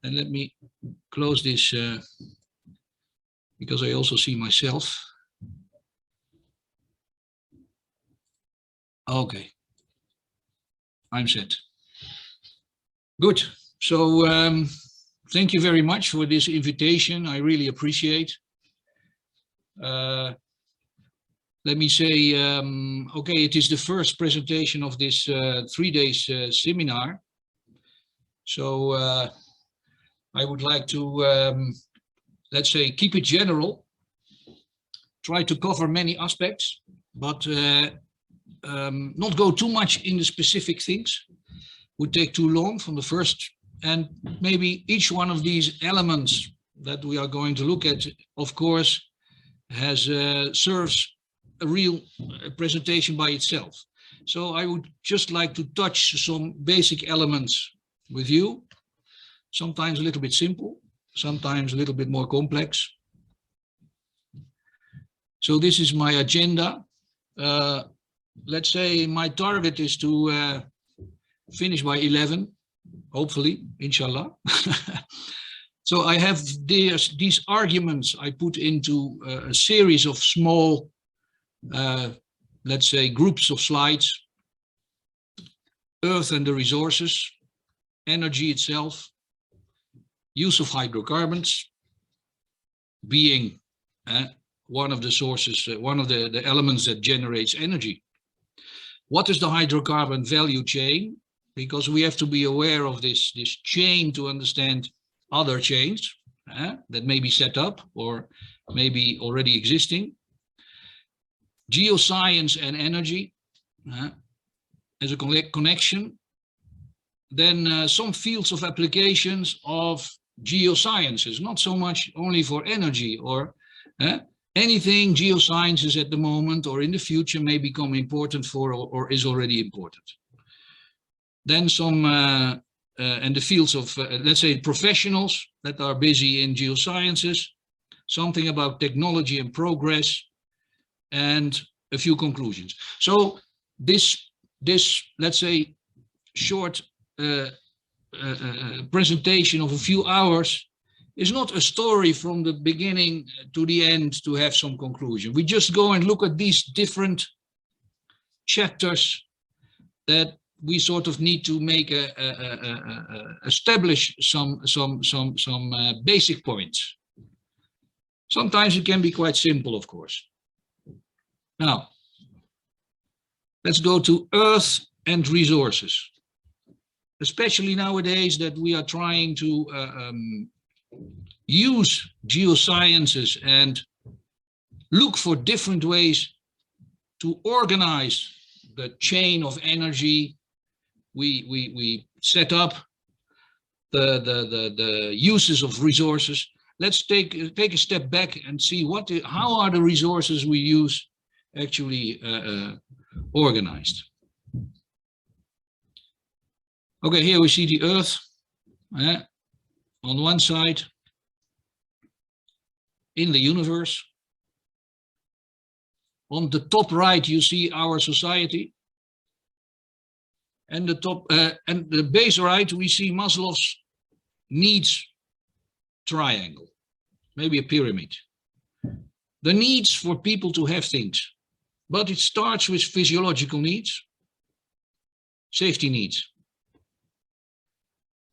And let me close this because I also see myself. Okay, I'm set. Good. So thank you very much for this invitation. I really appreciate. Let me say, okay, it is the first presentation of this 3 days seminar. So I would like to, let's say, keep it general, try to cover many aspects, but not go too much in the specific things. Would take too long from the first, and maybe each one of these elements that we are going to look at, of course, has serves a real presentation by itself. So I would just like to touch some basic elements with you, sometimes a little bit simple, sometimes a little bit more complex. So this is my agenda. Let's say my target is to finish by 11, hopefully, inshallah. So I have these arguments I put into a series of small, let's say, groups of slides. Earth and the resources, energy itself, use of hydrocarbons, being one of the sources, one of the elements that generates energy. What is the hydrocarbon value chain? Because we have to be aware of this chain to understand other chains that may be set up or maybe already existing. Geoscience and energy as a connection. Then some fields of applications of geosciences, not so much only for energy or anything geosciences at the moment or in the future may become important for or is already important. Then some, and the fields of, let's say, professionals that are busy in geosciences, something about technology and progress, and a few conclusions. So this let's say, short presentation of a few hours is not a story from the beginning to the end to have some conclusion. We just go and look at these different chapters that we sort of need to make establish some basic points. Sometimes it can be quite simple, of course. Now, let's go to Earth and resources. Especially nowadays that we are trying to use geosciences and look for different ways to organize the chain of energy. We set up the uses of resources. Let's take a step back and see how are the resources we use actually organized. Okay, here we see the Earth on one side in the universe. On the top right, you see our society. And the base right, we see Maslow's needs triangle, maybe a pyramid. The needs for people to have things, but it starts with physiological needs, safety needs.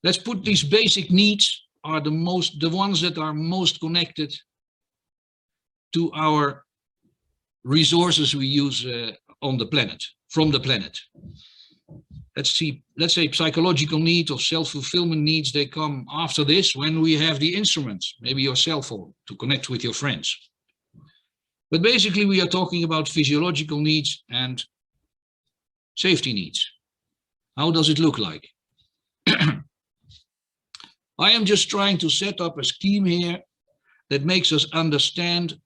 Let's put these basic needs are the ones that are most connected to our resources we use on the planet, from the planet. Let's say psychological needs or self-fulfillment needs, they come after this when we have the instruments, maybe your cell phone to connect with your friends. But basically we are talking about physiological needs and safety needs. How does it look like? I am just trying to set up a scheme here that makes us understand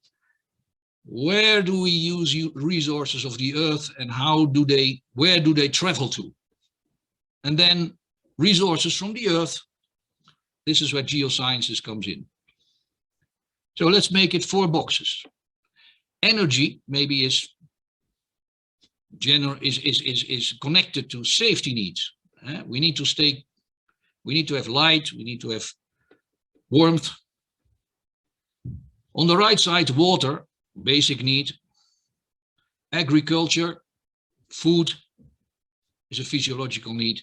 where do we use resources of the Earth and where do they travel to? And then resources from the Earth. This is where geosciences comes in. So let's make it 4 boxes. Energy maybe is connected to safety needs. We need to have light, we need to have warmth. On the right side, water, basic need. Agriculture, food is a physiological need.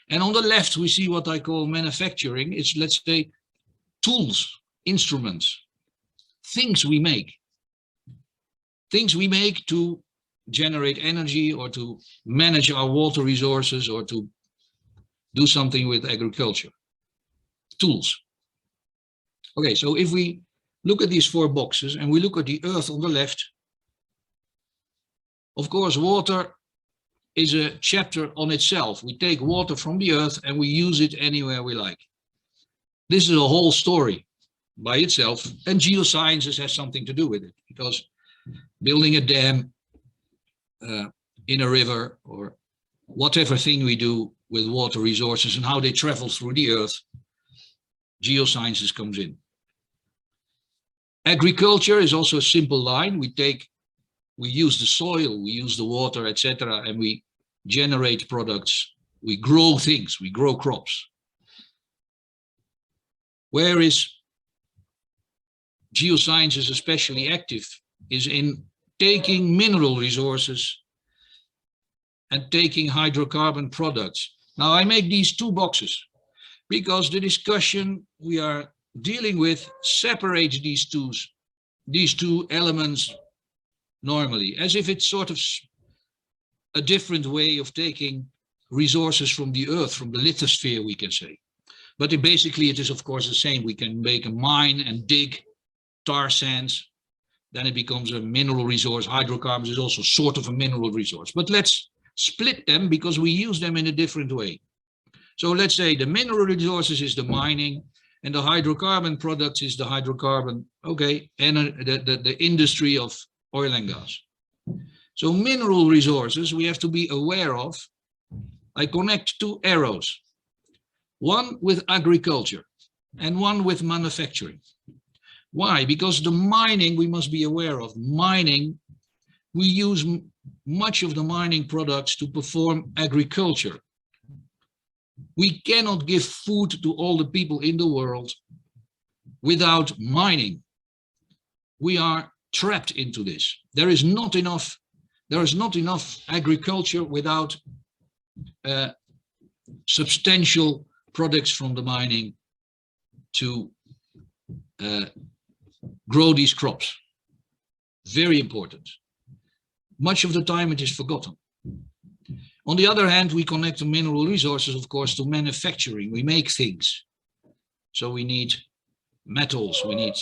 And on the left, we see what I call manufacturing. It's, let's say, tools, instruments, things we make. Things we make to generate energy or to manage our water resources or to do something with agriculture. Tools. Okay, so if we look at these four boxes and we look at the earth on the left, of course, water is a chapter on itself. We take water from the earth and we use it anywhere we like. This is a whole story by itself, and geosciences has something to do with it, because building a dam in a river or whatever thing we do with water resources and how they travel through the earth, geosciences comes in. Agriculture is also a simple line. We use the soil, we use the water, etc., and we generate products. We grow things, we grow crops. Where is geosciences especially active is in taking mineral resources and taking hydrocarbon products. Now I make these two boxes because the discussion we are dealing with separates these two elements normally, as if it's sort of a different way of taking resources from the earth, from the lithosphere, we can say. But basically it is of course the same. We can make a mine and dig tar sands, then it becomes a mineral resource. Hydrocarbons is also sort of a mineral resource, but let's split them because we use them in a different way. So let's say the mineral resources is the mining, and the hydrocarbon products is the hydrocarbon, okay, and the industry of oil and gas. So mineral resources we have to be aware of. I connect two arrows, one with agriculture and one with manufacturing. Why? Because the mining we must be aware of. Mining, we use much of the mining products to perform agriculture. We cannot give food to all the people in the world without mining. We are trapped into this. There is not enough agriculture without substantial products from the mining to grow these crops. Very important. Much of the time it is forgotten. On the other hand, we connect the mineral resources, of course, to manufacturing. We make things. So we need metals, we need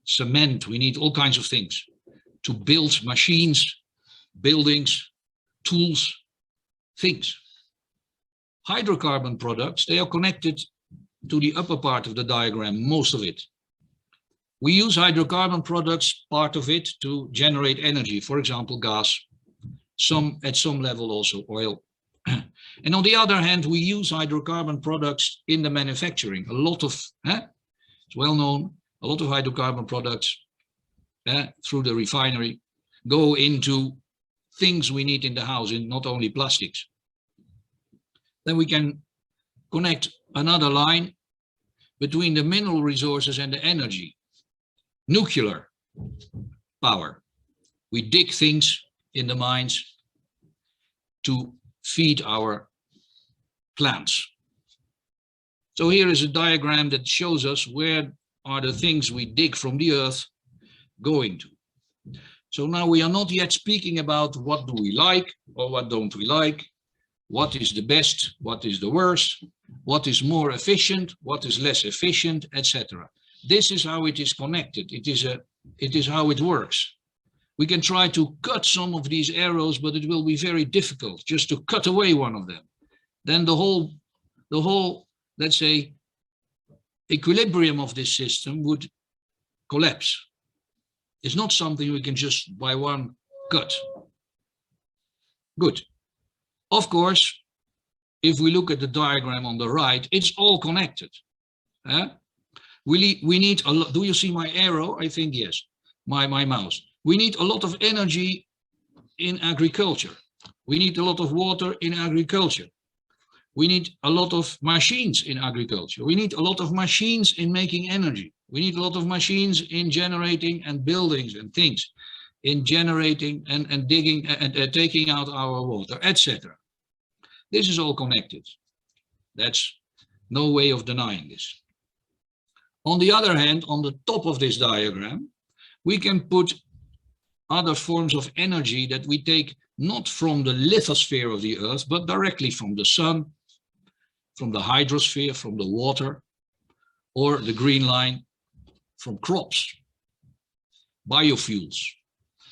cement, we need all kinds of things to build machines, buildings, tools, things. Hydrocarbon products, they are connected to the upper part of the diagram, most of it. We use hydrocarbon products, part of it, to generate energy, for example, gas, at some level also oil. And on the other hand, we use hydrocarbon products in the manufacturing. A lot of, it's well known, a lot of hydrocarbon products through the refinery go into things we need in the house, and not only plastics. Then we can connect another line between the mineral resources and the energy. Nuclear power. We dig things in the mines to feed our plants. So here is a diagram that shows us where are the things we dig from the earth going to. So now we are not yet speaking about what do we like or what don't we like, what is the best, what is the worst, what is more efficient, what is less efficient, etc. This is how it is connected. It is how it works. We can try to cut some of these arrows, but it will be very difficult just to cut away one of them. Then the whole, let's say, equilibrium of this system would collapse. It's not something we can just by one cut. Good. Of course, if we look at the diagram on the right, it's all connected. We need a lot. Do you see my arrow? I think yes, my mouse. We need a lot of energy in agriculture. We need a lot of water in agriculture. We need a lot of machines in agriculture. We need a lot of machines in making energy. We need a lot of machines in generating and buildings and things, in generating and digging and taking out our water, etc. This is all connected. That's no way of denying this. On the other hand, on the top of this diagram, we can put other forms of energy that we take not from the lithosphere of the Earth, but directly from the sun, from the hydrosphere, from the water, or the green line, from crops, biofuels.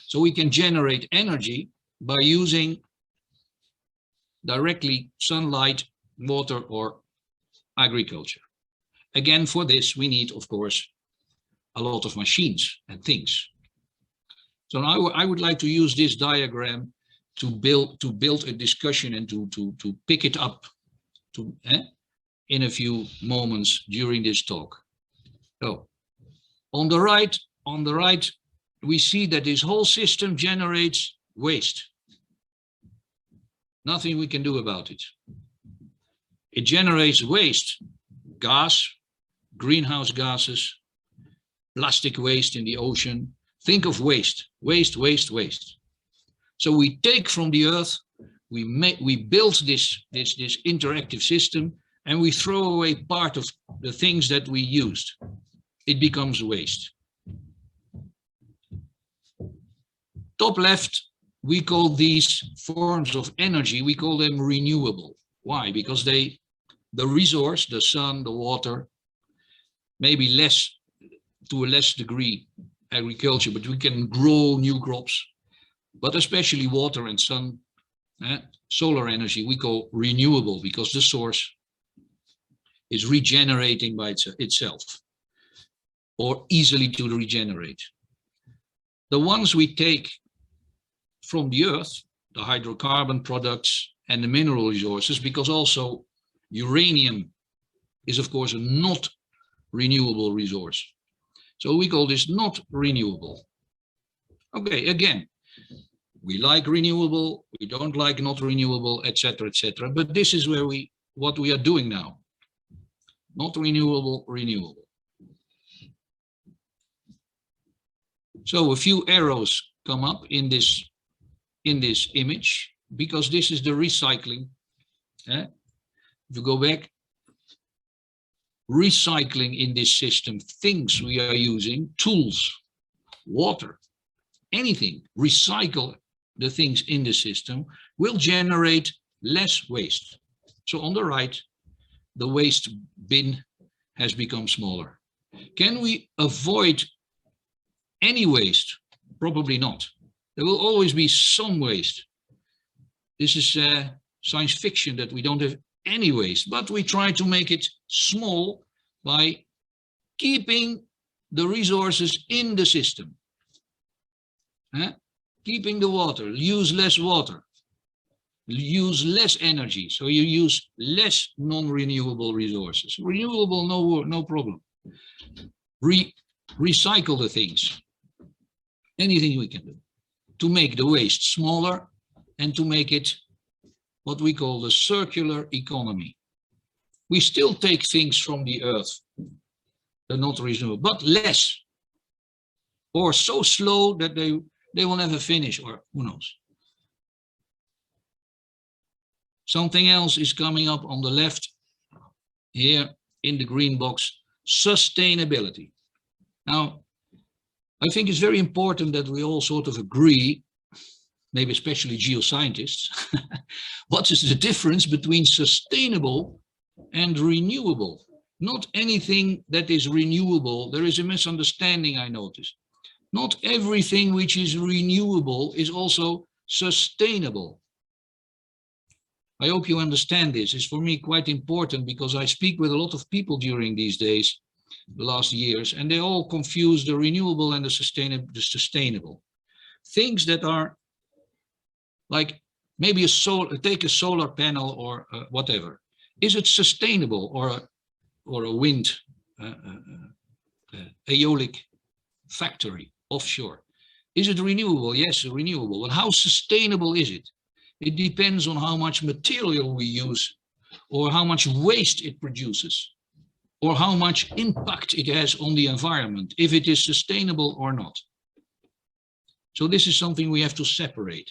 So we can generate energy by using directly sunlight, water, or agriculture. Again, for this, we need, of course, a lot of machines and things. So now I would like to use this diagram to build a discussion and to pick it up in a few moments during this talk. So on the right, we see that this whole system generates waste. Nothing we can do about it. It generates waste, gas, greenhouse gases, plastic waste in the ocean. Think of waste, waste, waste, waste. So we take from the Earth, we build this interactive system, and we throw away part of the things that we used. It becomes waste. Top left, we call these forms of energy, we call them renewable. Why? Because the resource, the sun, the water, maybe to a less degree agriculture, but we can grow new crops, but especially water and sun, solar energy, we call renewable because the source is regenerating by itself or easily to regenerate. The ones we take from the Earth, the hydrocarbon products and the mineral resources, because also uranium is of course a not renewable resource. So we call this not renewable. Okay, again, we like renewable, we don't like not renewable, etc., etc. But this is where what we are doing now. Not renewable, renewable. So a few arrows come up in this image because this is the recycling. If you go back, recycling in this system, things we are using, tools, water, anything, recycle the things in the system will generate less waste. So on the right, the waste bin has become smaller. Can we avoid any waste? Probably not. There will always be some waste. This is science fiction that we don't have any waste, but we try to make it small by keeping the resources in the system. Keeping the water, use less water, use less energy, so you use less non-renewable resources. Renewable, no problem. Recycle the things, anything we can do to make the waste smaller and to make it what we call the circular economy. We still take things from the Earth, they're not renewable, but less, or so slow that they will never finish, or who knows. Something else is coming up on the left here in the green box, sustainability. Now, I think it's very important that we all sort of agree, maybe especially geoscientists, what is the difference between sustainable and renewable? Not anything that is renewable, there is a misunderstanding I noticed. Not everything which is renewable is also sustainable. I hope you understand this. It's for me quite important because I speak with a lot of people during these days, the last years, and they all confuse the renewable and the sustainable. Things that are like maybe take a solar panel or whatever. Is it sustainable, or a wind, aeolic factory offshore? Is it renewable? Yes, renewable. But how sustainable is it? It depends on how much material we use or how much waste it produces, or how much impact it has on the environment, if it is sustainable or not. So this is something we have to separate: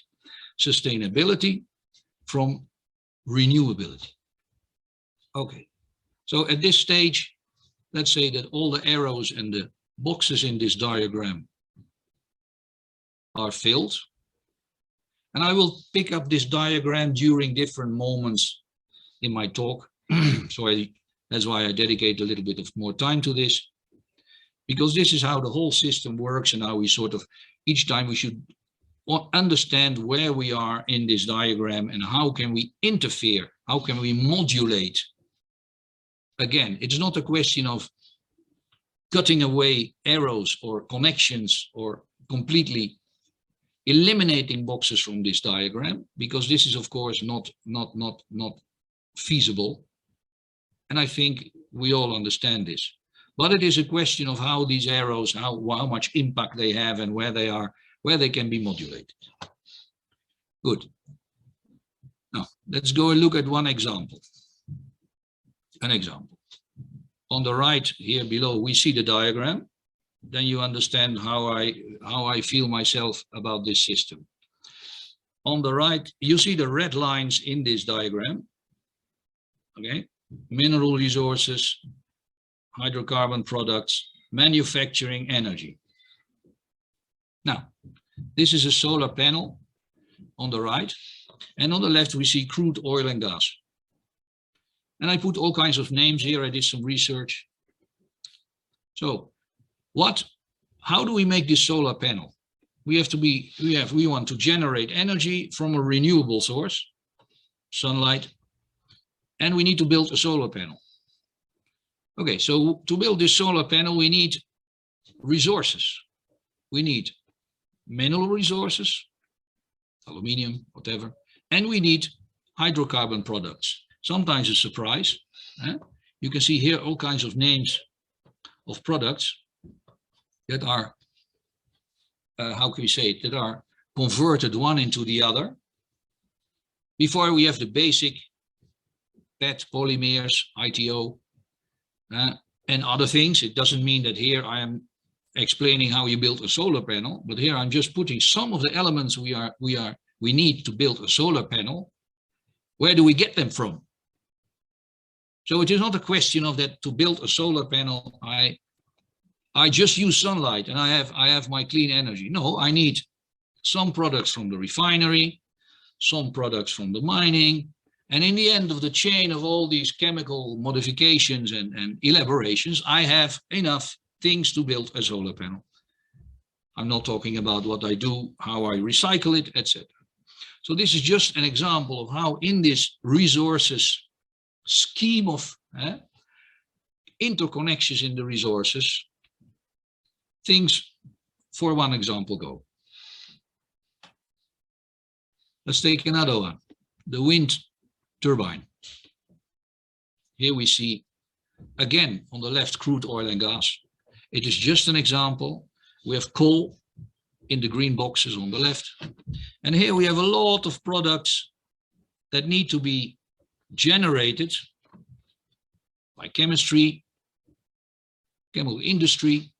sustainability from renewability. Okay, so at this stage, let's say that all the arrows and the boxes in this diagram are filled. And I will pick up this diagram during different moments in my talk. So that's why I dedicate a little bit of more time to this, because this is how the whole system works, and how we sort of, each time we should understand where we are in this diagram and how can we interfere, how can we modulate. Again, it's not a question of cutting away arrows or connections or completely eliminating boxes from this diagram, because this is of course not feasible. And I think we all understand this. But it is a question of how these arrows, how much impact they have, and where they are, where they can be modulated. Good. Now, let's go and look at one example. An example. On the right here below, we see the diagram. Then you understand how I feel myself about this system. On the right, you see the red lines in this diagram. Okay, mineral resources, hydrocarbon products, manufacturing, energy. Now, this is a solar panel on the right, and on the left we see crude oil and gas. And I put all kinds of names here. I did some research. So how do we make this solar panel? We want to generate energy from a renewable source, sunlight, and we need to build a solar panel. Okay, so to build this solar panel, we need resources. We need mineral resources, aluminium, whatever, and we need hydrocarbon products. Sometimes a surprise. You can see here all kinds of names of products that are, how can we say it, that are converted one into the other. Before we have the basic PET, polymers, ITO, and other things. It doesn't mean that here I am explaining how you build a solar panel, but here I'm just putting some of the elements we need to build a solar panel. Where do we get them from? So it is not a question of that to build a solar panel, I just use sunlight and I have my clean energy. No, I need some products from the refinery, some products from the mining, and in the end of the chain of all these chemical modifications and elaborations, I have enough things to build a solar panel. I'm not talking about what I do, how I recycle it, etc. So this is just an example of how in this resources scheme of interconnections in the resources, things, for one example, go. Let's take another one, the wind turbine. Here we see, again, on the left, crude oil and gas. It is just an example. We have coal in the green boxes on the left. And here we have a lot of products that need to be generated by chemistry, chemical industry,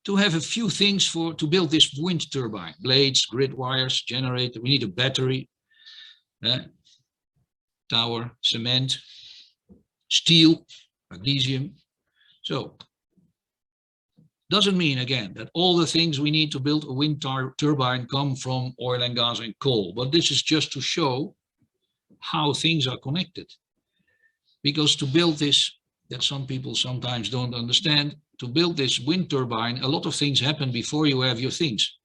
to have a few things to build this wind turbine: blades, grid wires, generator. We need a battery, tower, cement, steel, magnesium. So doesn't mean, again, that all the things we need to build a wind turbine come from oil and gas and coal, but this is just to show how things are connected. Because to build this, that some people sometimes don't understand, to build this wind turbine, a lot of things happen before you have your things.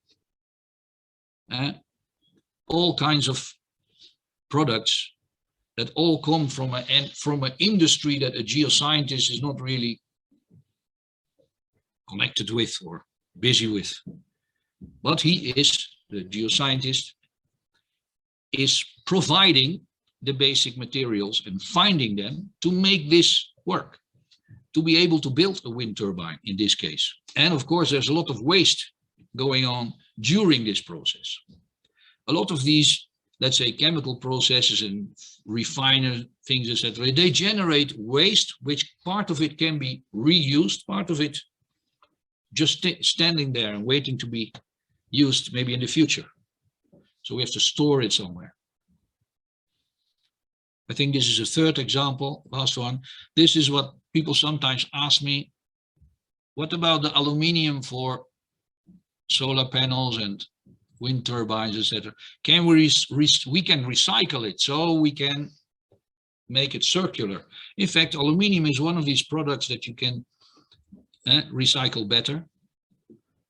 All kinds of products that all come from an industry that a geoscientist is not really connected with or busy with. But he is, the geoscientist, is providing the basic materials and finding them to make this work, to be able to build a wind turbine in this case. And of course, there's a lot of waste going on during this process. A lot of these let's say, chemical processes and refiner things, etc., they generate waste, which part of it can be reused, part of it just standing there and waiting to be used maybe in the future. So we have to store it somewhere. I think this is a third example, last one. This is what people sometimes ask me. What about the aluminium for solar panels and wind turbines, etc.? Can we can recycle it so we can make it circular? In fact, aluminium is one of these products that you can recycle better.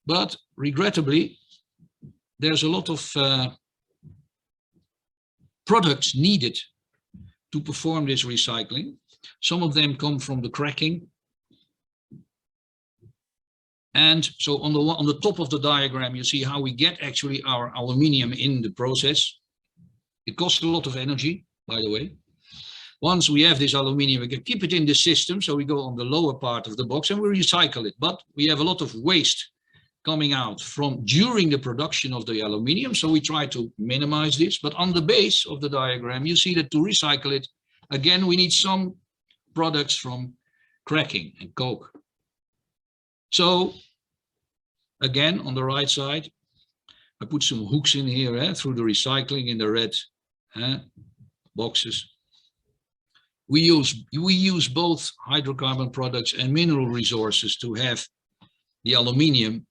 But regrettably, there's a lot of products needed to perform this recycling. Some of them come from the cracking. And so on the top of the diagram, you see how we get actually our aluminium in the process. It costs a lot of energy, by the way. Once we have this aluminium, we can keep it in the system. So we go on the lower part of the box and we recycle it. But we have a lot of waste coming out from during the production of the aluminium. So we try to minimize this. But on the base of the diagram, you see that to recycle it, again, we need some products from cracking and coke. So again, on the right side, I put some hooks in here through the recycling in the red boxes. We use both hydrocarbon products and mineral resources to have the aluminium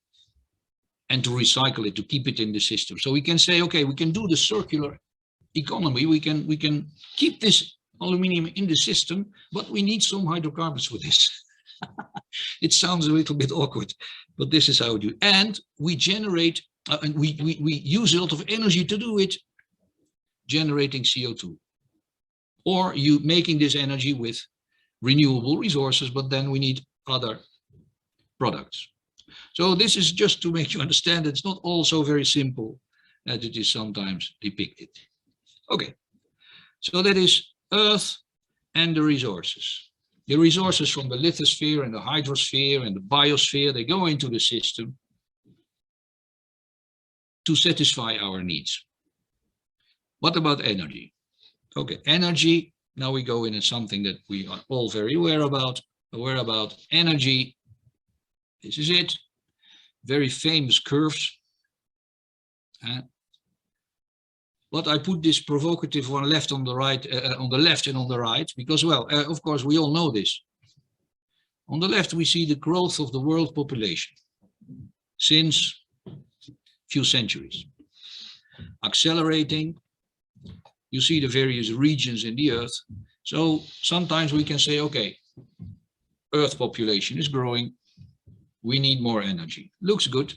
and to recycle it, to keep it in the system. So we can say, okay, we can do the circular economy. We can keep this aluminium in the system, but we need some hydrocarbons for this. It sounds a little bit awkward, but this is how we do. And we generate, and we use a lot of energy to do it, generating CO2. Or you making this energy with renewable resources, but then we need other products. So this is just to make you understand it's not all so very simple as it is sometimes depicted. Okay, so that is Earth and the resources. The resources from the lithosphere and the hydrosphere and the biosphere, they go into the system to satisfy our needs. What about energy? Okay, energy, now we go into something that we are all very aware about. Energy, this is it, very famous curves. But I put this provocative one left on the right, on the left and on the right, because, well, of course, we all know this. On the left, we see the growth of the world population since a few centuries. Accelerating, you see the various regions in the Earth. So sometimes we can say, okay, Earth population is growing, we need more energy. Looks good.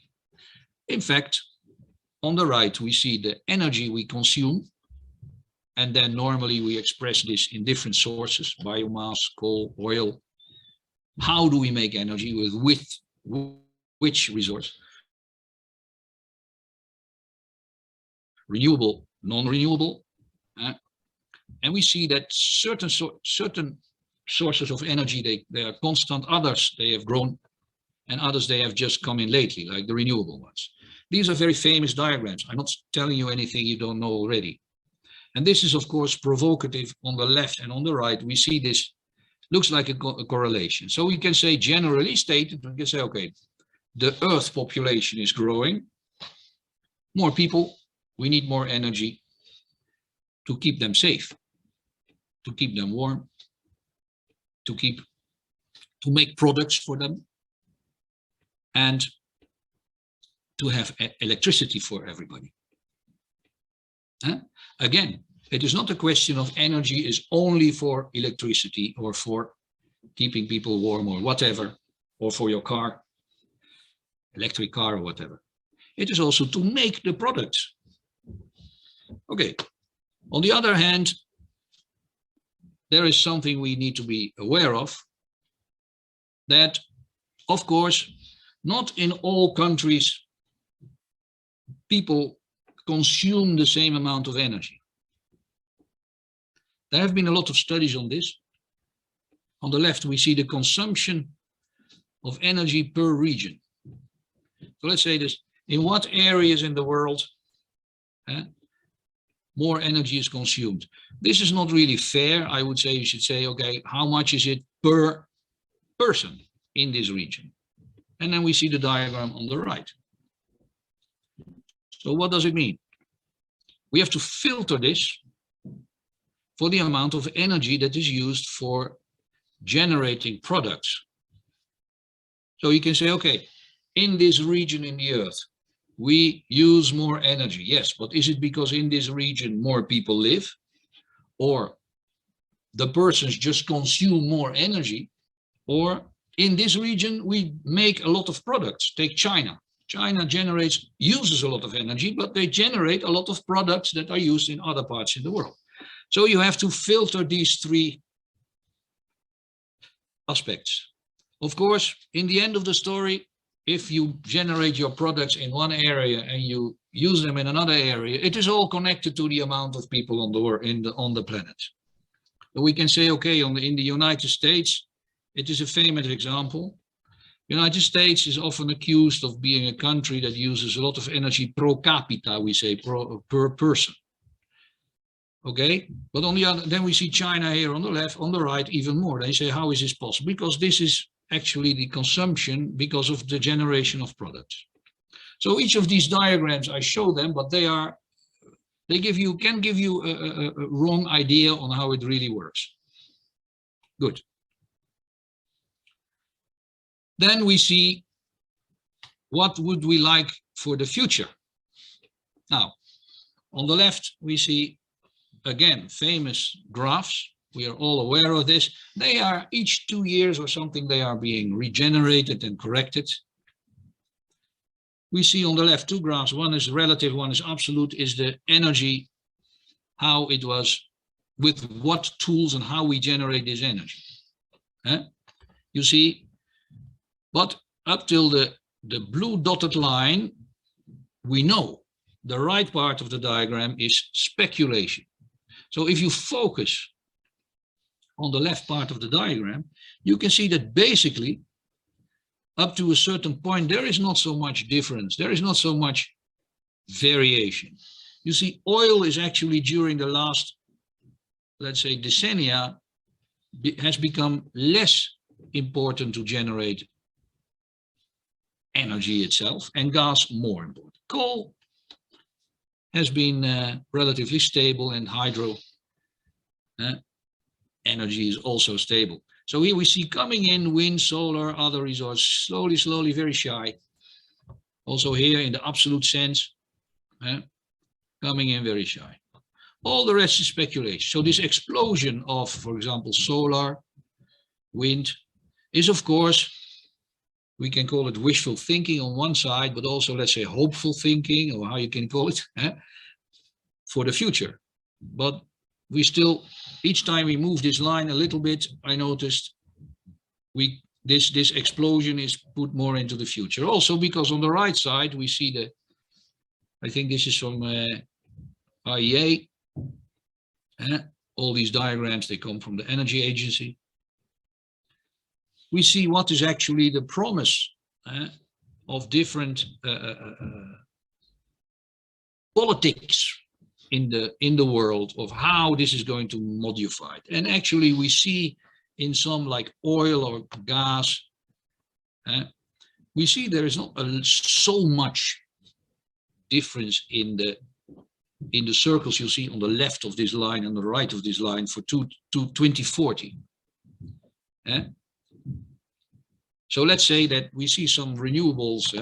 In fact, on the right, we see the energy we consume, and then normally we express this in different sources, biomass, coal, oil. How do we make energy with which resource? Renewable, non-renewable. And we see that certain sources of energy, they are constant, others they have grown, and others they have just come in lately, like the renewable ones. These are very famous diagrams. I'm not telling you anything you don't know already. And this is, of course, provocative on the left and on the right. We see this, looks like a correlation. So we can say, generally stated, we can say, okay, the Earth population is growing. More people, we need more energy to keep them safe, to keep them warm, to make products for them, and to have electricity for everybody. Again, it is not a question of energy is only for electricity or for keeping people warm or whatever, or for your car, electric car or whatever. It is also to make the products. Okay. On the other hand, there is something we need to be aware of, that, of course, not in all countries people consume the same amount of energy. There have been a lot of studies on this. On the left, we see the consumption of energy per region. So let's say this, in what areas in the world more energy is consumed. This is not really fair. I would say you should say, okay, how much is it per person in this region? And then we see the diagram on the right. So what does it mean? We have to filter this for the amount of energy that is used for generating products. So you can say, okay, in this region in the earth, we use more energy. Yes, but is it because in this region more people live, or the persons just consume more energy, or in this region we make a lot of products? Take China. China uses a lot of energy, but they generate a lot of products that are used in other parts in the world. So you have to filter these three aspects. Of course, in the end of the story, if you generate your products in one area and you use them in another area, it is all connected to the amount of people on the planet. So we can say, okay, in the United States, it is a famous example. United States is often accused of being a country that uses a lot of energy pro capita, we say, per person. Okay, but on the other, then we see China here on the left, on the right, even more. They say, how is this possible? Because this is actually the consumption because of the generation of products. So each of these diagrams, I show them, but can give you a wrong idea on how it really works. Good. Then we see what would we like for the future. Now, on the left, we see, again, famous graphs. We are all aware of this. They are each 2 years or something, they are being regenerated and corrected. We see on the left two graphs. One is relative, one is absolute, is the energy, how it was, with what tools and how we generate this energy. You see, but up till the blue dotted line, we know the right part of the diagram is speculation. So if you focus on the left part of the diagram, you can see that basically up to a certain point, there is not so much difference. There is not so much variation. You see, oil is actually during the last, let's say, decennia, has become less important to generate energy itself, and gas more important. Coal has been relatively stable, and hydro energy is also stable. So here we see coming in wind, solar, other resources, slowly, very shy. Also here in the absolute sense, coming in very shy. All the rest is speculation. So this explosion of, for example, solar, wind, is of course, we can call it wishful thinking on one side, but also, let's say, hopeful thinking, or how you can call it, for the future. But we still, each time we move this line a little bit, I noticed this explosion is put more into the future. Also because on the right side, we see I think this is from IEA. All these diagrams, they come from the Energy Agency. We see what is actually the promise of different politics in the world, of how this is going to modify it. And actually we see in some like oil or gas, we see there is not so much difference in the circles you see on the left of this line and the right of this line for 2040. So let's say that we see some renewables.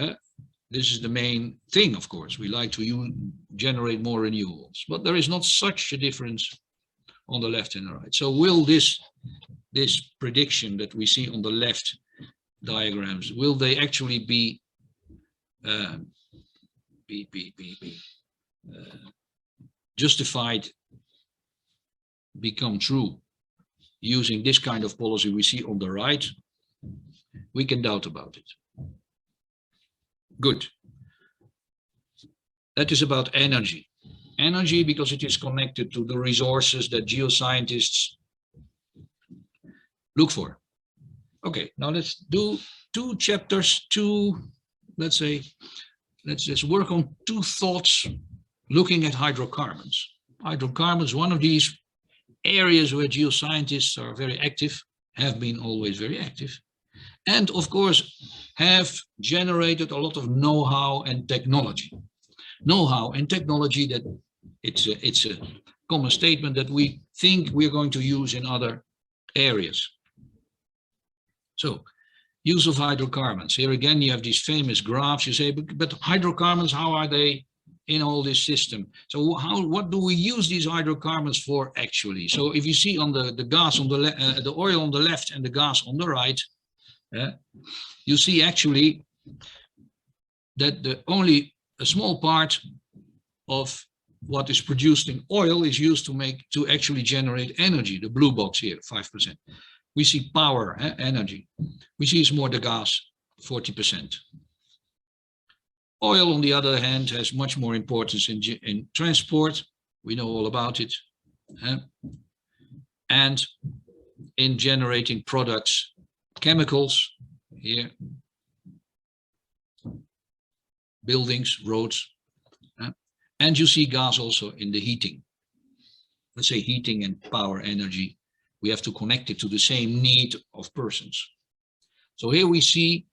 This is the main thing, of course. We like to generate more renewables, but there is not such a difference on the left and the right. So will this prediction that we see on the left diagrams, will they actually be justified, become true, using this kind of policy we see on the right? We can doubt about it. Good. That is about energy. Energy, because it is connected to the resources that geoscientists look for. Okay, now let's do two chapters, let's just work on two thoughts looking at hydrocarbons. hydrocarbons, one of these areas where geoscientists are very active, have been always very active, and of course have generated a lot of know-how and technology. Know-how and technology that it's a common statement that we think we're going to use in other areas. So, use of hydrocarbons. Here again, you have these famous graphs. You say, but hydrocarbons, how are they in all this system? So what do we use these hydrocarbons for actually? So if you see on the gas on the oil on the left and the gas on the right, you see actually that only a small part of what is produced in oil is used to actually generate energy. The blue box here, 5%. We see power, energy. We see it's more the gas, 40%. Oil, on the other hand, has much more importance in transport. We know all about it. And in generating products, chemicals, here, buildings, roads. And you see gas also in the heating. Let's say heating and power energy. We have to connect it to the same need of persons. So here we see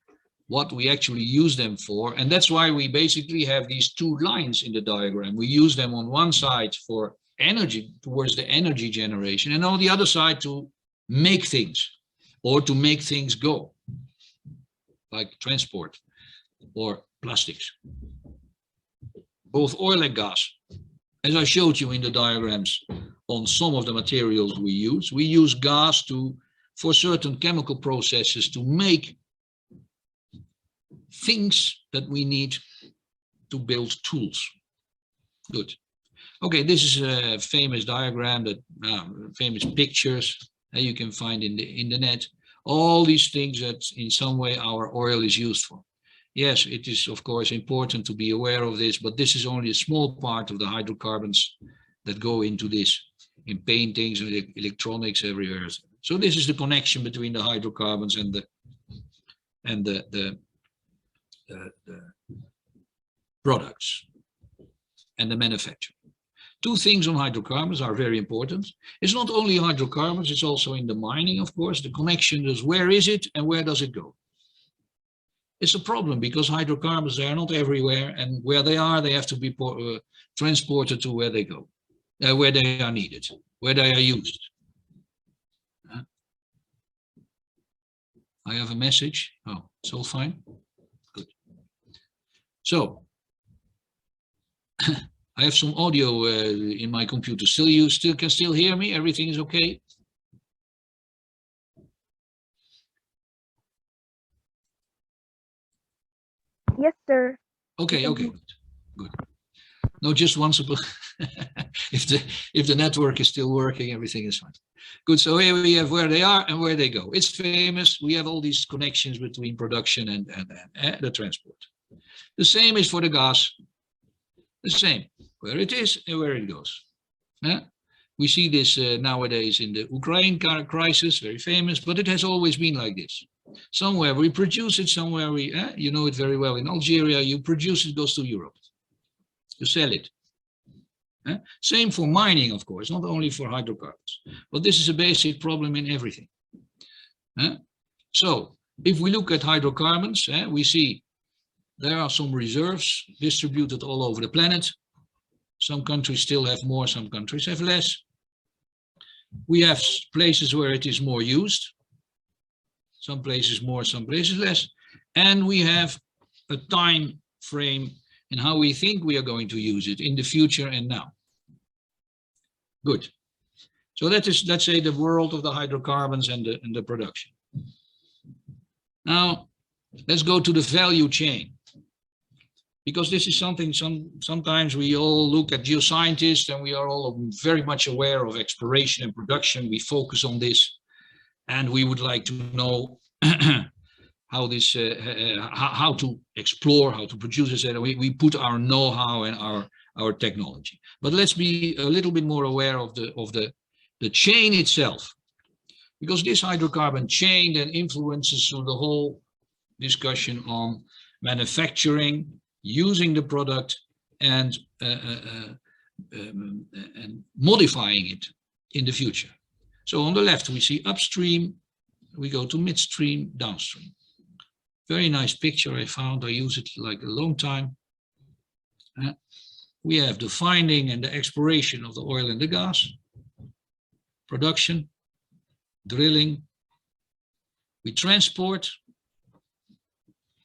what we actually use them for. And that's why we basically have these two lines in the diagram. We use them on one side for energy, towards the energy generation, and on the other side to make things or to make things go, like transport or plastics. Both oil and gas. As I showed you in the diagrams on some of the materials we use gas for certain chemical processes to make things that we need to build tools. Good. Okay, this is a famous diagram, that famous pictures that you can find in the internet. All these things that in some way our oil is used for. Yes, it is of course important to be aware of this, but this is only a small part of the hydrocarbons that go into this, in paintings and electronics everywhere. So this is the connection between the hydrocarbons and the products and the manufacturing. Two things on hydrocarbons are very important. It's not only hydrocarbons, it's also in the mining, of course. The connection is where is it and where does it go? It's a problem because hydrocarbons, they are not everywhere, and where they are, they have to be transported to where they go, where they are needed, where they are used. I have a message. Oh, it's all fine. Good. So, I have some audio in my computer. You can still hear me? Everything is okay? Yes, sir. Okay, good. No, just once if the network is still working, everything is fine. Good. So here we have where they are and where they go. It's famous. We have all these connections between production and the transport. The same is for the gas. The same, where it is and where it goes. We see this nowadays in the Ukraine crisis, very famous, but it has always been like this. Somewhere we produce it, somewhere you know it very well. In Algeria, you produce it, goes to Europe. You sell it. Same for mining, of course, not only for hydrocarbons. But this is a basic problem in everything. So if we look at hydrocarbons, we see there are some reserves distributed all over the planet. Some countries still have more, some countries have less. We have places where it is more used. Some places more, some places less. And we have a time frame in how we think we are going to use it in the future and now. Good. So that is, let's say, the world of the hydrocarbons and the production. Now, let's go to the value chain. Because this is something, sometimes we all look at geoscientists and we are all very much aware of exploration and production. We focus on this and we would like to know how this, how to explore, how to produce this. And we put our know-how and our technology. But let's be a little bit more aware of the chain itself. Because this hydrocarbon chain then influences through the whole discussion on manufacturing, using the product, and and modifying it in the future. So on the left, we see upstream, we go to midstream, downstream. Very nice picture I found, I use it like a long time. We have the finding and the exploration of the oil and the gas, production, drilling. We transport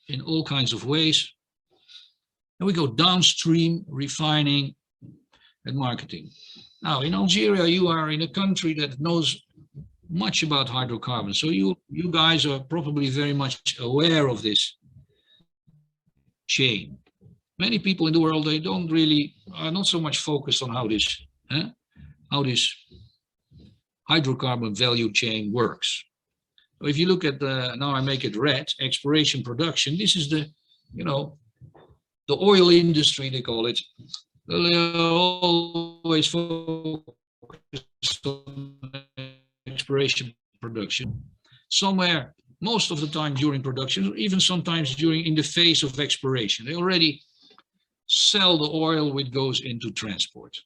in all kinds of ways. And we go downstream, refining and marketing. Now, in Algeria, you are in a country that knows much about hydrocarbons. So you guys are probably very much aware of this chain. Many people in the world, they are not so much focused on how this hydrocarbon value chain works. So if you look at now I make it red, exploration, production, this is the oil industry, they call it. They always focus on exploration, production. Somewhere, most of the time during production, or even sometimes in the phase of exploration, they already sell the oil which goes into transport.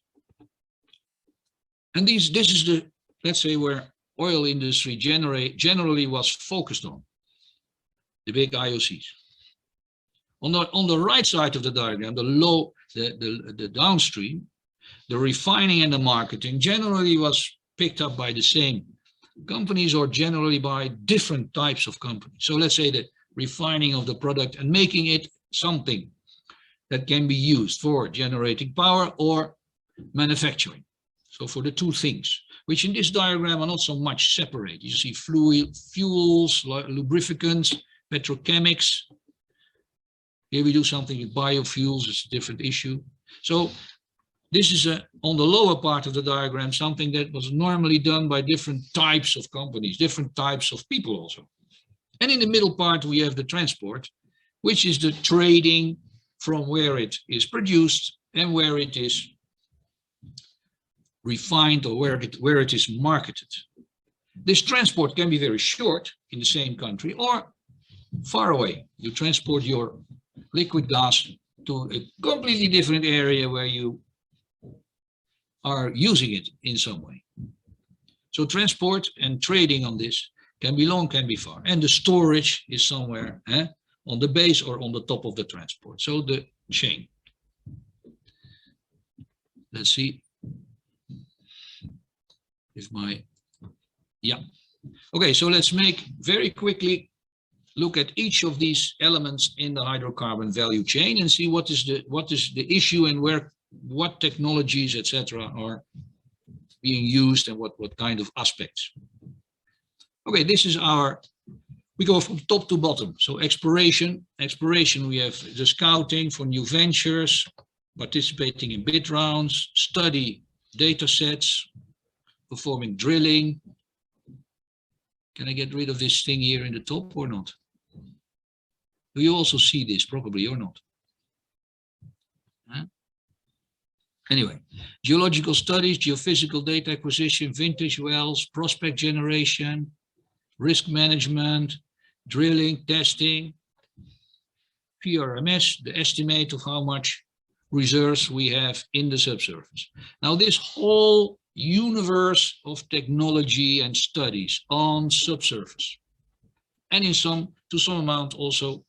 And this is the, let's say, where oil industry generally was focused on, the big IOCs. On the right side of the diagram, the downstream, the refining and the marketing generally was picked up by the same companies or generally by different types of companies. So let's say the refining of the product and making it something that can be used for generating power or manufacturing. So for the two things, which in this diagram are not so much separate. You see fuels, lubricants, petrochemics. Here we do something with biofuels, it's a different issue. So this is on the lower part of the diagram, something that was normally done by different types of companies, different types of people also. And in the middle part, we have the transport, which is the trading from where it is produced and where it is refined or where it is marketed. This transport can be very short in the same country or far away. You transport your liquid gas to a completely different area where you are using it in some way. So transport and trading on this can be long, can be far. And the storage is somewhere on the base or on the top of the transport. So the chain. Let's see if okay, so let's make very quickly look at each of these elements in the hydrocarbon value chain and see what is the issue and what technologies, etc., are being used and what kind of aspects. Okay, this is we go from top to bottom. So exploration, we have the scouting for new ventures, participating in bid rounds, study data sets, performing drilling. Can I get rid of this thing here in the top or not? Do you also see this probably or not? Anyway, geological studies, geophysical data acquisition, vintage wells, prospect generation, risk management, drilling, testing, PRMS, the estimate of how much reserves we have in the subsurface. Now this whole universe of technology and studies on subsurface, and to some amount also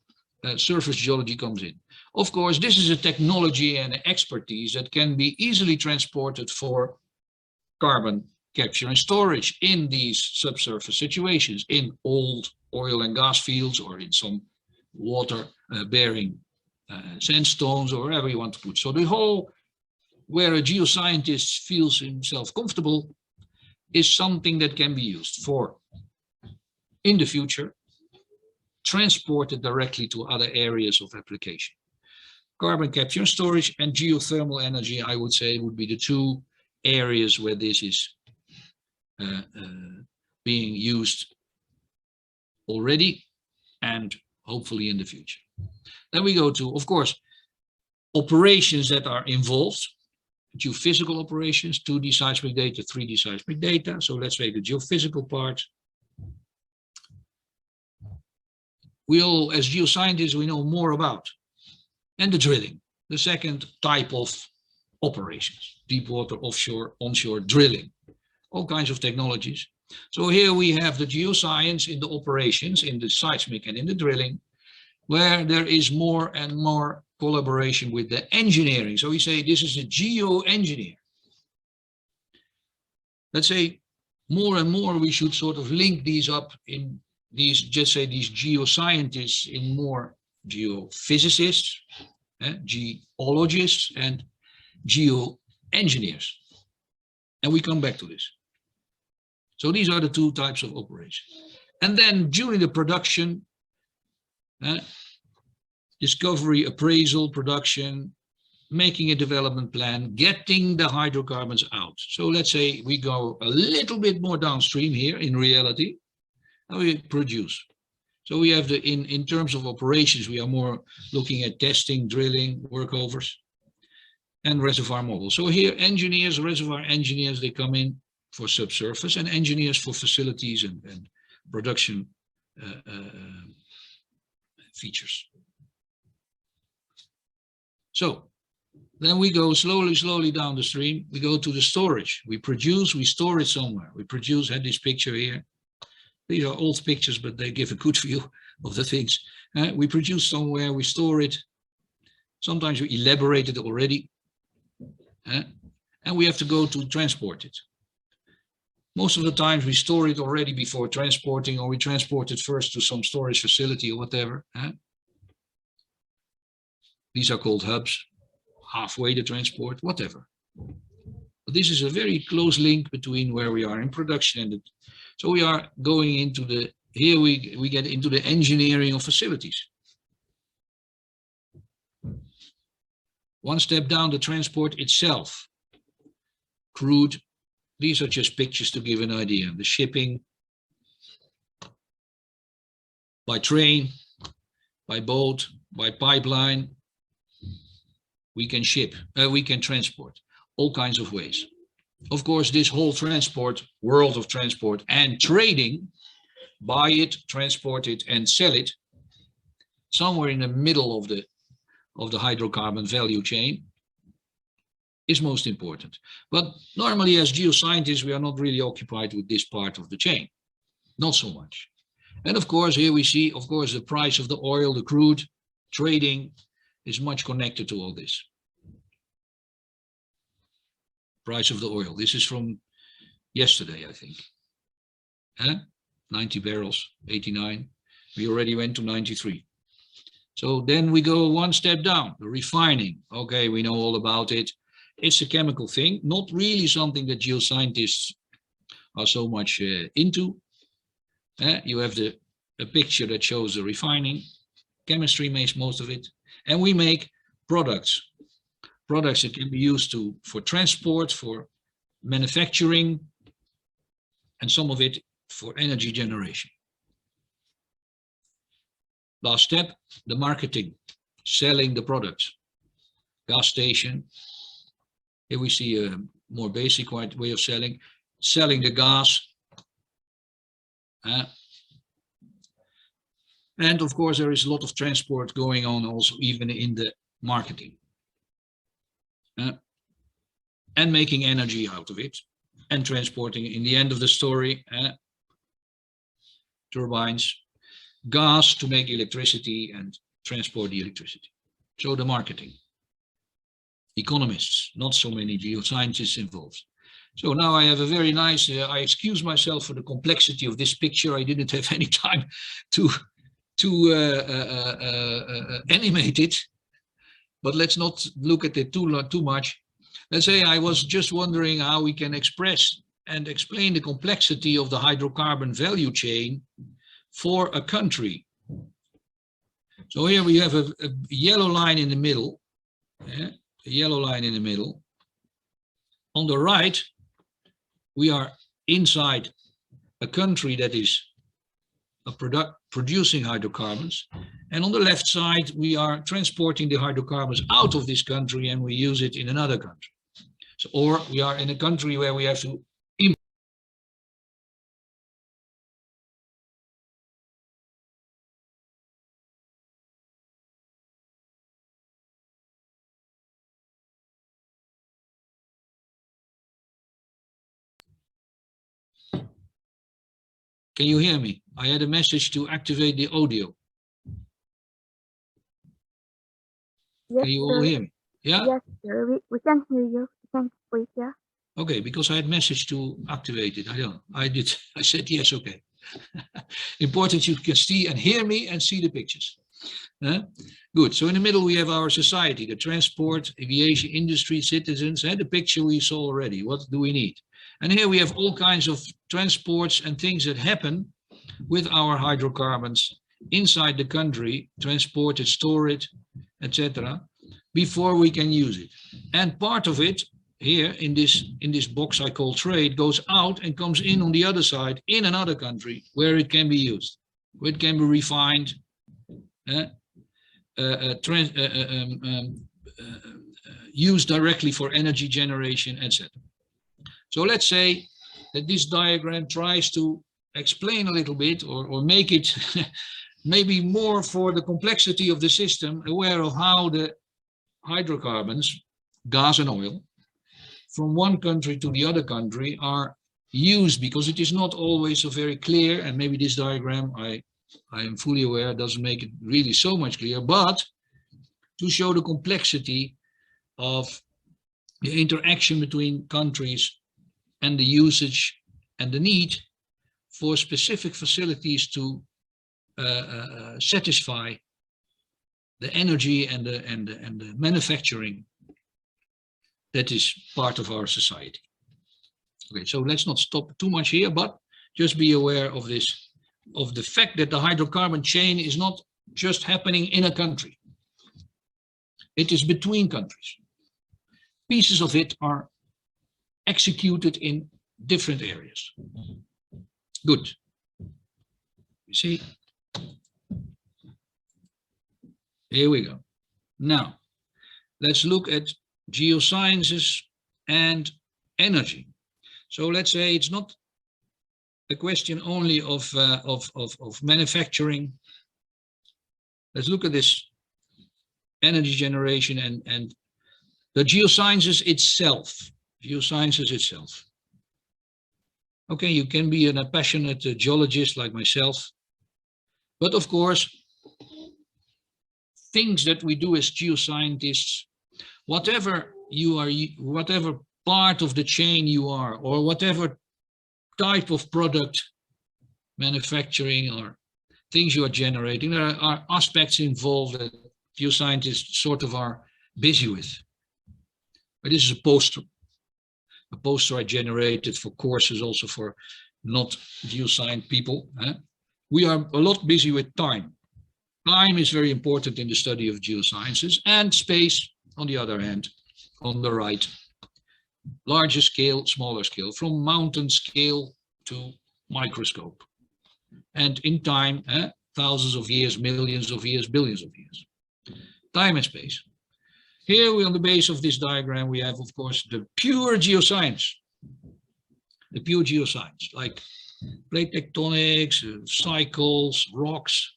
surface geology comes in. Of course, this is a technology and expertise that can be easily transported for carbon capture and storage in these subsurface situations, in old oil and gas fields or in some water bearing sandstones or wherever you want to put. So the whole where a geoscientist feels himself comfortable is something that can be used for, in the future, transported directly to other areas of application. Carbon capture and storage and geothermal energy, I would say, would be the two areas where this is being used already and hopefully in the future. Then we go to, of course, operations that are involved, geophysical operations, 2D seismic data, 3D seismic data. So let's say the geophysical part. We all, as geoscientists, we know more about. And the drilling, the second type of operations. deep water, offshore, onshore drilling, all kinds of technologies. So here we have the geoscience in the operations, in the seismic and in the drilling, where there is more and more collaboration with the engineering. So we say this is a geoengineer. Let's say more and more we should sort of link these up in these, just say these geoscientists in more geophysicists, geologists, and geoengineers. And we come back to this. So these are the two types of operation. And then during the production, discovery, appraisal, production, making a development plan, getting the hydrocarbons out. So let's say we go a little bit more downstream here in reality, and we produce. So we have in terms of operations, we are more looking at testing, drilling, workovers, and reservoir models. So here engineers, reservoir engineers, they come in for subsurface, and engineers for facilities and production features. So then we go slowly down the stream. We go to the storage. We produce, we store it somewhere. We produce, had this picture here. These are old pictures, but they give a good view of the things. We produce somewhere, we store it. Sometimes we elaborate it already. And we have to go to transport it. Most of the times we store it already before transporting, or we transport it first to some storage facility or whatever. These are called hubs, halfway the transport, whatever. But this is a very close link between where we are in production and so we are going into the, here we get into the engineering of facilities. One step down, the transport itself, crude. These are just pictures to give an idea. The shipping by train, by boat, by pipeline. We can ship, we can transport all kinds of ways. Of course, this whole transport, world of transport and trading, buy it, transport it, and sell it, somewhere in the middle of the hydrocarbon value chain, is most important. But normally as geoscientists, we are not really occupied with this part of the chain, not so much. And of course, here we see, of course, the price of the oil, the crude, trading is much connected to all this. Price of the oil. This is from yesterday, I think. 90 barrels, 89. We already went to 93. So then we go one step down, the refining. Okay, we know all about it. It's a chemical thing, not really something that geoscientists are so much into. You have a picture that shows the refining. Chemistry makes most of it. And we make products. Products that can be used for transport, for manufacturing, and some of it for energy generation. Last step, the marketing, selling the products. Gas station. Here we see a more basic way of selling the gas. And of course, there is a lot of transport going on also even in the marketing. And making energy out of it and transporting in the end of the story, turbines, gas to make electricity and transport the electricity. So the marketing. Economists, not so many geoscientists involved. So now I have a very nice, I excuse myself for the complexity of this picture. I didn't have any time to animate it, but let's not look at it too much. Let's say I was just wondering how we can express and explain the complexity of the hydrocarbon value chain for a country. So here we have a yellow line in the middle, a yellow line in the middle. On the right, we are inside a country that is producing hydrocarbons. And on the left side, we are transporting the hydrocarbons out of this country and we use it in another country. So, or we are in a country where we have to Can you hear me? I had a message to activate the audio. Yes, Can you all sir. hear me? Yeah? Yes, sir. We can hear you. You can speak, yeah. Okay, because I had message to activate it. I did. I said yes, okay. Important you can see and hear me and see the pictures. Good. So in the middle we have our society, the transport, aviation industry, citizens, and the picture we saw already. What do we need? And here we have all kinds of transports and things that happen with our hydrocarbons inside the country, transport it, store it, etc., before we can use it. And part of it here in this box I call trade goes out and comes in on the other side in another country where it can be used, where it can be refined, used directly for energy generation, etc. So let's say that this diagram tries to explain a little bit or make it maybe more for the complexity of the system, aware of how the hydrocarbons, gas and oil, from one country to the other country are used, because it is not always so very clear, and maybe this diagram, I am fully aware, doesn't make it really so much clear, but to show the complexity of the interaction between countries and the usage and the need for specific facilities to satisfy the energy and the manufacturing that is part of our society. Okay, so let's not stop too much here, but just be aware of this, of the fact that the hydrocarbon chain is not just happening in a country. It is between countries. Pieces of it are executed in different areas. Good. You see? Here we go. Now, let's look at geosciences and energy. So let's say it's not a question only of manufacturing. Let's look at this energy generation and the geosciences itself. Geosciences itself. Okay, you can be a passionate geologist like myself, but of course, things that we do as geoscientists, whatever you are, whatever part of the chain you are, or whatever type of product manufacturing or things you are generating, there are aspects involved that geoscientists sort of are busy with. But this is a poster I generated for courses, also for not geoscience people. We are a lot busy with time. Time is very important in the study of geosciences, and space, on the other hand, on the right. Larger scale, smaller scale, from mountain scale to microscope. And in time, thousands of years, millions of years, billions of years. Time and space. Here, on the base of this diagram, we have, of course, the pure geoscience. The pure geoscience, like plate tectonics, cycles, rocks,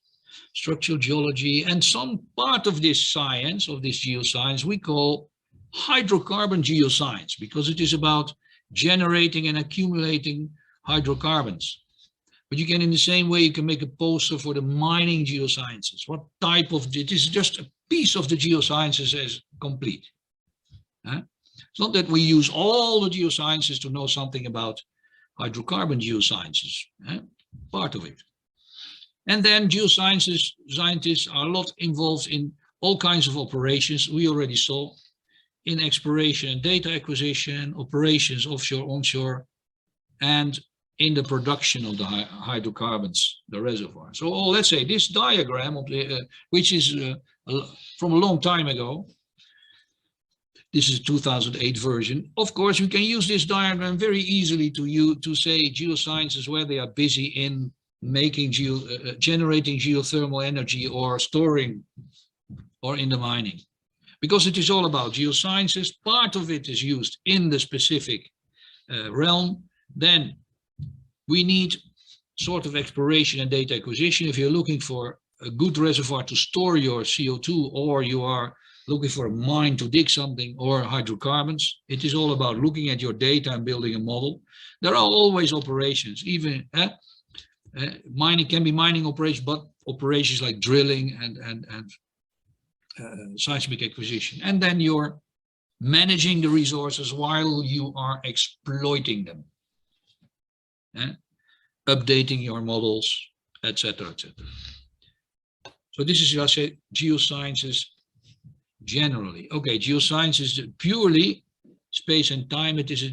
structural geology, and some part of this science, of this geoscience, we call hydrocarbon geoscience, because it is about generating and accumulating hydrocarbons. But you can, in the same way, you can make a poster for the mining geosciences. What type of, it is just a piece of the geosciences as complete. It's not that we use all the geosciences to know something about hydrocarbon geosciences, part of it. And then geosciences, scientists are a lot involved in all kinds of operations. We already saw in exploration and data acquisition, operations offshore, onshore, and in the production of the hydrocarbons, the reservoir. So let's say this diagram, of the, which is from a long time ago, this is a 2008 version. Of course, we can use this diagram very easily to say geosciences where they are busy in making generating geothermal energy or storing or in the mining. Because it is all about geosciences, part of it is used in the specific realm. Then we need sort of exploration and data acquisition. If you're looking for a good reservoir to store your CO2, or you are looking for a mine to dig something, or hydrocarbons, it is all about looking at your data and building a model. There are always operations, even Mining can be mining operations, but operations like drilling and seismic acquisition. And then you're managing the resources while you are exploiting them. Updating your models, etc., etc. So this is, I say, geosciences generally. Okay, geoscience is purely space and time. It is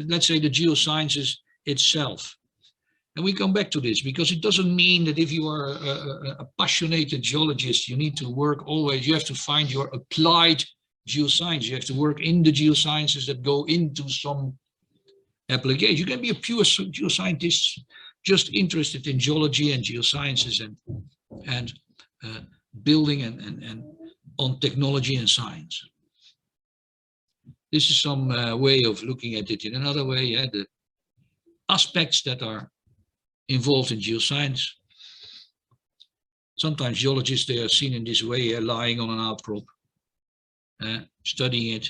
let's say the geosciences itself. And we come back to this because it doesn't mean that if you are a passionate geologist, you need to work always. You have to find your applied geoscience. You have to work in the geosciences that go into some application. You can be a pure geoscientist, just interested in geology and geosciences and building and on technology and science. This is some way of looking at it in another way. The aspects that are involved in geoscience. Sometimes geologists, they are seen in this way, lying on an outcrop, studying it,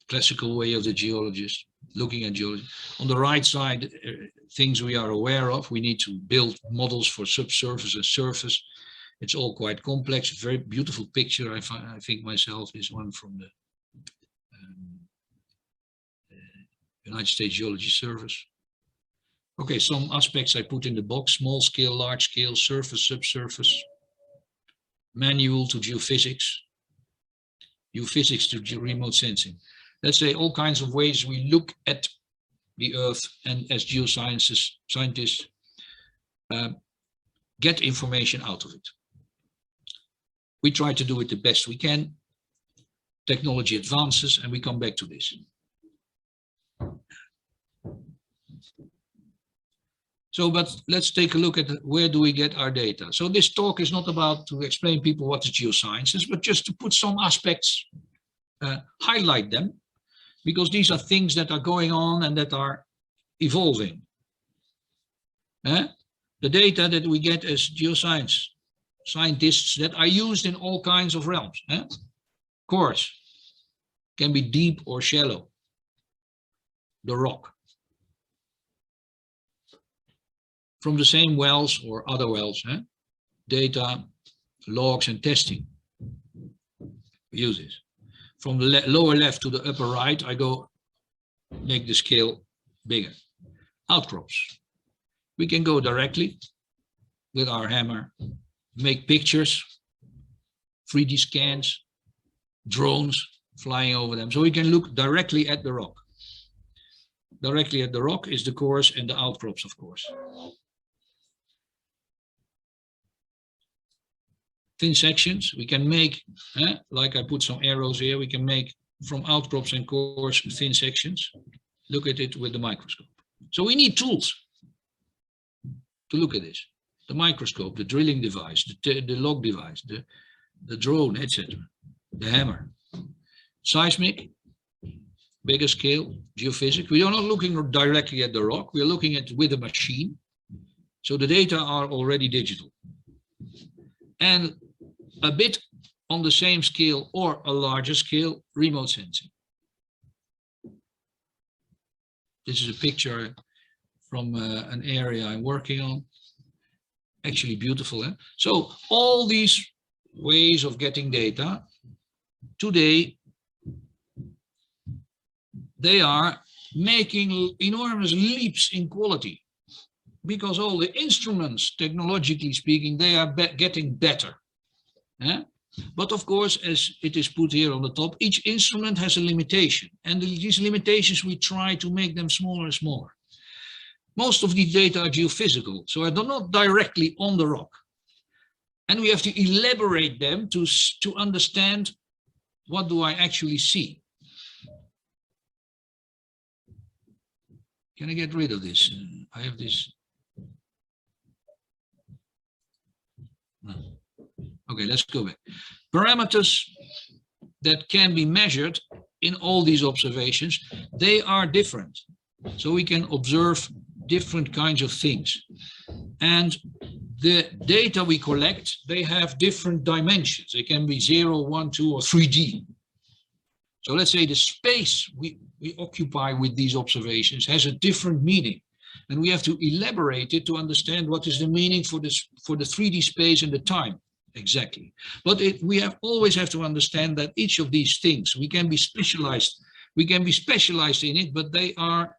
classical way of the geologist, looking at geology. On the right side, things we are aware of. We need to build models for subsurface and surface. It's all quite complex, very beautiful picture. I think myself, this one from the United States Geology Service. Okay, some aspects I put in the box: small scale, large scale, surface, subsurface, manual to geophysics, geophysics to remote sensing. Let's say all kinds of ways we look at the Earth, and as scientists get information out of it. We try to do it the best we can. Technology advances, and we come back to this. So, but let's take a look at where do we get our data. So this talk is not about to explain people what is geosciences, but just to put some aspects, highlight them, because these are things that are going on and that are evolving. The data that we get as geoscience scientists that are used in all kinds of realms. Course, can be deep or shallow. The rock. From the same wells or other wells, data, logs, and testing. We use this. From the lower left to the upper right, I go make the scale bigger. Outcrops. We can go directly with our hammer, make pictures, 3D scans, drones flying over them. So we can look directly at the rock. Directly at the rock is the cores and the outcrops, of course. Thin sections, we can make, like I put some arrows here, we can make from outcrops and cores thin sections. Look at it with the microscope. So we need tools to look at this. The microscope, the drilling device, the log device, the drone, etc. The hammer. Seismic, bigger scale, geophysics. We are not looking directly at the rock, we are looking at with a machine. So the data are already digital. And a bit on the same scale or a larger scale, remote sensing. This is a picture from an area I'm working on. Actually beautiful. So all these ways of getting data today, they are making enormous leaps in quality because all the instruments, technologically speaking, they are getting better. But of course, as it is put here on the top, each instrument has a limitation, and these limitations we try to make them smaller and smaller. Most of these data are geophysical, so they're not directly on the rock. And we have to elaborate them to understand what do I actually see. Can I get rid of this? I have this. No. Okay, let's go back. Parameters that can be measured in all these observations, they are different. So we can observe different kinds of things. And the data we collect, they have different dimensions. They can be 0, 1, 2, or 3D. So let's say the space we occupy with these observations has a different meaning. And we have to elaborate it to understand what is the meaning for this, for the 3D space and the time. Exactly. But we always have to understand that each of these things, we can be specialized in it, but they are,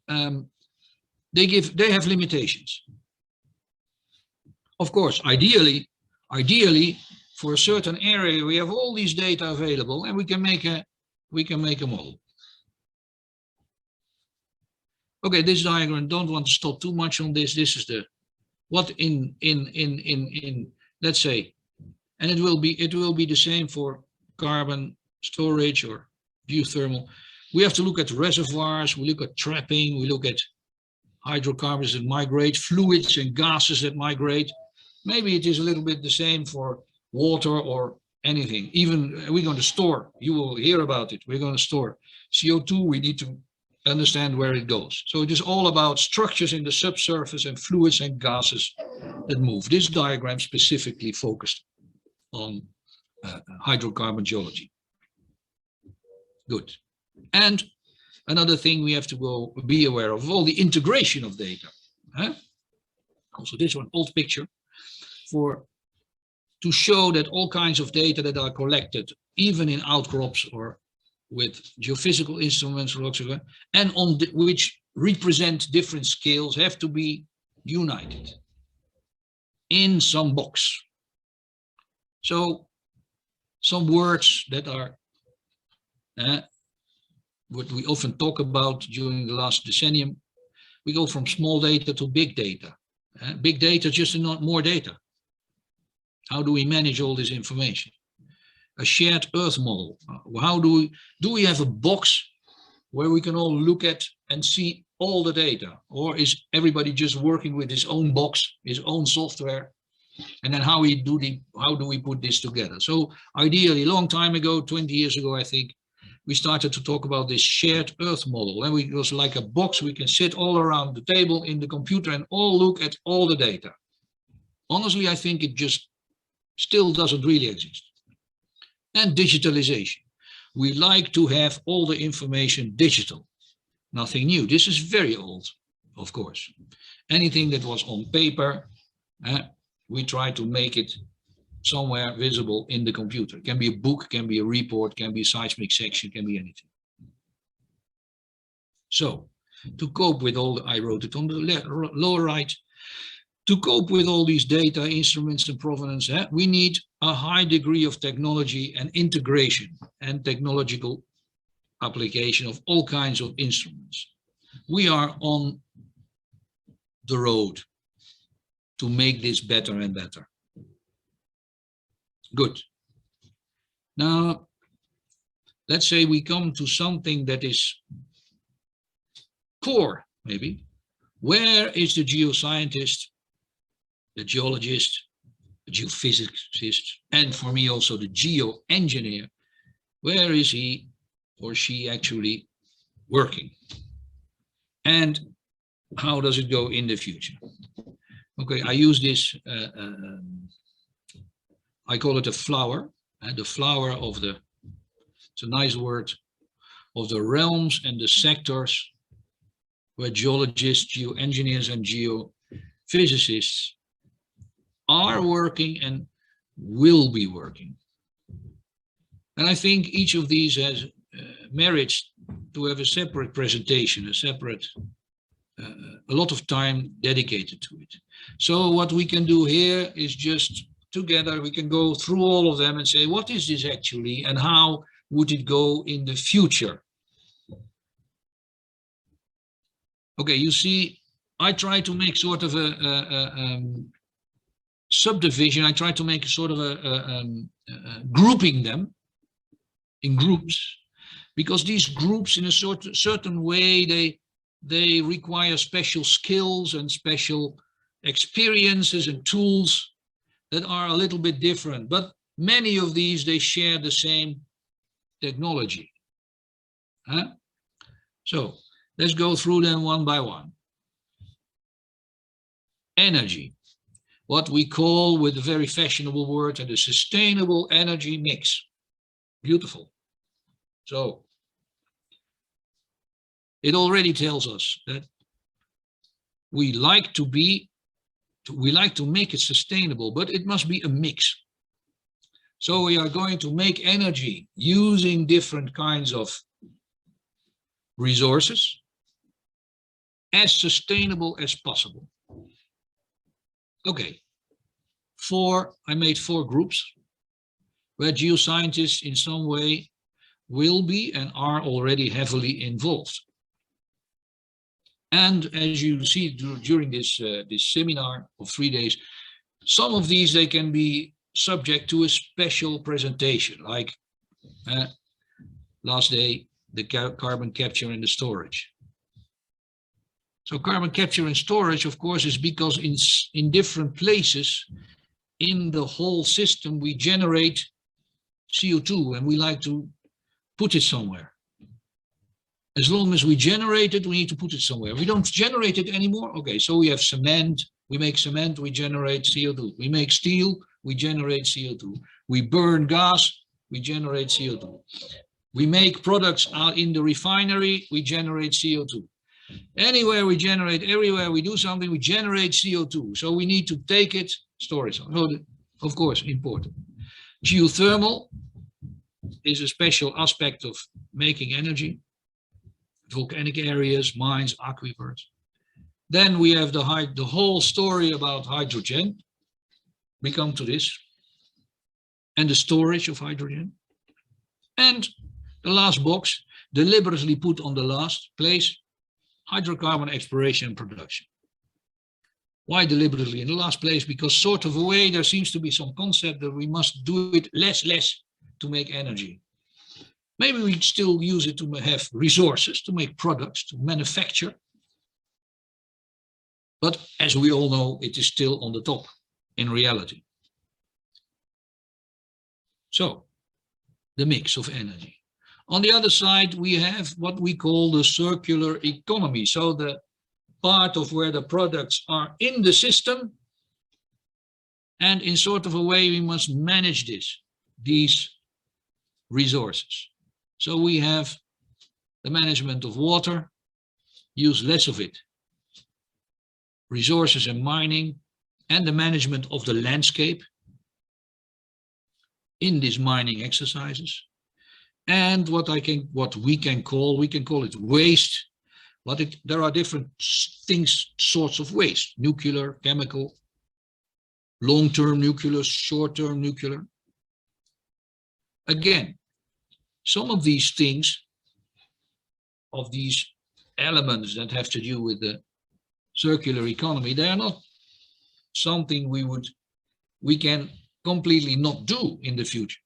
they have limitations. Of course, ideally, for a certain area, we have all these data available and we can make a model. Okay, this diagram, don't want to stop too much on this. This is the, what in let's say, and it will be the same for carbon storage or geothermal. We have to look at reservoirs, we look at trapping, we look at hydrocarbons that migrate, fluids and gases that migrate. Maybe it is a little bit the same for water or anything. Even we're going to store, you will hear about it, we're going to store CO2, we need to understand where it goes. So it is all about structures in the subsurface and fluids and gases that move. This diagram specifically focused on hydrocarbon geology. Good. And another thing we have to be aware of all the integration of data. Also this one, old picture, to show that all kinds of data that are collected, even in outcrops or with geophysical instruments, and which represent different scales, have to be united in some box. So some words that are what we often talk about during the last decennium, we go from small data to big data. Big data, just not more data. How do we manage all this information? A shared earth model. How do we have a box where we can all look at and see all the data? Or is everybody just working with his own box, his own software? And then how do we put this together? So ideally, a long time ago, 20 years ago, I think, we started to talk about this shared earth model. And it was like a box, we can sit all around the table in the computer and all look at all the data. Honestly, I think it just still doesn't really exist. And digitalization. We like to have all the information digital. Nothing new. This is very old, of course. Anything that was on paper, we try to make it somewhere visible in the computer. It can be a book, can be a report, can be a seismic section, can be anything. So, to cope with all, I wrote it on the lower right, to cope with all these data, instruments and provenance, we need a high degree of technology and integration and technological application of all kinds of instruments. We are on the road to make this better and better. Good. Now, let's say we come to something that is core, maybe. Where is the geoscientist, the geologist, the geophysicist, and for me also the geoengineer? Where is he or she actually working? And how does it go in the future? Okay, I use this, I call it a flower, the flower of the, it's a nice word, of the realms and the sectors where geologists, geoengineers and geophysicists are working and will be working. And I think each of these has merits to have a separate presentation, a separate, a lot of time dedicated to it. So what we can do here is just together, we can go through all of them and say, what is this actually and how would it go in the future? Okay, you see, I try to make sort of a subdivision. I try to make a sort of a grouping them in groups, because these groups in a certain way, they require special skills and special experiences and tools that are a little bit different, but many of these, they share the same technology. So let's go through them one by one. Energy, what we call with a very fashionable word, the sustainable energy mix. Beautiful. So it already tells us that we like to make it sustainable, but it must be a mix. So we are going to make energy using different kinds of resources as sustainable as possible. Okay, I made 4 groups where geoscientists in some way will be and are already heavily involved. And as you see during this seminar of 3 days, some of these, they can be subject to a special presentation, like last day, the carbon capture and the storage. So carbon capture and storage, of course, is because in different places in the whole system, we generate CO2 and we like to put it somewhere. As long as we generate it, we need to put it somewhere. We don't generate it anymore. Okay, so we have cement. We make cement, we generate CO2. We make steel, we generate CO2. We burn gas, we generate CO2. We make products out in the refinery, we generate CO2. Anywhere we generate, everywhere we do something, we generate CO2. So we need to take it, store it. So, of course, important. Geothermal is a special aspect of making energy. Volcanic areas, mines, aquifers. Then we have the whole story about hydrogen. We come to this. And the storage of hydrogen. And the last box, deliberately put on the last place, hydrocarbon exploration and production. Why deliberately in the last place? Because sort of a way there seems to be some concept that we must do it less to make energy. Maybe we still use it to have resources, to make products, to manufacture. But as we all know, it is still on the top in reality. So, the mix of energy. On the other side, we have what we call the circular economy. So the part of where the products are in the system, and in sort of a way we must manage these resources. So we have the management of water, use less of it. Resources and mining, and the management of the landscape in these mining exercises. And what we can call it waste. But there are different sorts of waste: nuclear, chemical, long-term nuclear, short-term nuclear. Again, some of these things, of these elements that have to do with the circular economy, they are not something we can completely not do in the future.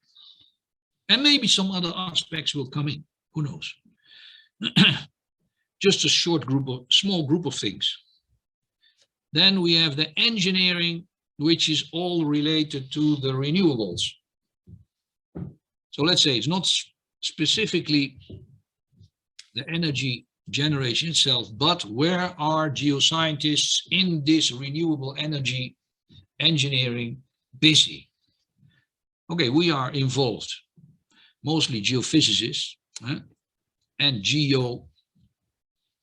And maybe some other aspects will come in, who knows? Just a small group of things. Then we have the engineering, which is all related to the renewables. So let's say it's not specifically the energy generation itself, but where are geoscientists in this renewable energy engineering busy? Okay, we are involved, mostly geophysicists and geo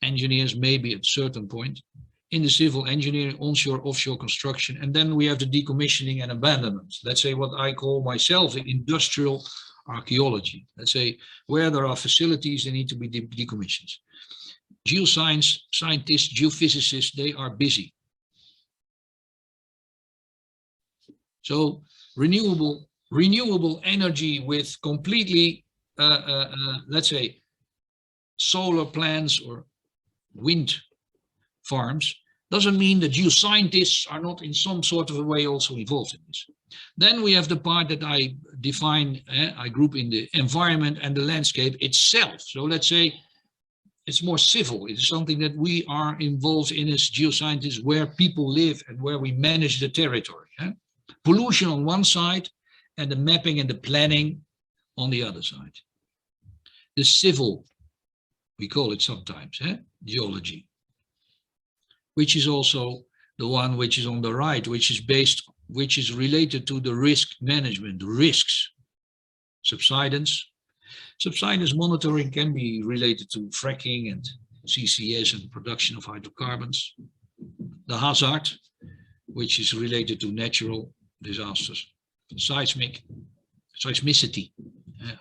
engineers, maybe at a certain point, in the civil engineering, onshore, offshore construction. And then we have the decommissioning and abandonment. Let's say what I call myself the industrial archaeology. Let's say where there are facilities, they need to be decommissioned. Geoscience scientists, geophysicists, they are busy. So renewable energy with completely, let's say, solar plants or wind farms doesn't mean that geoscientists are not in some sort of a way also involved in this. Then we have the part that I define, I group in the environment and the landscape itself. So let's say it's more civil. It's something that we are involved in as geoscientists, where people live and where we manage the territory. Pollution on one side and the mapping and the planning on the other side. The civil, we call it sometimes, geology, which is also the one which is on the right, which is related to the risk management, risks, subsidence. Subsidence monitoring can be related to fracking and CCS and production of hydrocarbons. the hazard, which is related to natural disasters, seismicity,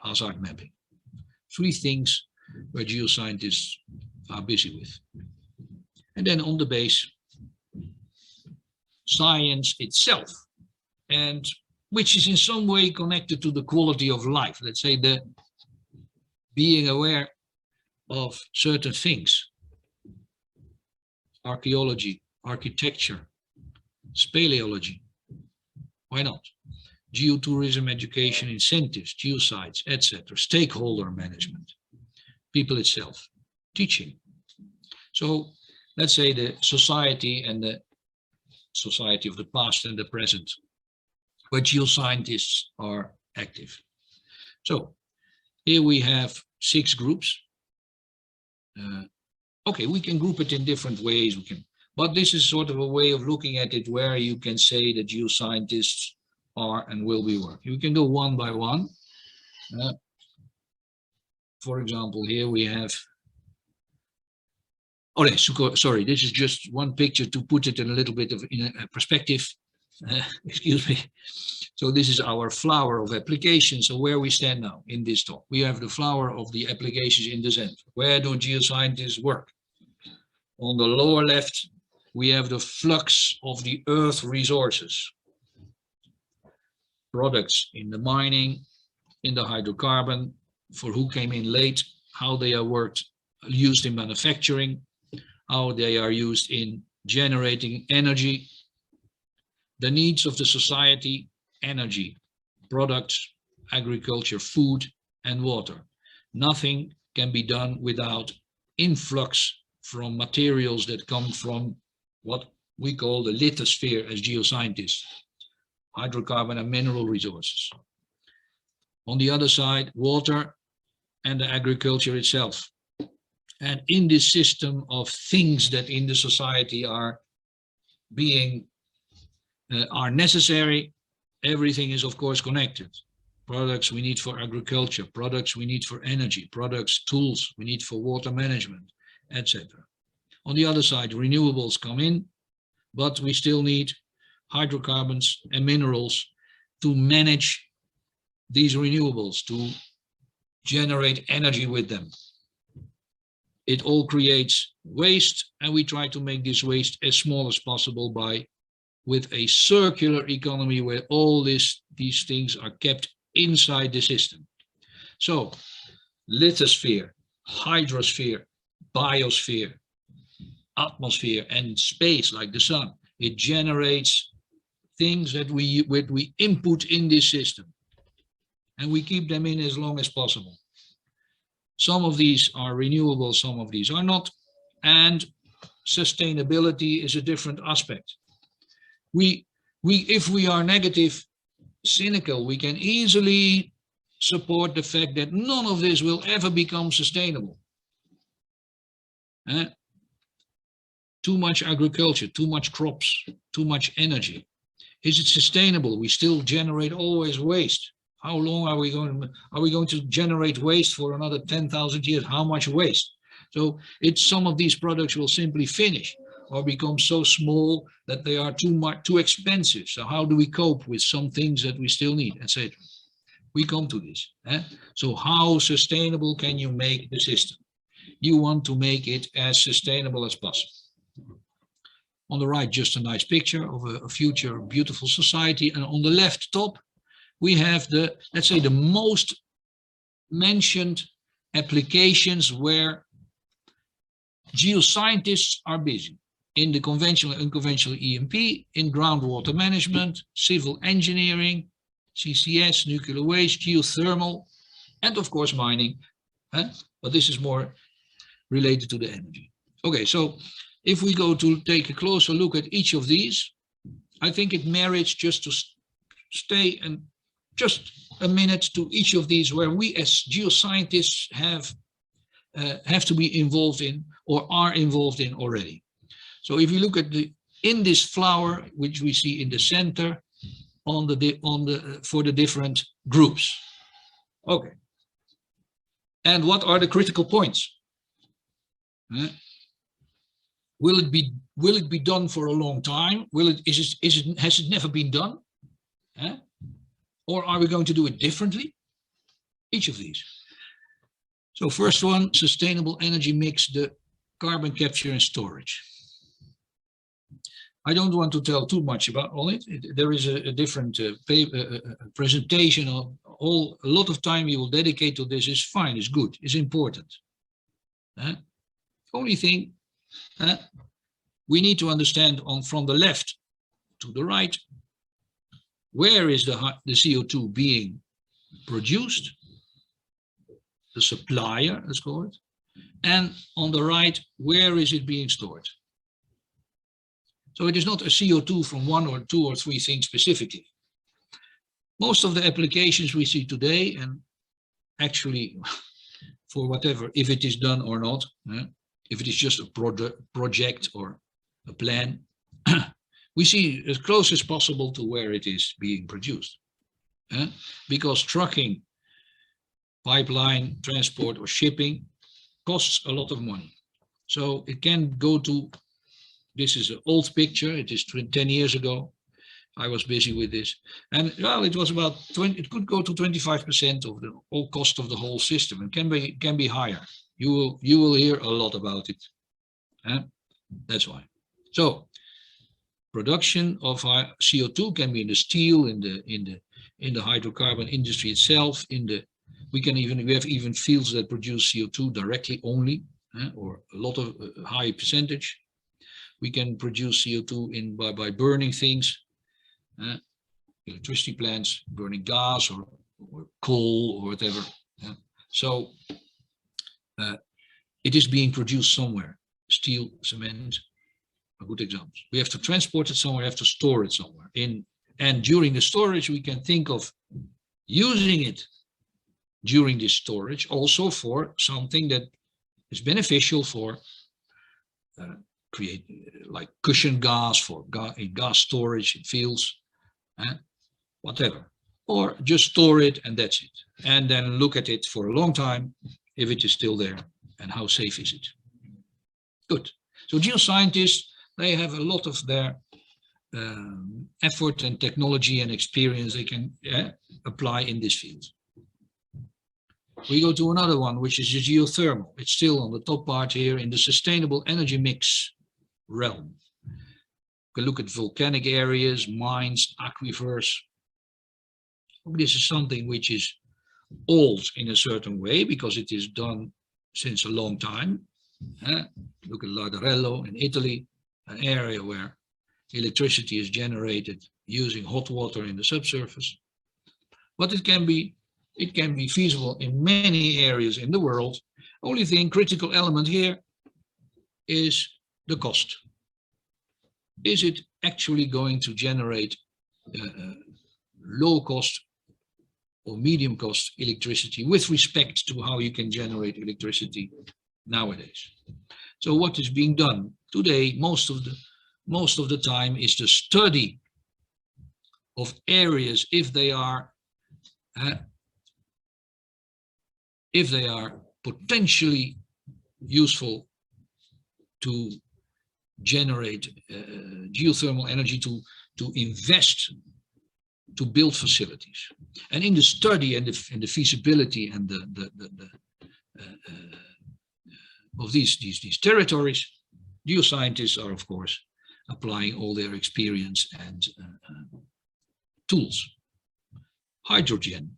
hazard mapping. 3 things where geoscientists are busy with. And then on the base, science itself, and which is in some way connected to the quality of life. Let's say the being aware of certain things. Archaeology, architecture, speleology. Why not? Geotourism, education, incentives, geosites, etc. Stakeholder management, people itself, teaching. So let's say the society and the society of the past and the present, where geoscientists are active. So here we have 6 groups. Okay, we can group it in different ways. But this is sort of a way of looking at it where you can say that geoscientists are and will be working. We can go one by one. For example, here we have. Oh, sorry, this is just one picture to put it in a little bit of in a perspective. Excuse me. So this is our flower of applications. So where we stand now in this talk, we have the flower of the applications in the center. Where do geoscientists work? On the lower left, we have the flux of the earth resources. Products in the mining, in the hydrocarbon, for who came in late, how they are used in manufacturing, how they are used in generating energy, the needs of the society, energy, products, agriculture, food, and water. Nothing can be done without influx from materials that come from what we call the lithosphere as geoscientists, hydrocarbon and mineral resources. On the other side, water and the agriculture itself. And in this system of things that in the society are necessary, everything is of course connected. Products we need for agriculture, products we need for energy, products, tools we need for water management, etc. On the other side, renewables come in, but we still need hydrocarbons and minerals to manage these renewables, to generate energy with them. It all creates waste, and we try to make this waste as small as possible with a circular economy where all these things are kept inside the system. So lithosphere, hydrosphere, biosphere, atmosphere, and space like the sun, it generates things that we input in this system, and we keep them in as long as possible. Some of these are renewable, some of these are not, and sustainability is a different aspect. If we are negative, cynical, we can easily support the fact that none of this will ever become sustainable. Too much agriculture, too much crops, too much energy. Is it sustainable? We still generate always waste. How long are we going to generate waste for another 10,000 years? How much waste? So some of these products will simply finish or become so small that they are too expensive. So how do we cope with some things that we still need, etc.? We come to this. So how sustainable can you make the system? You want to make it as sustainable as possible. On the right, just a nice picture of a future beautiful society. And on the left top, we have let's say the most mentioned applications where geoscientists are busy. In the conventional and unconventional E&P, in groundwater management, civil engineering, CCS, nuclear waste, geothermal, and of course mining. But this is more related to the energy. Okay, so if we go to take a closer look at each of these, I think it merits just to stay and just a minute to each of these where we as geoscientists have to be involved in or are involved in already. So if you look at in this flower, which we see in the center, for the different groups. Okay. And what are the critical points? Will it be done for a long time? Has it never been done? Or are we going to do it differently? Each of these. So first one, sustainable energy mix, the carbon capture and storage. I don't want to tell too much about all it. There is a different presentation of a lot of time you will dedicate to this. Is fine, it's good, it's important. Only thing, we need to understand from the left to the right, where is the CO2 being produced, the supplier, let's call it, and on the right, where is it being stored? So it is not a CO2 from one or two or three things specifically. Most of the applications we see today, and actually for whatever, if it is done or not, if it is just a project or a plan, we see as close as possible to where it is being produced. Because trucking, pipeline, transport or shipping costs a lot of money. So it can go to, this is an old picture, it is 10 years ago. I was busy with this. And well, it was about 20, it could go to 25% of the whole cost of the whole system. It can be higher. You will hear a lot about it. That's why. So production of CO2 can be in the steel, in the hydrocarbon industry itself, we have even fields that produce CO2 directly only, or a lot of high percentage. We can produce CO2 by burning things, electricity plants, burning gas or coal or whatever. So it is being produced somewhere. Steel, cement, are good examples. We have to transport it somewhere, we have to store it somewhere. And during the storage, we can think of using it during this storage also for something that is beneficial for create like cushion gas for gas storage in fields, whatever, or just store it and that's it, and then look at it for a long time if it is still there and how safe is it. Good. So geoscientists, they have a lot of their effort and technology and experience they can apply in this field. We go to another one, which is the geothermal. It's still on the top part here in the sustainable energy mix realm. You can look at volcanic areas, mines, aquifers. This is something which is old in a certain way because it is done since a long time. Look at Lardarello in Italy, an area where electricity is generated using hot water in the subsurface. But it can be feasible in many areas in the world. Only thing, critical element here is the cost. Is it actually going to generate low cost or medium cost electricity with respect to how you can generate electricity nowadays? So what is being done today, most of the time, is the study of areas if they are potentially useful to generate geothermal energy, to invest, to build facilities. And in the study and the feasibility and of these territories, geoscientists are of course applying all their experience and tools. Hydrogen,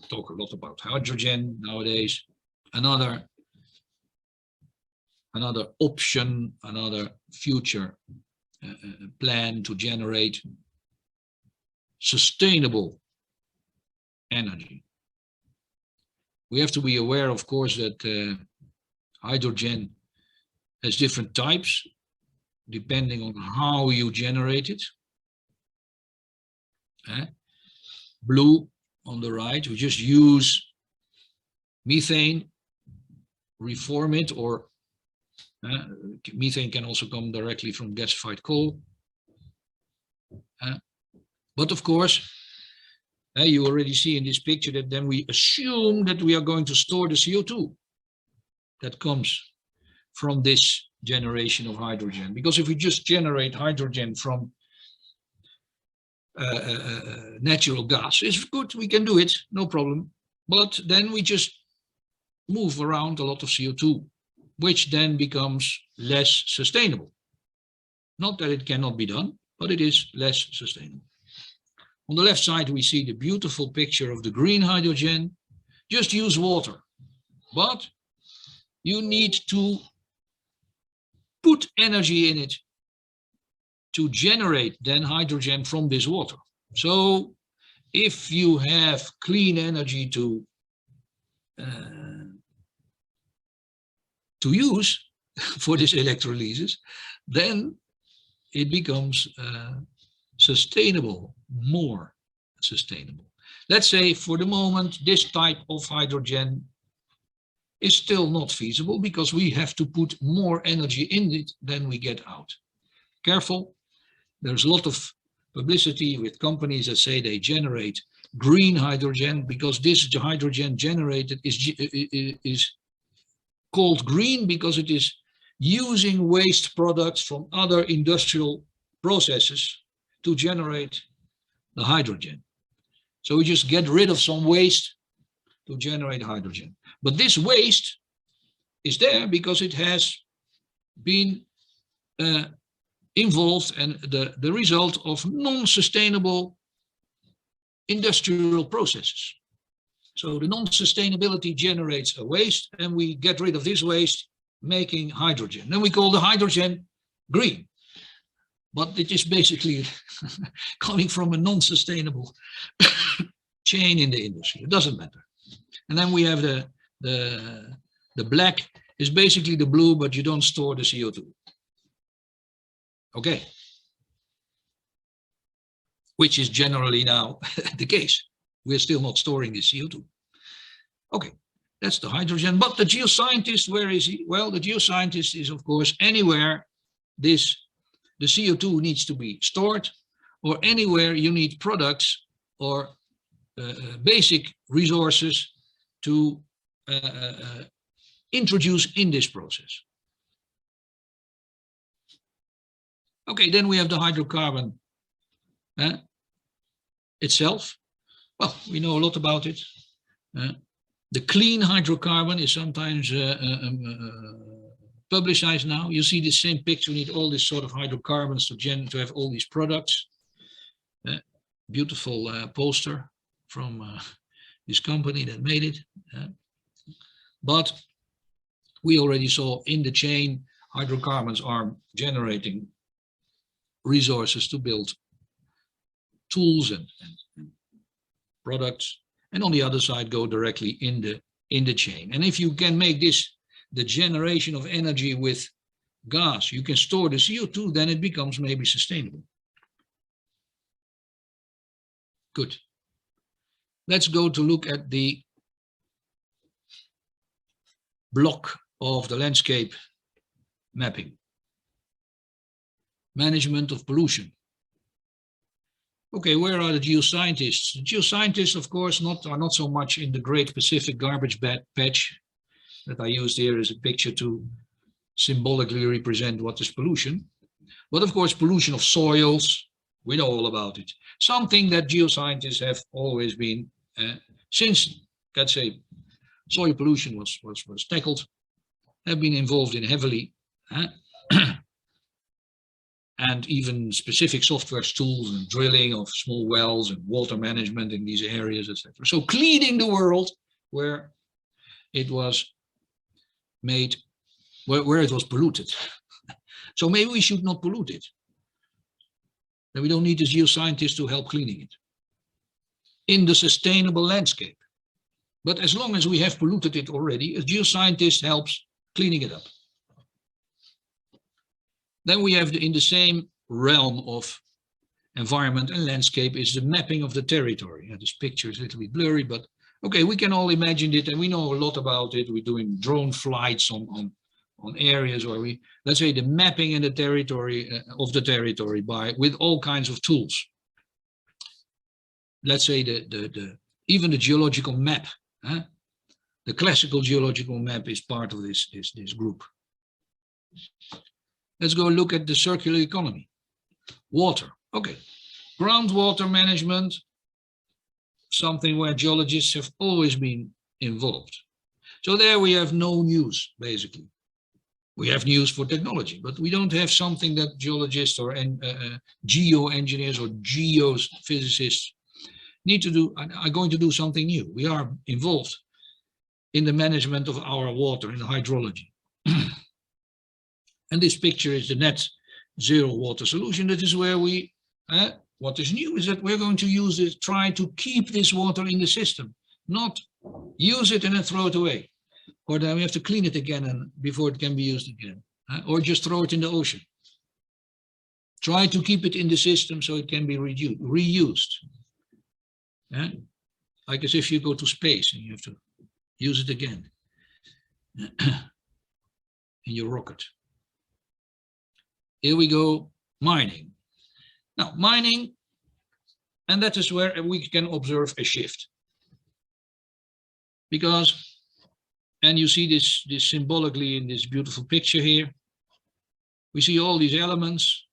talk a lot about hydrogen nowadays. Another option, another future plan to generate sustainable energy. We have to be aware, of course, that hydrogen has different types depending on how you generate it. Blue on the right, we just use methane, reform it, or methane can also come directly from gasified coal. But of course, you already see in this picture that then we assume that we are going to store the CO2 that comes from this generation of hydrogen. Because if we just generate hydrogen from natural gas, it's good, we can do it, no problem. But then we just move around a lot of CO2, which then becomes less sustainable. Not that it cannot be done, but it is less sustainable. On the left side, we see the beautiful picture of the green hydrogen. Just use water, but you need to put energy in it to generate then hydrogen from this water. So if you have clean energy to use for this electrolysis, then it becomes sustainable, more sustainable. Let's say for the moment, this type of hydrogen is still not feasible because we have to put more energy in it than we get out. Careful, there's a lot of publicity with companies that say they generate green hydrogen because this hydrogen generated is called green because it is using waste products from other industrial processes to generate the hydrogen. So we just get rid of some waste to generate hydrogen. But this waste is there because it has been involved and the result of non-sustainable industrial processes. So the non-sustainability generates a waste and we get rid of this waste, making hydrogen. Then we call the hydrogen green. But it is basically coming from a non-sustainable chain in the industry. It doesn't matter. And then we have the black is basically the blue, but you don't store the CO2. Okay. Which is generally now the case. We're still not storing the CO2. Okay, that's the hydrogen. But the geoscientist, where is he? Well, the geoscientist is, of course, anywhere the CO2 needs to be stored, or anywhere you need products or basic resources to introduce in this process. Okay, then we have the hydrocarbon itself. Well, we know a lot about it. The clean hydrocarbon is sometimes publicized now. You see the same picture, you need all this sort of hydrocarbons to have all these products. Beautiful poster from this company that made it. But we already saw in the chain, hydrocarbons are generating resources to build tools and products, and on the other side go directly in the chain. And if you can make this the generation of energy with gas, you can store the CO2, then it becomes maybe sustainable. Good. Let's go to look at the block of the landscape mapping. Management of pollution. Okay, where are the geoscientists? The geoscientists, of course, are not so much in the Great Pacific Garbage Patch that I used here as a picture to symbolically represent what is pollution. But of course, pollution of soils, we know all about it. Something that geoscientists have always been, since, let's say, soil pollution was tackled, have been involved in heavily. And even specific software tools and drilling of small wells and water management in these areas, etc. So cleaning the world where it was made, where it was polluted. So maybe we should not pollute it. Then we don't need the geoscientists to help cleaning it in the sustainable landscape. But as long as we have polluted it already, a geoscientist helps cleaning it up. Then we have in the same realm of environment and landscape is the mapping of the territory. Yeah, this picture is a little bit blurry, but okay, we can all imagine it and we know a lot about it. We're doing drone flights on areas where we, let's say, the mapping in the territory of the territory with all kinds of tools. Let's say even the geological map, the classical geological map is part of this group. Let's go look at the circular economy. Water, okay. Groundwater management, something where geologists have always been involved. So there we have no news, basically. We have news for technology, but we don't have something that geologists or geoengineers or geophysicists need to do, are going to do something new. We are involved in the management of our water, in the hydrology. And this picture is the net zero water solution. That is where we, what is new is that we're going to use it, try to keep this water in the system, not use it and then throw it away. Or then we have to clean it again and before it can be used again. Or just throw it in the ocean. Try to keep it in the system so it can be reused. Like as if you go to space and you have to use it again in your rocket. Here we go, mining. Now, mining, and that is where we can observe a shift. Because, and you see this symbolically in this beautiful picture here, we see all these elements.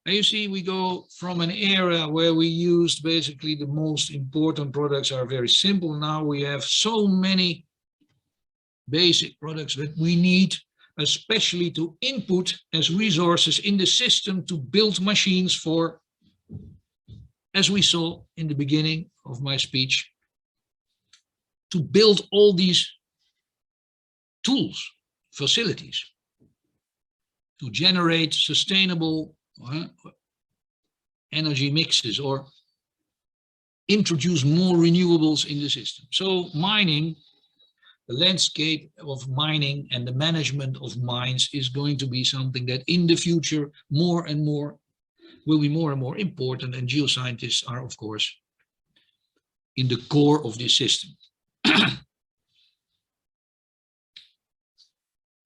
And you see we go from an era where we used basically the most important products are very simple. Now we have so many basic products that we need, especially to input as resources in the system to build machines for, as we saw in the beginning of my speech, to build all these tools, facilities, to generate sustainable energy mixes or introduce more renewables in the system. So mining, the landscape of mining and the management of mines is going to be something that in the future more and more will be more and more important, and geoscientists are of course in the core of this system.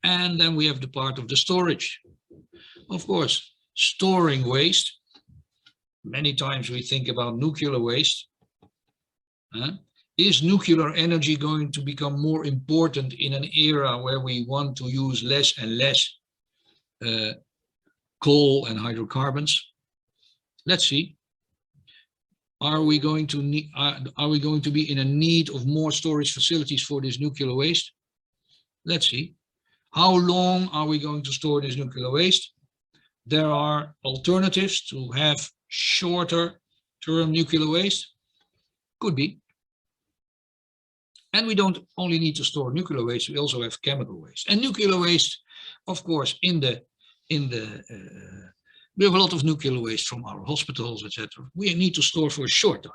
And then we have the part of the storage. Of course, storing waste. Many times we think about nuclear waste. Is nuclear energy going to become more important in an era where we want to use less and less coal and hydrocarbons? Let's see. Are we going to be in a need of more storage facilities for this nuclear waste? Let's see. How long are we going to store this nuclear waste? There are alternatives to have shorter term nuclear waste. Could be. And we don't only need to store nuclear waste, we also have chemical waste. And nuclear waste, of course, we have a lot of nuclear waste from our hospitals, etc. We need to store for a short time.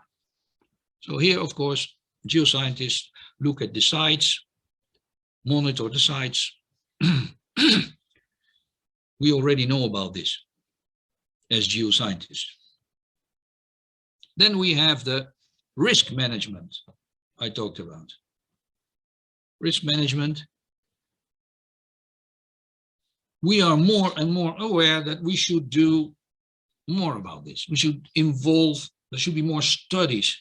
So here, of course, geoscientists look at the sites, monitor the sites. We already know about this as geoscientists. Then we have the risk management I talked about. Risk management. We are more and more aware that we should do more about this. We should involve, there should be more studies.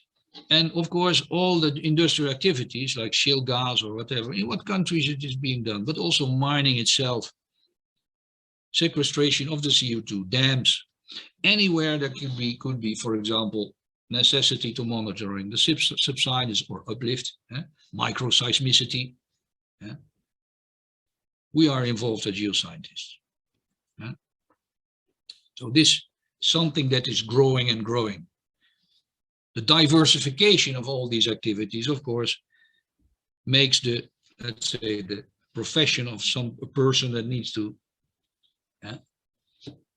And of course, all the industrial activities like shale gas or whatever, in what countries it is being done, but also mining itself, sequestration of the CO2, dams, anywhere that could be, for example, necessity to monitoring the subsidence or uplift, microseismicity. We are involved as geoscientists. So this is something that is growing and growing. The diversification of all these activities, of course, makes the, let's say, the profession of a person that needs to,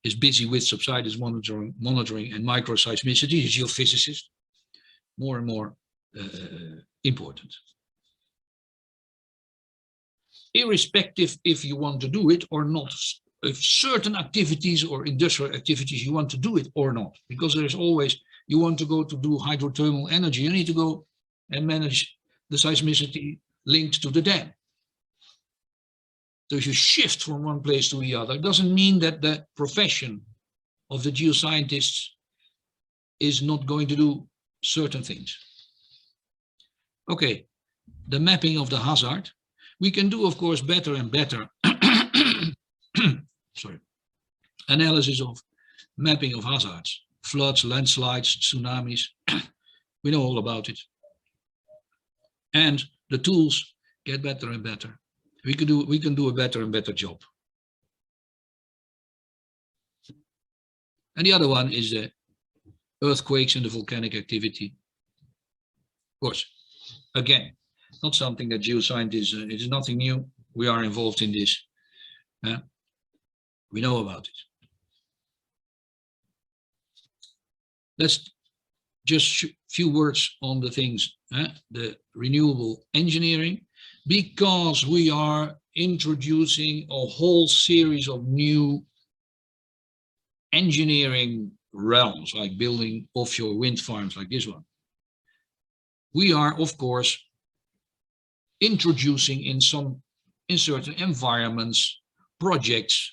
is busy with subsidence monitoring and microseismicity, a geophysicist, more and more important. Irrespective if you want to do it or not, if certain activities or industrial activities you want to do it or not, because there's always, you want to go to do hydrothermal energy, you need to go and manage the seismicity linked to the dam. So if you shift from one place to the other, it doesn't mean that the profession of the geoscientists is not going to do certain things. Okay, the mapping of the hazard. We can do, of course, better and better analysis of mapping of hazards, floods, landslides, tsunamis. We know all about it. And the tools get better and better. We can do a better and better job. And the other one is the earthquakes and the volcanic activity. Of course, again, not something that geoscientists, it is nothing new. We are involved in this. We know about it. Let's just few words on the things, the renewable engineering, because we are introducing a whole series of new engineering realms, like building offshore wind farms like this one. We are, of course, introducing in certain environments, projects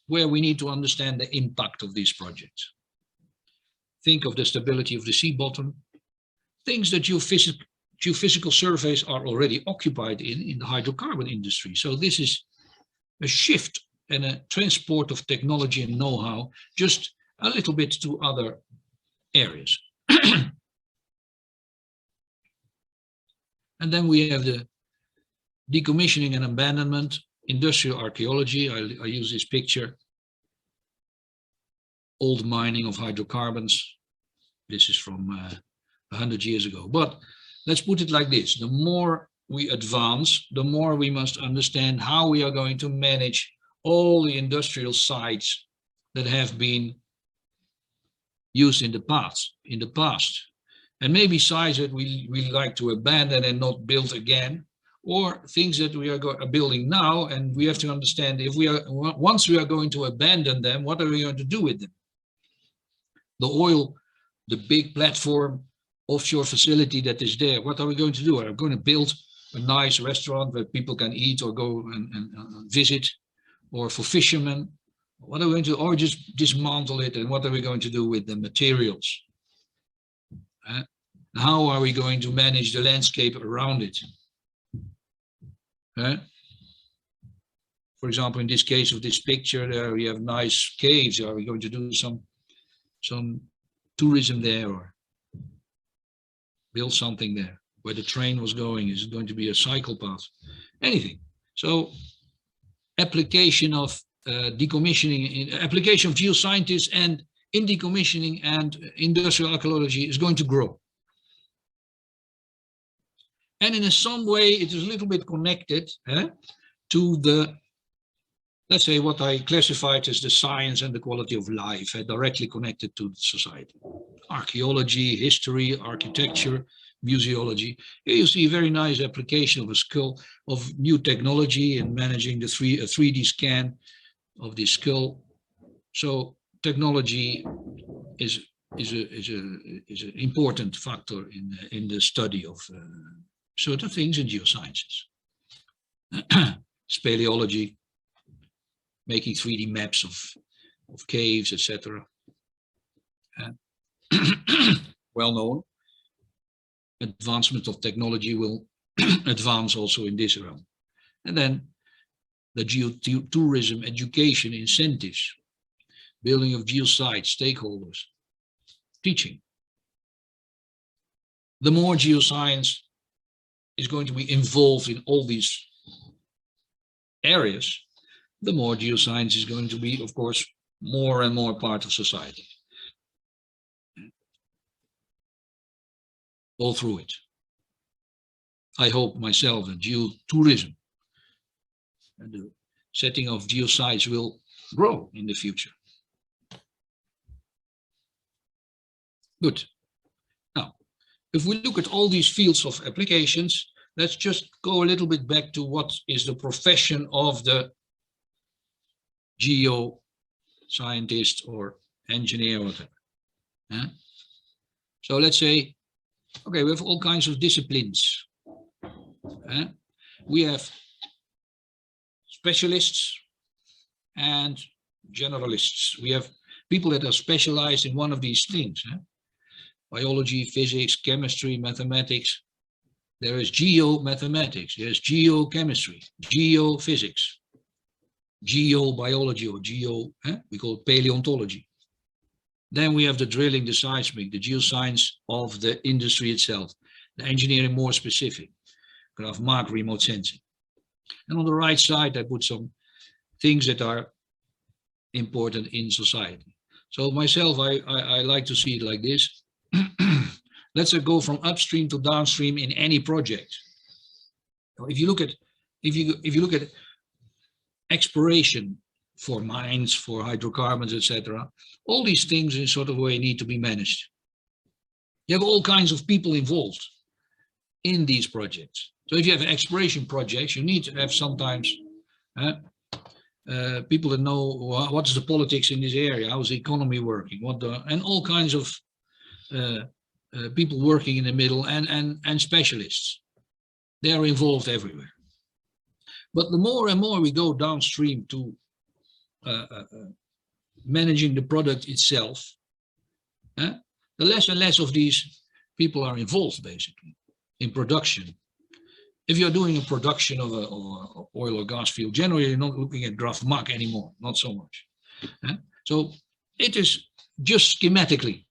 where we need to understand the impact of these projects. Think of the stability of the sea bottom, things that geophysical surveys are already occupied in the hydrocarbon industry. So this is a shift and a transport of technology and know-how, just a little bit to other areas. And then we have the decommissioning and abandonment, industrial archaeology. I use this picture. Old mining of hydrocarbons. This is from 100 years ago. But let's put it like this. The more we advance, the more we must understand how we are going to manage all the industrial sites that have been used in the past. And maybe sites that we like to abandon and not build again, or things that we are building now, and we have to understand if once we are going to abandon them, what are we going to do with them? The oil, the big platform, offshore facility that is there, what are we going to do? Are we going to build a nice restaurant where people can eat or go and visit, or for fishermen? What are we going to, or just dismantle it, and what are we going to do with the materials? How are we going to manage the landscape around it? For example, in this case of this picture, there we have nice caves. Are we going to do some tourism there, or build something there where the train was going? Is it going to be a cycle path? Anything. So application of decommissioning, application of geoscientists and in decommissioning and industrial archaeology is going to grow. And in some way, it is a little bit connected to the, let's say, what I classified as the science and the quality of life, directly connected to society. Archaeology, history, architecture, museology. Here you see a very nice application of a skull, of new technology and managing the 3D scan of the skull. So technology is an important factor in the study of certain things in geosciences. Speleology, making 3D maps of caves, etc. Well known. Advancement of technology will advance also in this realm. And then the geotourism education incentives, building of geosites, stakeholders, teaching. The more geoscience is going to be involved in all these areas, the more geoscience is going to be, of course, more and more part of society. All through it. I hope myself that geotourism and the setting of geosites will grow in the future. Good. Now, if we look at all these fields of applications, let's just go a little bit back to what is the profession of the geoscientist or engineer or whatever. So let's say, okay, we have all kinds of disciplines. We have specialists and generalists. We have people that are specialized in one of these things. Biology, physics, chemistry, mathematics. There is geomathematics, there's geochemistry, geophysics. geobiology or we call it paleontology. Then we have the drilling, the seismic, the geoscience of the industry itself, the engineering more specific, Graph-Mark remote sensing. And on the right side, I put some things that are important in society. So myself, I like to see it like this. Let's go from upstream to downstream in any project. If you look at exploration for mines, for hydrocarbons, etc., all these things in sort of way need to be managed. You have all kinds of people involved in these projects. So if you have exploration projects, you need to have sometimes people that know what's the politics in this area, how's the economy working, and all kinds of people working in the middle and specialists. They are involved everywhere. But the more and more we go downstream to managing the product itself, the less and less of these people are involved basically in production. If you're doing a production of an oil or gas field, generally you're not looking at Graph-Mark anymore, not so much. So it is just schematically,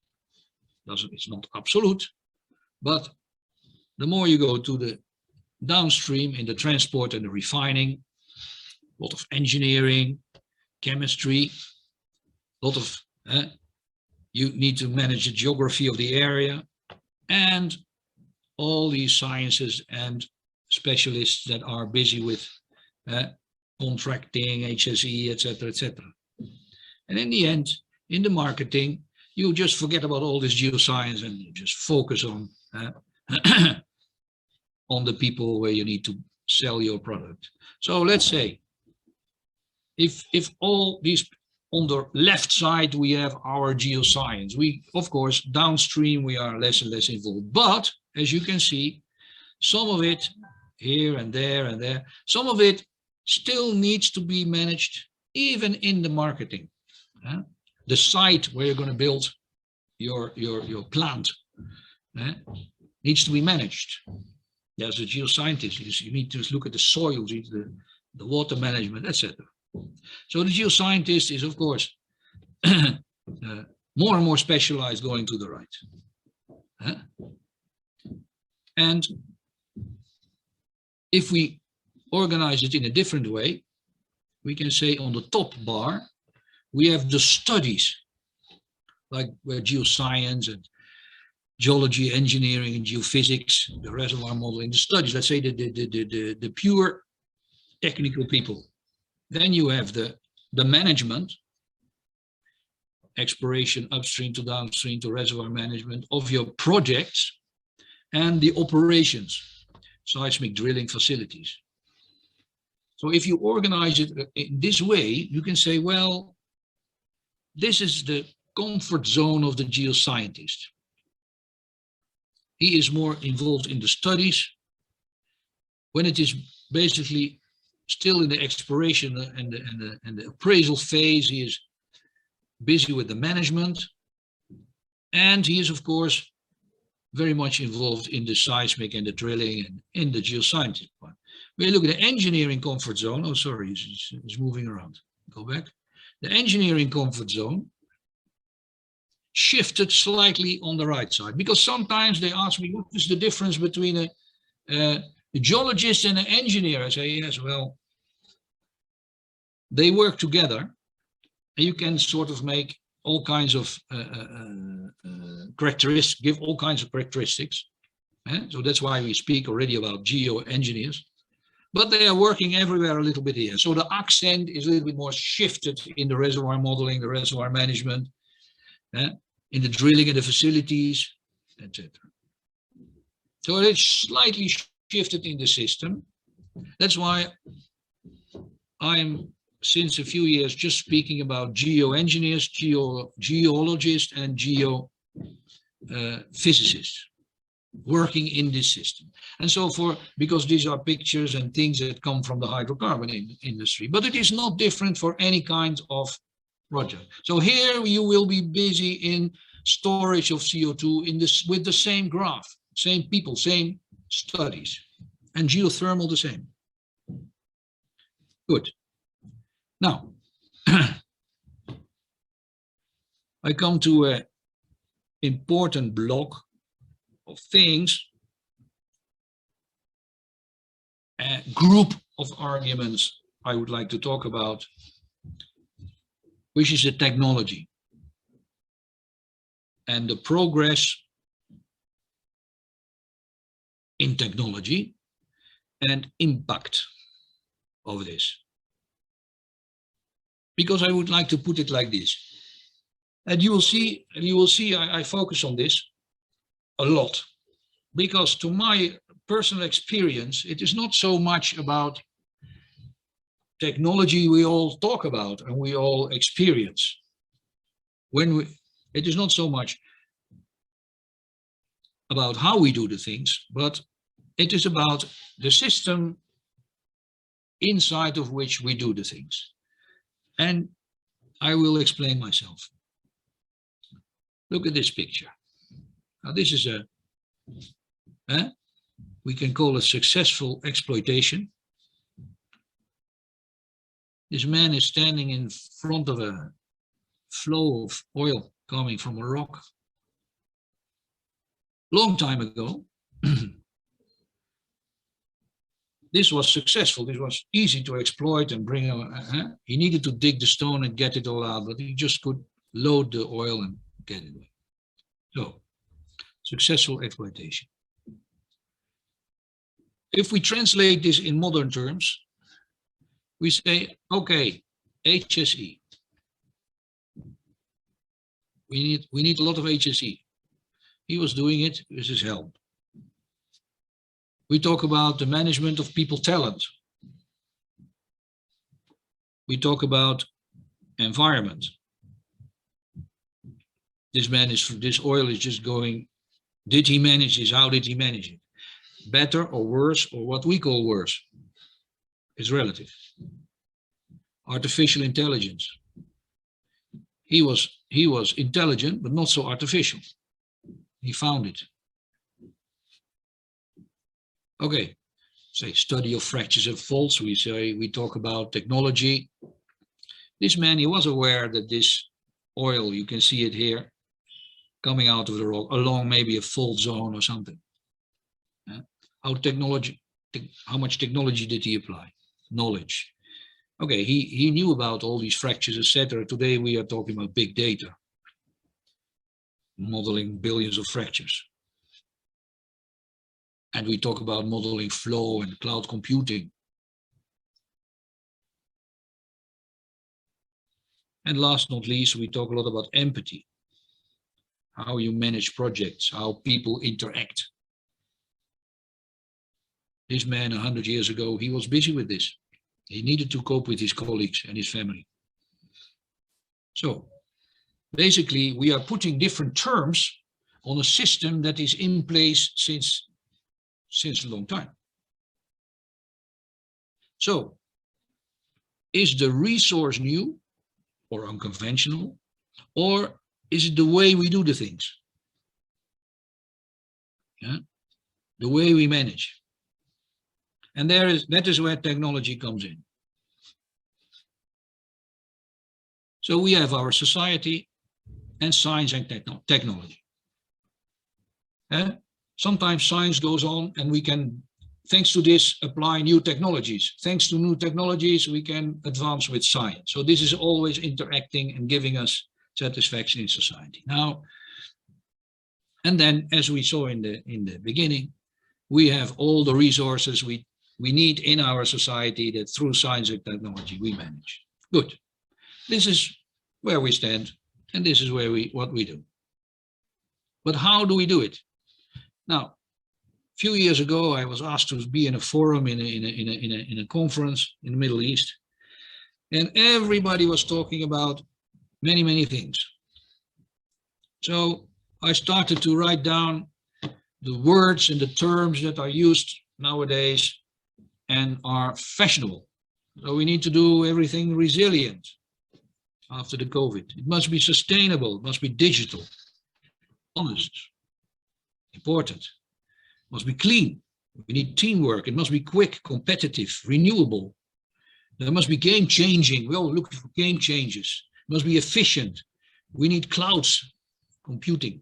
it's not absolute, but the more you go to the downstream in the transport and the refining, a lot of engineering, chemistry, a lot of, you need to manage the geography of the area and all these sciences and specialists that are busy with contracting, HSE, etc., etc. And in the end, in the marketing, you just forget about all this geoscience and you just focus on on the people where you need to sell your product. So let's say, if all these, on the left side, we have our geoscience. We, of course, downstream, we are less and less involved. But as you can see, some of it here and there, some of it still needs to be managed even in the marketing. The site where you're going to build your plant needs to be managed. As a geoscientist, you need to look at the soils, the water management, etc. So the geoscientist is, of course, more and more specialized going to the right. And if we organize it in a different way, we can say on the top bar, we have the studies, like where geoscience and geology, engineering, and geophysics, the reservoir modeling, the studies, let's say the pure technical people. Then you have the management, exploration upstream to downstream to reservoir management of your projects, and the operations, seismic drilling facilities. So if you organize it in this way, you can say, well, this is the comfort zone of the geoscientist. He is more involved in the studies. When it is basically still in the exploration and the appraisal phase, he is busy with the management. And he is, of course, very much involved in the seismic and the drilling and in the geoscientific part. When you look at the engineering comfort zone, oh, sorry, it's moving around. Go back. The engineering comfort zone shifted slightly on the right side, because sometimes they ask me, what is the difference between a geologist and an engineer? I say, yes, well, they work together, and you can sort of make all kinds of characteristics, give all kinds of characteristics. So that's why we speak already about geoengineers, but they are working everywhere a little bit here. So the accent is a little bit more shifted in the reservoir modeling, the reservoir management, in the drilling and the facilities, etc. So it's slightly shifted in the system. That's why I'm, since a few years, just speaking about geoengineers, geologists, and geophysicists working in this system. And so because these are pictures and things that come from the hydrocarbon industry, but it is not different for any kind of project. So here you will be busy in storage of CO2 with the same graph, same people, same studies, and geothermal the same. Good. Now, I come to an important block of things, a group of arguments I would like to talk about, which is the technology and the progress in technology and impact of this. Because I would like to put it like this. And you will see I focus on this a lot, because to my personal experience, it is not so much about technology we all talk about and we all experience. It is not so much about how we do the things, but it is about the system inside of which we do the things. And I will explain myself. Look at this picture. Now this is we can call it successful exploitation. This man is standing in front of a flow of oil coming from a rock. Long time ago, this was successful. This was easy to exploit and bring. He needed to dig the stone and get it all out, but he just could load the oil and get it away. So, successful exploitation. If we translate this in modern terms, we say, okay, HSE. We need a lot of HSE. He was doing it with his help. We talk about the management of people talent. We talk about environment. This oil is just going, did he manage this? How did he manage it? Better or worse, or what we call worse? It's relative. Artificial intelligence. He was intelligent, but not so artificial. He found it. Okay, say study of fractures and faults. We talk about technology. This man, he was aware that this oil, you can see it here, coming out of the rock along maybe a fault zone or something. How much technology did he apply? Knowledge. Okay, he knew about all these fractures, etc. Today we are talking about big data, modeling billions of fractures. And we talk about modeling flow and cloud computing. And last not least, we talk a lot about empathy. How you manage projects, how people interact. This man 100 years ago, he was busy with this. He needed to cope with his colleagues and his family. So basically, we are putting different terms on a system that is in place since a long time. So, is the resource new or unconventional, or is it the way we do the things? Yeah? The way we manage. And that is where technology comes in. So we have our society and science and technology. Sometimes science goes on and we can, thanks to this, apply new technologies. Thanks to new technologies, we can advance with science. So this is always interacting and giving us satisfaction in society. Now, and then as we saw in the beginning, we have all the resources we need in our society that through science and technology we manage. Good. This is where we stand, and this is what we do. But how do we do it? Now, a few years ago, I was asked to be in a forum in a conference in the Middle East, and everybody was talking about many things. So I started to write down the words and the terms that are used nowadays and are fashionable. So we need to do everything resilient after the COVID. It must be sustainable, it must be digital, honest, important, must be clean. We need teamwork, it must be quick, competitive, renewable. There must be game changing. We're all looking for game changes. It must be efficient. We need clouds computing.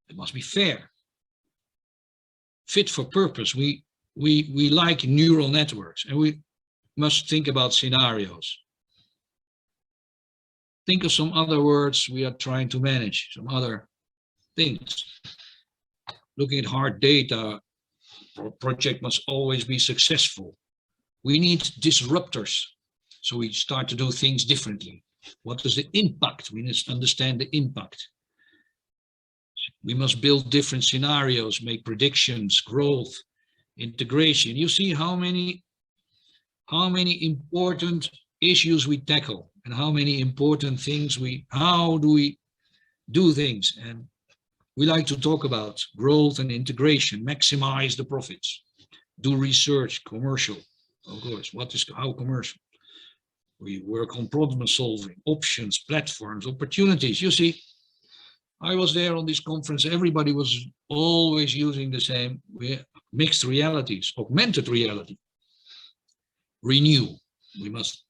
It must be fair. Fit for purpose. We like neural networks, and we must think about scenarios. Think of some other words we are trying to manage, some other things. Looking at hard data, our project must always be successful. We need disruptors, so we start to do things differently. What is the impact? We must understand the impact. We must build different scenarios, make predictions, growth, integration. You see how many important issues we tackle and how many important things how do we do things? And we like to talk about growth and integration, maximize the profits, do research, commercial. Of course, how commercial? We work on problem solving, options, platforms, opportunities. You see, I was there on this conference. Everybody was always using the same mixed realities, augmented reality. Renew. We must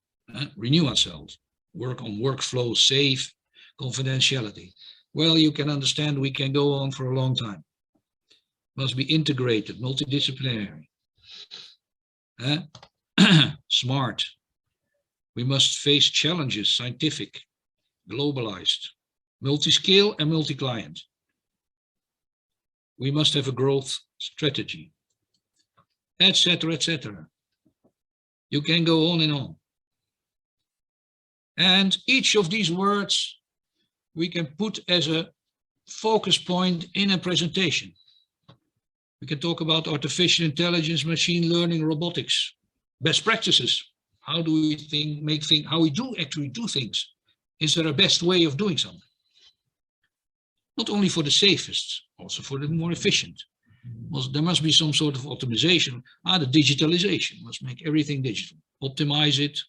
renew ourselves. Work on workflow, safe, confidentiality. Well, you can understand we can go on for a long time. Must be integrated, multidisciplinary. Smart. We must face challenges, scientific, globalized, multi-scale and multi-client. We must have a growth strategy, etc., etc. You can go on and on. And each of these words we can put as a focus point in a presentation. We can talk about artificial intelligence, machine learning, robotics, best practices. How do we how we actually do things? Is there a best way of doing something? Not only for the safest, also for the more efficient. There must be some sort of optimization. The digitalization must make everything digital. Optimize it.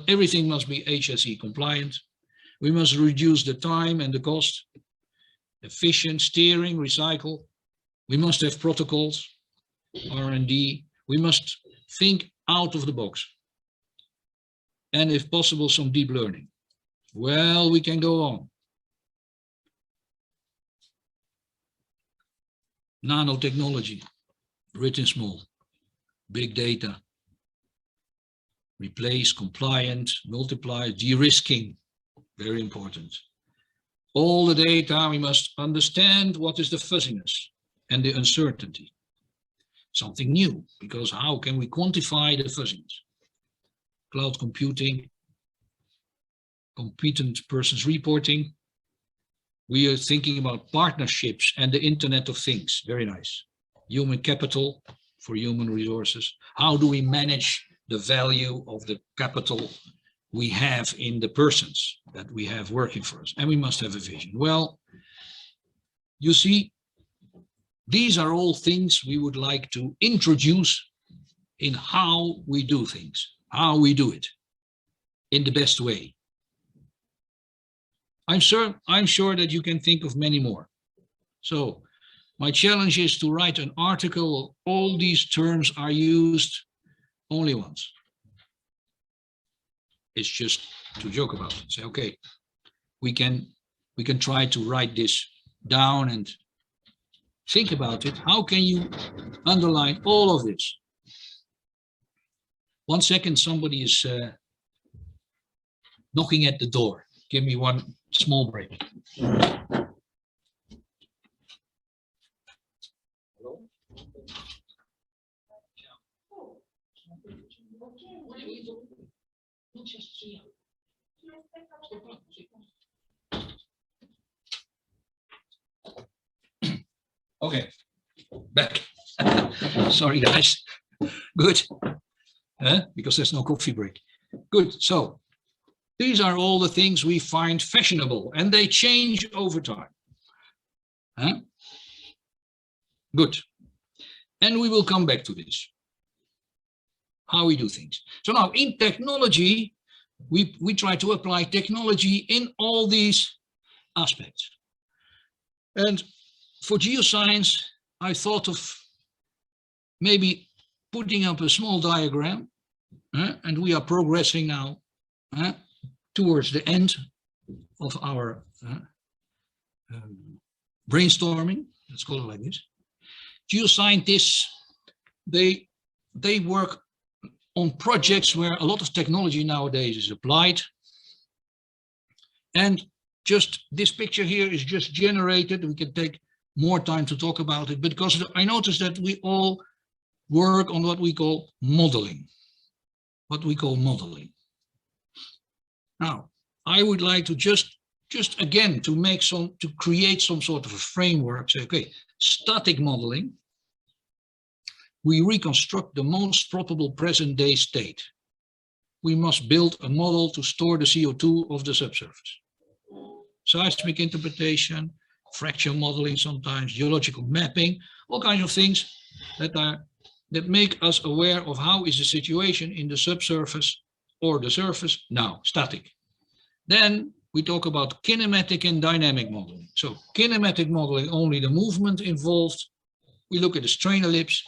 Everything must be HSE compliant. We must reduce the time and the cost. Efficient steering, recycle. We must have protocols, R&D. We must think out of the box. And if possible, some deep learning. Well, we can go on. Nanotechnology, written small, big data, replace, compliant, multiply, de-risking, very important. All the data, we must understand what is the fuzziness and the uncertainty. Something new, because how can we quantify the fuzziness? Cloud computing, competent persons reporting. We are thinking about partnerships and the Internet of Things. Very nice. Human capital for human resources. How do we manage the value of the capital we have in the persons that we have working for us? And we must have a vision. Well, you see, these are all things we would like to introduce in how we do things, how we do it in the best way. I'm sure that you can think of many more. So my challenge is to write an article. All these terms are used only once. It's just to joke about it. Say, okay, we can try to write this down and think about it. How can you underline all of this? 1 second, somebody is knocking at the door. Give me one small break. Hello? Okay, back. Sorry, guys. Good. Because there's no coffee break. Good. So these are all the things we find fashionable, and they change over time. Good. And we will come back to this, how we do things. So now in technology, we try to apply technology in all these aspects. And for geoscience, I thought of maybe putting up a small diagram and we are progressing now towards the end of our brainstorming, let's call it like this. Geoscientists, they work on projects where a lot of technology nowadays is applied. And just this picture here is just generated. We can take more time to talk about it, because I noticed that we all work on what we call modeling. Now, I would like to just again to create some sort of a framework. Say, okay, static modeling. We reconstruct the most probable present day state. We must build a model to store the CO2 of the subsurface. Seismic interpretation, fracture modeling sometimes, geological mapping, all kinds of things that make us aware of how is the situation in the subsurface or the surface now, static. Then we talk about kinematic and dynamic modeling. So kinematic modeling, only the movement involved. We look at the strain ellipse.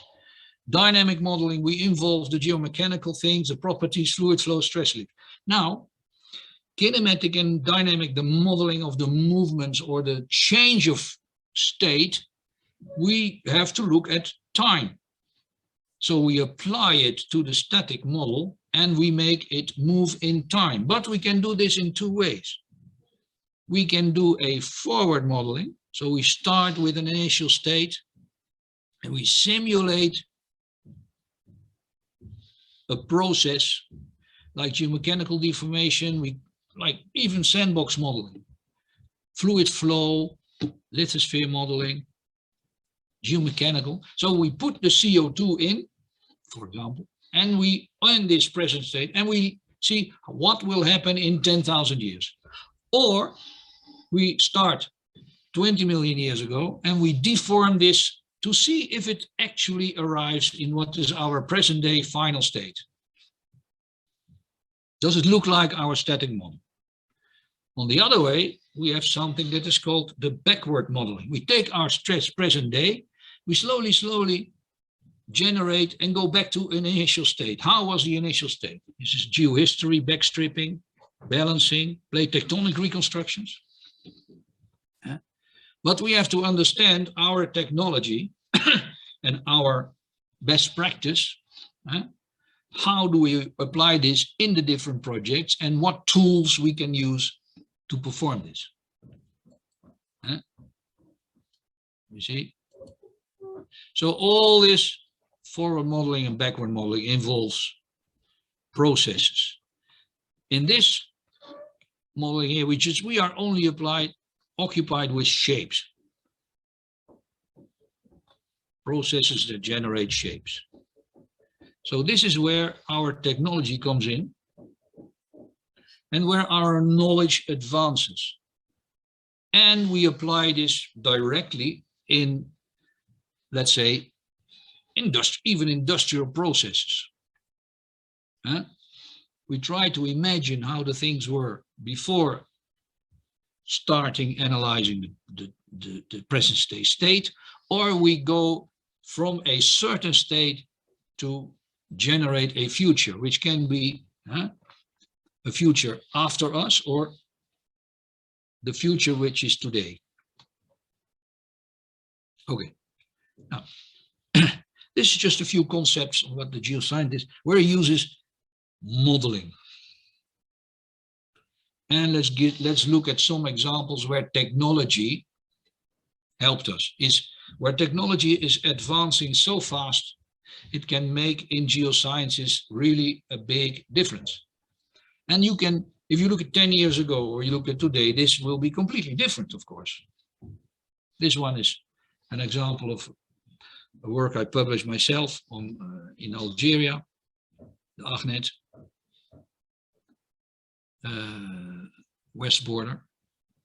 Dynamic modeling, we involve the geomechanical things, the properties, fluid flow, stress ellipse. Now, kinematic and dynamic, the modeling of the movements or the change of state, we have to look at time. So we apply it to the static model and we make it move in time. But we can do this in two ways. We can do a forward modeling. So we start with an initial state and we simulate a process like geomechanical deformation, like even sandbox modeling, fluid flow, lithosphere modeling, geomechanical. So we put the CO2 in, for example, and we in this present state, and we see what will happen in 10,000 years. Or we start 20 million years ago and we deform this to see if it actually arrives in what is our present day final state. Does it look like our static model? On the other way, we have something that is called the backward modeling. We take our present day, we slowly generate and go back to an initial state. How was the initial state? This is geohistory, backstripping, balancing, plate tectonic reconstructions. But we have to understand our technology and our best practice. How do we apply this in the different projects and what tools we can use to perform this? You see? So all this forward modeling and backward modeling involves processes. In this modeling here, we are only occupied with shapes. Processes that generate shapes. So this is where our technology comes in and where our knowledge advances. And we apply this directly in, let's say, even industrial processes. We try to imagine how the things were before starting analyzing the present state, or we go from a certain state to generate a future, which can be a future after us or the future which is today. Okay, now this is just a few concepts of what the geoscientist, where he uses modeling. And let's look at some examples where technology helped us, where technology is advancing so fast, it can make in geosciences really a big difference. And you can, if you look at 10 years ago or you look at today, this will be completely different, of course. This one is an example of a work I published myself on in Algeria, the Agnet west border.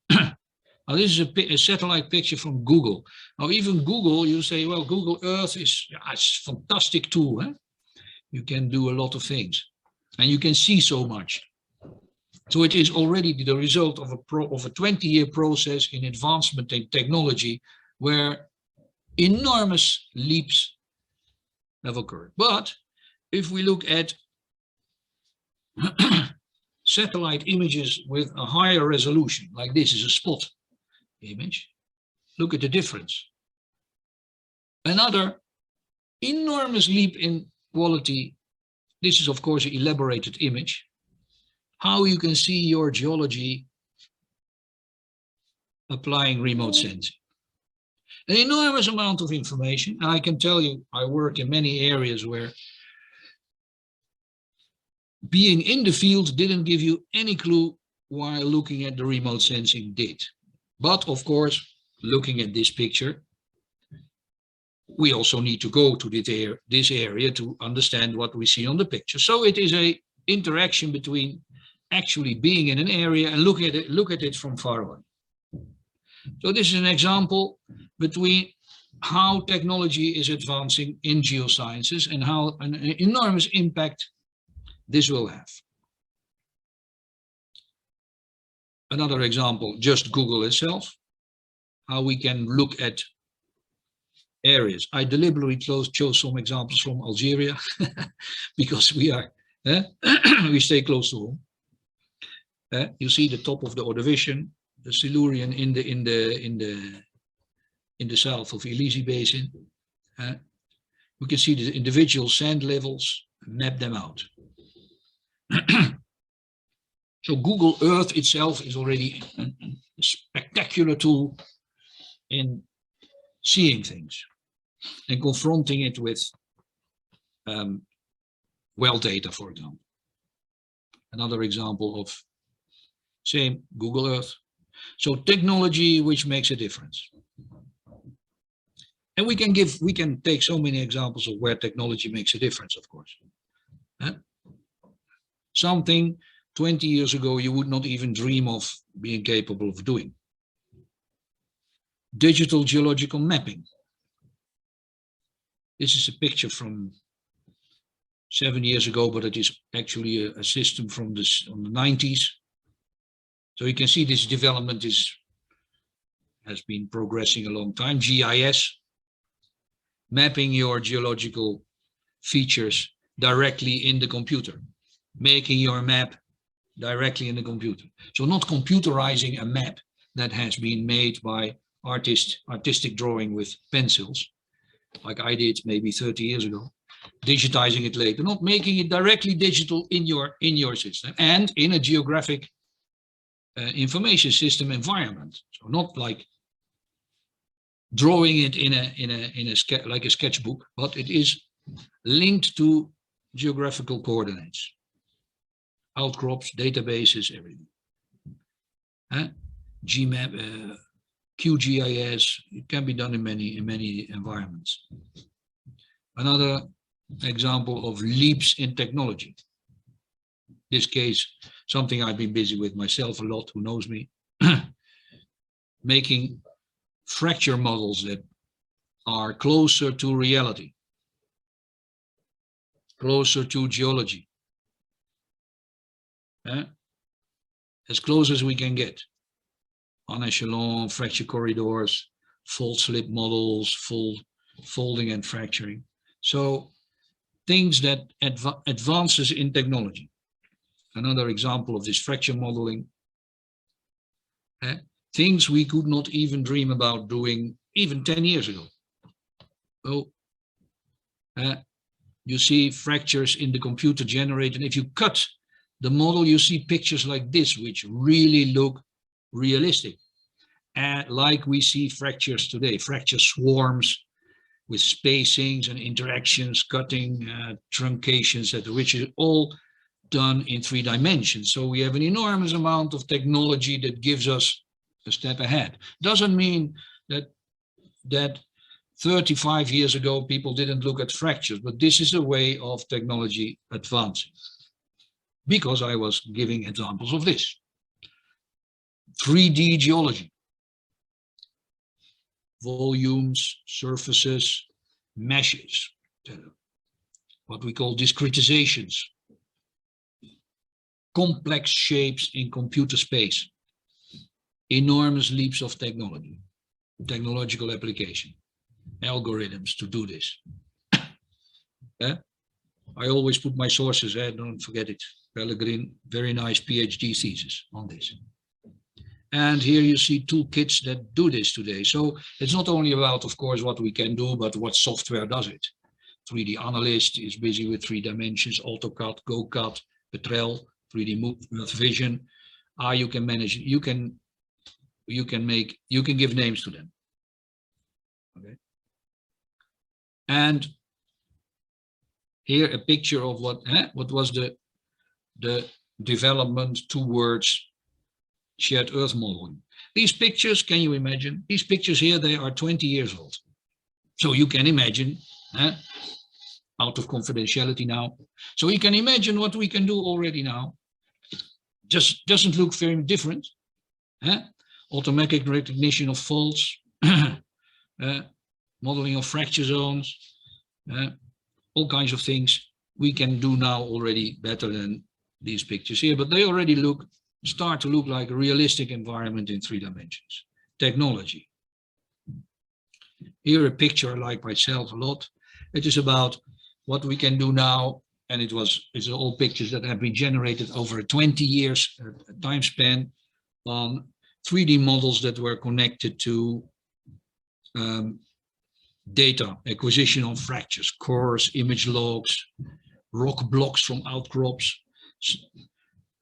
Now this is a satellite picture from Google. Now even Google, you say, well, Google Earth is it's a fantastic tool. You can do a lot of things and you can see so much. So it is already the result of a 20-year process in advancement in technology where enormous leaps have occurred. But if we look at satellite images with a higher resolution, like this is a spot image. Look at the difference. Another enormous leap in quality. This is, of course, an elaborated image. How you can see your geology applying remote sensing. An enormous amount of information. And I can tell you, I work in many areas where being in the field didn't give you any clue while looking at the remote sensing did. But of course, looking at this picture, we also need to go to this area to understand what we see on the picture. So it is an interaction between actually being in an area and look at it from far away. So this is an example between how technology is advancing in geosciences and how an enormous impact this will have. Another example, just Google itself, how we can look at areas. I deliberately chose some examples from Algeria because we are, we stay close to home. You see the top of the Ordovician, the Silurian in the south of Elysee Basin. We can see the individual sand levels, map them out. So Google Earth itself is already a spectacular tool in seeing things and confronting it with well data, for example. Another example of same Google Earth. So technology which makes a difference. And we can take so many examples of where technology makes a difference, of course. Something 20 years ago you would not even dream of being capable of doing. Digital geological mapping. This is a picture from 7 years ago, but it is actually a system from the 90s. So you can see this development has been progressing a long time. GIS, mapping your geological features directly in the computer, making your map directly in the computer. So not computerizing a map that has been made by artistic drawing with pencils, like I did maybe 30 years ago, digitizing it later, not making it directly digital in your system and in a geographic information system environment. So not like drawing it like a sketchbook, but it is linked to geographical coordinates, outcrops, databases, everything. GMAP, QGIS, it can be done in many environments. Another example of leaps in technology. This case, something I've been busy with myself a lot, who knows me, making fracture models that are closer to reality, closer to geology, as close as we can get. En echelon, fracture corridors, fault slip models, folding and fracturing. So things that advances in technology. Another example of this fracture modeling. Things we could not even dream about doing even 10 years ago. Oh, you see fractures in the computer generated. If you cut the model, you see pictures like this, which really look realistic. Like we see fractures today, fracture swarms with spacings and interactions, cutting, truncations, which is all done in 3 dimensions. So we have an enormous amount of technology that gives us a step ahead. Doesn't mean that 35 years ago people didn't look at fractures, but this is a way of technology advancing. Because I was giving examples of this. 3D geology. Volumes, surfaces, meshes, what we call discretizations. Complex shapes in computer space. Enormous leaps of technology, technological application, algorithms to do this. I always put my sources, don't forget it. Pellegrin, very nice PhD thesis on this. And here you see toolkits that do this today. So it's not only about, of course, what we can do, but what software does it. 3D Analyst is busy with 3 dimensions, AutoCAD, GoCAD, Petrel, 3D Vision. You can manage, you can give names to them. Okay. And here a picture of what was the development towards shared earth modeling. These pictures, can you imagine? These pictures here, they are 20 years old. So you can imagine, out of confidentiality now. So you can imagine what we can do already now. Just doesn't look very different. Automatic recognition of faults, modeling of fracture zones, all kinds of things we can do now already better than these pictures here, but they already start to look like a realistic environment in 3 dimensions. Technology. Here a picture I like myself a lot. It is about what we can do now, and it's all pictures that have been generated over a 20 years time span on 3D models that were connected to data acquisition on fractures, cores, image logs, rock blocks from outcrops,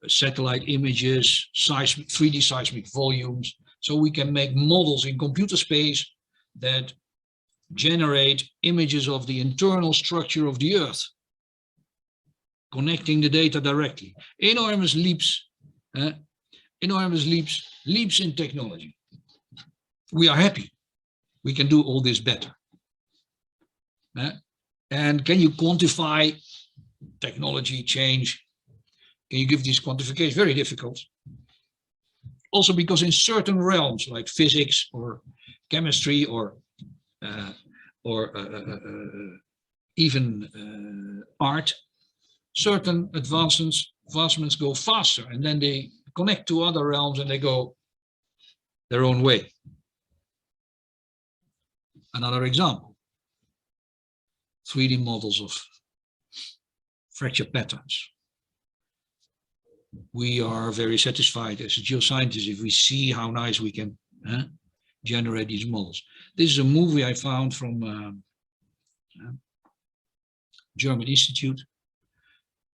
satellite images, 3D seismic volumes. So we can make models in computer space that generate images of the internal structure of the earth, connecting the data directly. Enormous leaps in technology. We are happy. We can do all this better. And can you quantify technology change? Can you give these quantifications? Very difficult. Also because in certain realms like physics or chemistry or even art, certain advancements go faster, and then they connect to other realms and they go their own way. Another example, 3D models of fracture patterns. We are very satisfied as geoscientists if we see how nice we can generate these models. This is a movie I found from German Institute,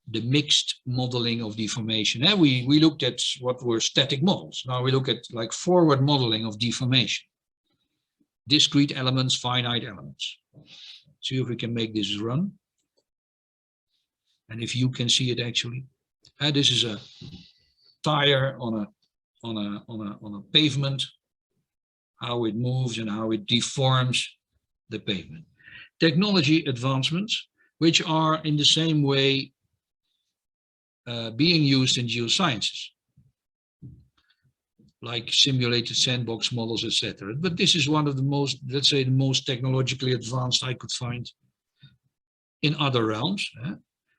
the mixed modeling of deformation. We looked at what were static models. Now we look at like forward modeling of deformation. Discrete elements, finite elements. See if we can make this run. And if you can see it actually. This is a tire on a pavement, how it moves and how it deforms the pavement. Technology advancements, which are in the same way being used in geosciences, like simulated sandbox models, etc. But this is one of the most, let's say, the most technologically advanced I could find in other realms.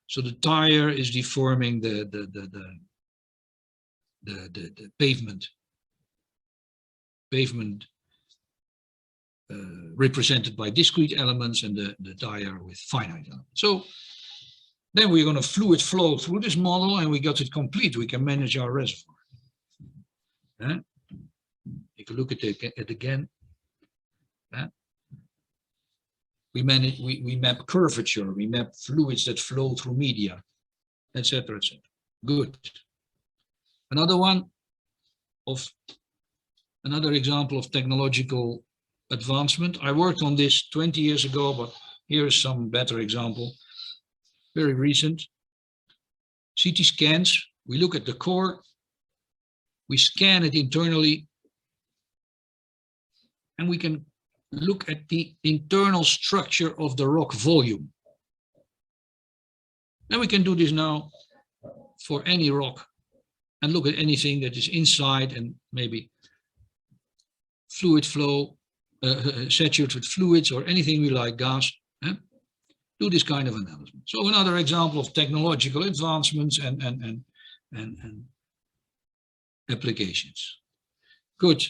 So the tire is deforming the pavement represented by discrete elements, and the tire with finite elements. So then we're going to fluid flow through this model, and we got it complete. We can manage our reservoir. If you look at it again, we map curvature, we map fluids that flow through media, etc., etc. Good. Another example of technological advancement. I worked on this 20 years ago, but here is some better example. Very recent. CT scans. We look at the core, we scan it internally, and we can look at the internal structure of the rock volume. And we can do this now for any rock and look at anything that is inside and maybe fluid flow, saturated with fluids or anything we like, gas. Do this kind of analysis. So another example of technological advancements and applications. Good.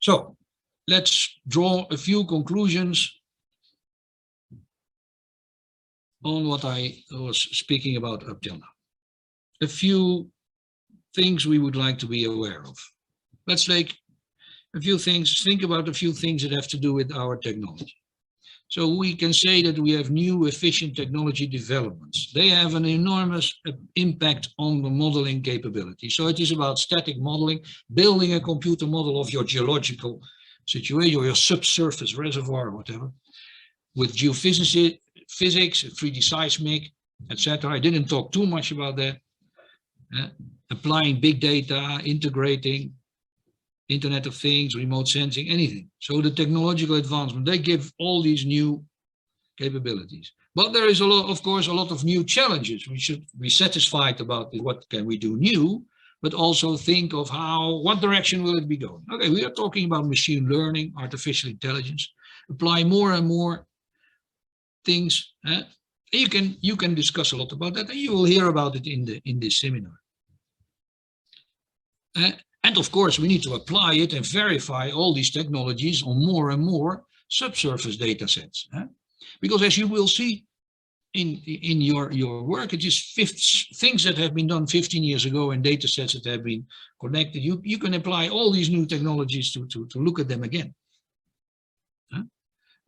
So let's draw a few conclusions on what I was speaking about up till now. A few things we would like to be aware of. Let's take a few things, think about a few things that have to do with our technology. So we can say that we have new efficient technology developments. They have an enormous impact on the modeling capability. So it is about static modeling, building a computer model of your geological situation or your subsurface reservoir or whatever, with geophysics, 3D seismic, etc. I didn't talk too much about that. Applying big data, integrating Internet of Things, remote sensing, anything. So the technological advancement, they give all these new capabilities. But there is of course, a lot of new challenges. We should be satisfied about what can we do new, but also think of what direction will it be going? Okay, we are talking about machine learning, artificial intelligence, apply more and more things. You can discuss a lot about that, and you will hear about it in this seminar. And of course, we need to apply it and verify all these technologies on more and more subsurface data sets. Because as you will see in your work, it is things that have been done 15 years ago and data sets that have been connected. You can apply all these new technologies to look at them again.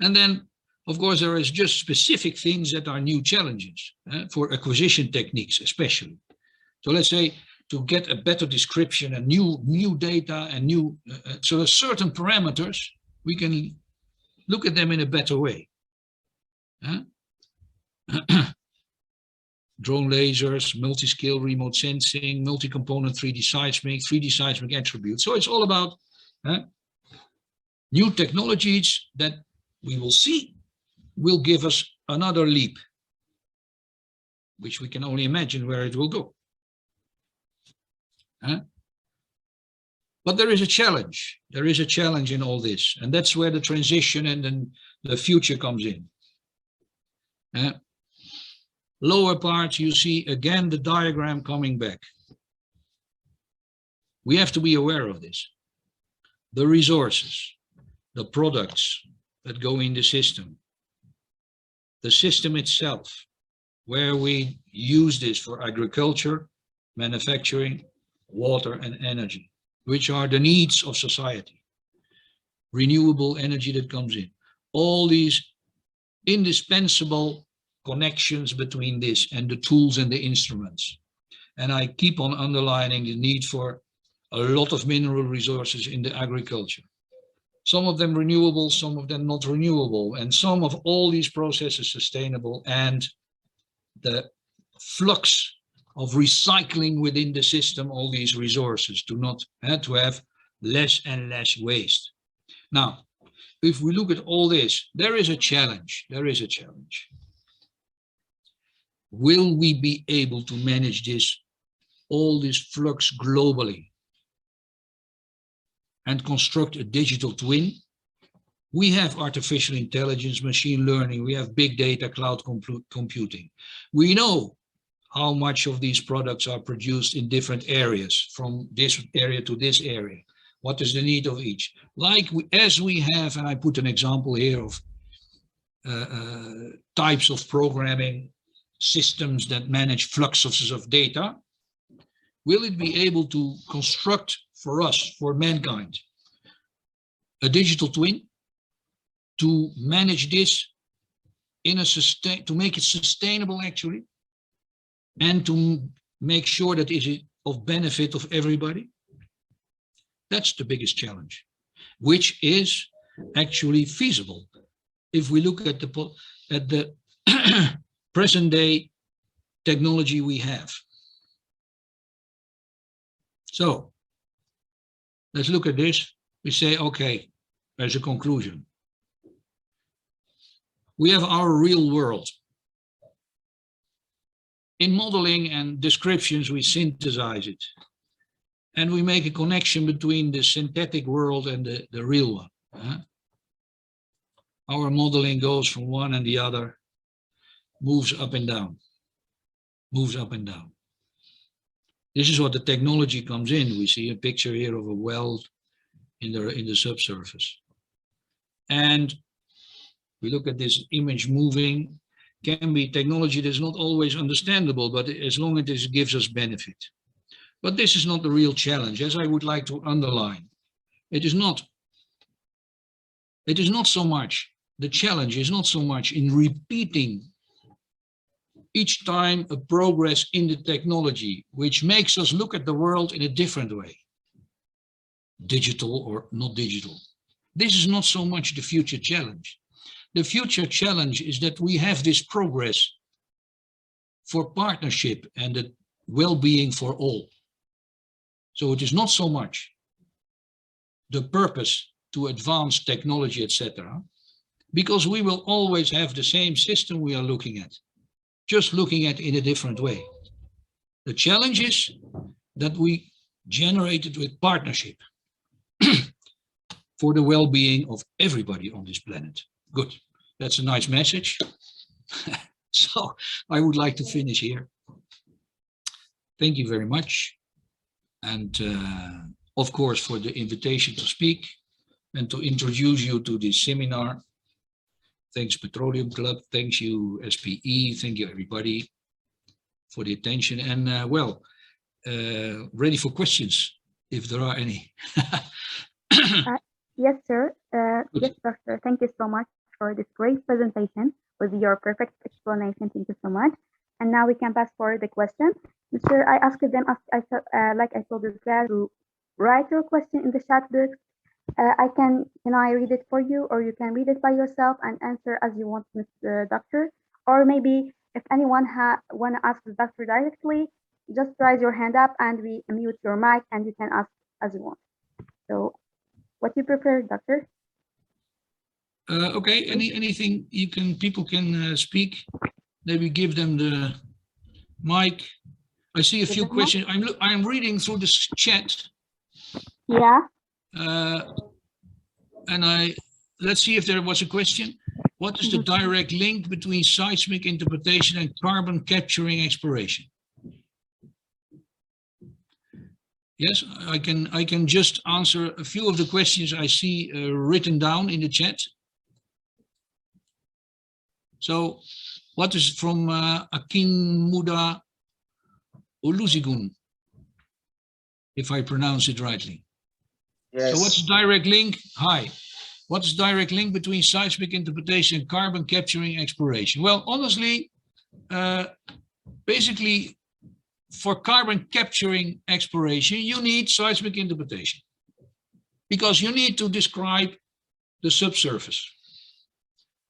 And then, of course, there is just specific things that are new challenges for acquisition techniques, especially. So let's say, to get a better description and new data and so there's certain parameters, we can look at them in a better way. Drone lasers, multi-scale remote sensing, multi-component 3D seismic attributes. So it's all about new technologies that we will see will give us another leap, which we can only imagine where it will go. But there is a challenge. There is a challenge in all this, and that's where the transition and then the future comes in. Lower part, you see again the diagram coming back. We have to be aware of this. The resources, the products that go in the system itself, where we use this for agriculture, manufacturing, water and energy, which are the needs of society. Renewable energy that comes in. All these indispensable connections between this and the tools and the instruments. And I keep on underlining the need for a lot of mineral resources in the agriculture. Some of them renewable, some of them not renewable, and some of all these processes sustainable, and the flux of recycling within the system all these resources to have less and less waste. Now, if we look at all this, there is a challenge. There is a challenge. Will we be able to manage all this flux globally and construct a digital twin? We have artificial intelligence, machine learning, we have big data, cloud computing. We know how much of these products are produced in different areas, from this area to this area. What is the need of each? As we have, and I put an example here of types of programming systems that manage fluxes of data, will it be able to construct for us, for mankind, a digital twin to manage this to make it sustainable actually, and to make sure that it is of benefit of everybody? That's the biggest challenge, which is actually feasible if we look at the present day technology we have. So let's look at this. We say, okay, there's a conclusion. We have our real world. In modeling and descriptions, we synthesize it. And we make a connection between the synthetic world and the real one. Our modeling goes from one and the other, moves up and down, moves up and down. This is what the technology comes in. We see a picture here of a well in the subsurface. And we look at this image moving, can be technology that's not always understandable, but as long as it gives us benefit. But this is not the real challenge, as I would like to underline. It is not so much, the challenge is not so much in repeating each time a progress in the technology, which makes us look at the world in a different way, digital or not digital. This is not so much the future challenge. The future challenge is that we have this progress for partnership and the well-being for all. So it is not so much the purpose to advance technology, etc., because we will always have the same system we are looking at, just looking at it in a different way. The challenge is that we generate it with partnership for the well-being of everybody on this planet. Good, that's a nice message. So I would like to finish here. Thank you very much. And of course, for the invitation to speak and to introduce you to this seminar. Thanks Petroleum Club, thanks you SPE, thank you everybody for the attention. And ready for questions, if there are any. Yes, sir. Yes, doctor. Thank you so much for this great presentation with your perfect explanation. Thank you so much. And now we can pass for the question. Sir, I asked them, like I told you guys, to write your question in the chat box. Can I read it for you, or you can read it by yourself and answer as you want, Mr. Doctor? Or maybe if anyone want to ask the doctor directly, just raise your hand up and we mute your mic and you can ask as you want. So what you prefer, doctor? Okay, anything people can speak. Maybe give them the mic. I see a few questions. I'm reading through the chat. Yeah. And let's see if there was a question. What is the direct link between seismic interpretation and carbon capturing exploration? Yes, I can just answer a few of the questions I see written down in the chat. So, what is from Akinmuda Oluzigun, if I pronounce it rightly? Yes. So what's the direct link? Hi. What's the direct link between seismic interpretation and carbon capturing exploration? Well, honestly, basically, for carbon capturing exploration, you need seismic interpretation because you need to describe the subsurface.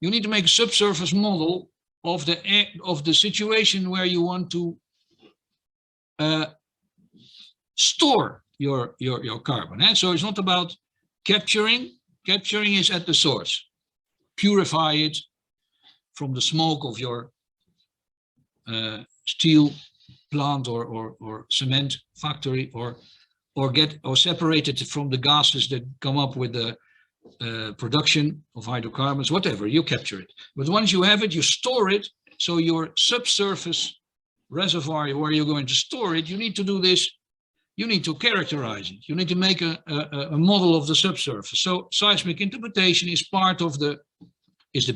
You need to make a subsurface model of the situation where you want to store your carbon. And so it's not about capturing. Capturing is at the source. Purify it from the smoke of your steel plant or cement factory, or separate it from the gases that come up with the production of hydrocarbons, whatever, you capture it. But once you have it, you store it. So your subsurface reservoir where you're going to store it, you need to do this. You need to characterize it. You need to make a model of the subsurface. So seismic interpretation is part of the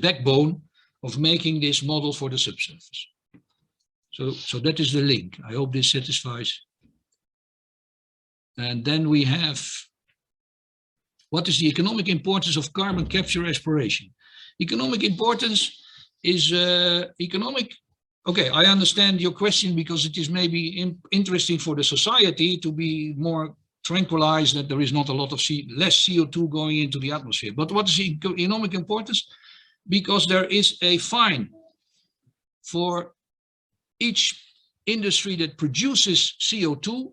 backbone of making this model for the subsurface. So that is the link. I hope this satisfies. And then we have, what is the economic importance of carbon capture exploration? Economic importance is economic. Okay, I understand your question because it is maybe interesting for the society to be more tranquilized that there is not a lot of less CO2 going into the atmosphere. But what is the economic importance? Because there is a fine for each industry that produces CO2.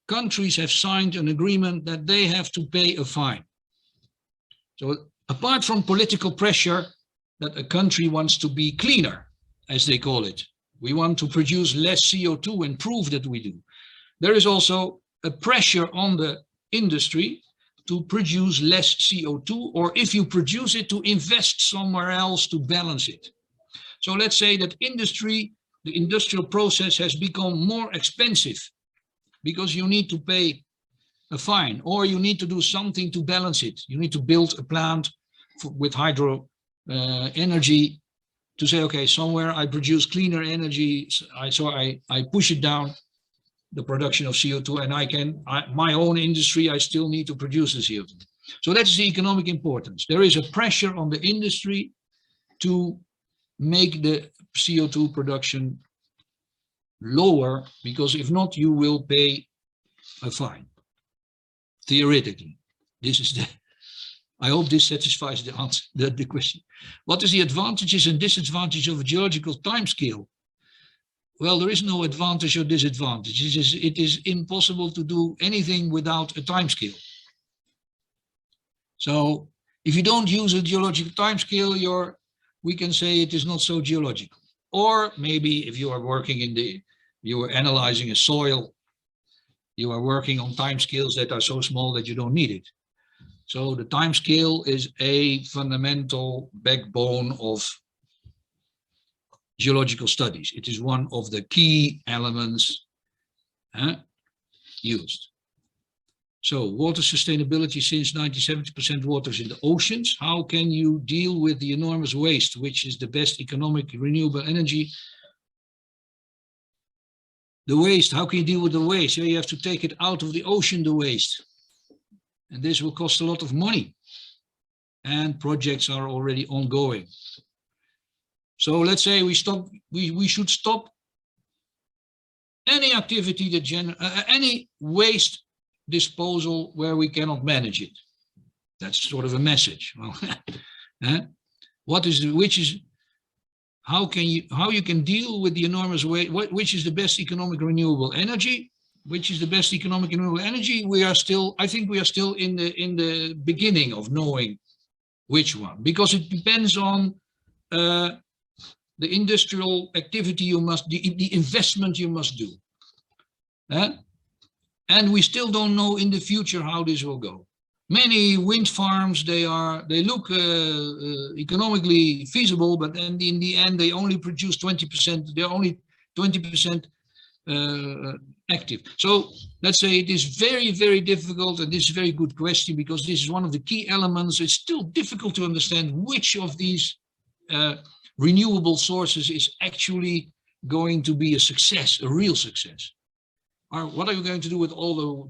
Countries have signed an agreement that they have to pay a fine. So apart from political pressure that a country wants to be cleaner, as they call it, we want to produce less CO2 and prove that we do. There is also a pressure on the industry to produce less CO2, or if you produce it, to invest somewhere else to balance it. So let's say that the industrial process has become more expensive because you need to pay a fine, or you need to do something to balance it. You need to build a plant with hydro energy to say, okay, somewhere I produce cleaner energy, so I push it down, the production of CO2, and my own industry, I still need to produce the CO2. So that's the economic importance. There is a pressure on the industry to make the CO2 production lower, because if not, you will pay a fine. Theoretically, this is I hope this satisfies the answer, the question. What is the advantages and disadvantages of a geological timescale? Well, there is no advantage or disadvantage. It is impossible to do anything without a timescale. So if you don't use a geological timescale, we can say it is not so geological. Or maybe if you are working you are analyzing a soil, you are working on timescales that are so small that you don't need it. So the timescale is a fundamental backbone of geological studies. It is one of the key elements used. So water sustainability, since 70% water is in the oceans. How can you deal with the enormous waste, which is the best economic renewable energy? The waste, how can you deal with the waste? You have to take it out of the ocean, the waste. And this will cost a lot of money. And projects are already ongoing. So let's say we should stop any activity that any waste disposal where we cannot manage it. That's sort of a message. Well, how you can deal with the enormous waste? Which is the best economic renewable energy? Which is the best economic renewable energy? I think we are still in the beginning of knowing which one, because it depends on the industrial activity the investment you must do. And we still don't know in the future how this will go. Many wind farms, they look economically feasible, but then in the end they only produce 20%. They're only 20% active. So let's say it is very, very difficult, and this is a very good question, because this is one of the key elements. It's still difficult to understand which of these renewable sources is actually going to be a success, a real success. Or what are you going to do with all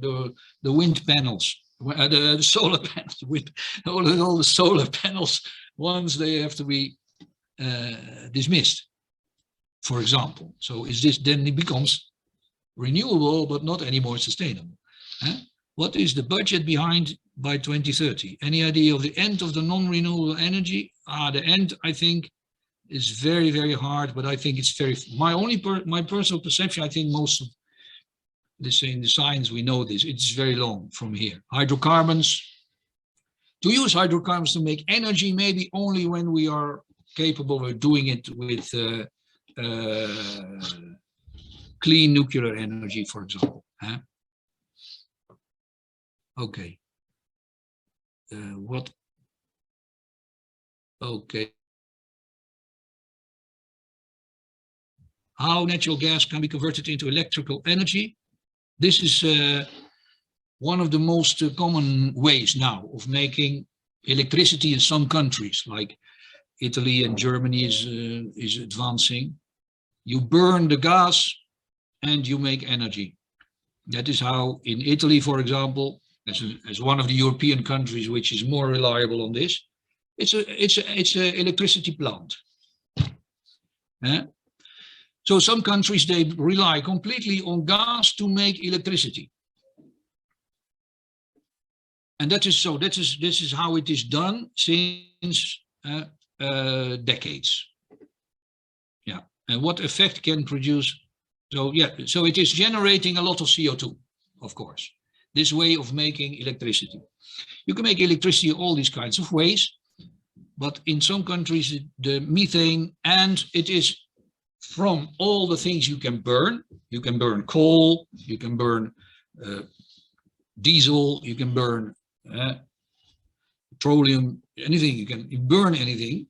the wind panels, the solar panels, with all the solar panels once they have to be dismissed, for example? So is this, then it becomes renewable but not anymore sustainable. What is the budget behind by 2030? Any idea of the end of the non-renewable energy? The end, I think, is very, very hard, but I think it's my personal perception, I think most of this in the science, we know this, it's very long from here. Hydrocarbons, to use hydrocarbons to make energy, maybe only when we are capable of doing it with clean nuclear energy, for example. Okay. Okay. How natural gas can be converted into electrical energy? This is one of the most common ways now of making electricity in some countries, like Italy and Germany is advancing. You burn the gas and you make energy. That is how in Italy, for example, as one of the European countries which is more reliable on this, it's an electricity plant. So some countries, they rely completely on gas to make electricity. And this is how it is done since decades. Yeah. And what effect can produce? So yeah, so it is generating a lot of CO2, of course, this way of making electricity. You can make electricity all these kinds of ways, but in some countries, the methane, and it is from all the things you can burn coal, you can burn diesel, you can burn petroleum, anything, you can burn anything.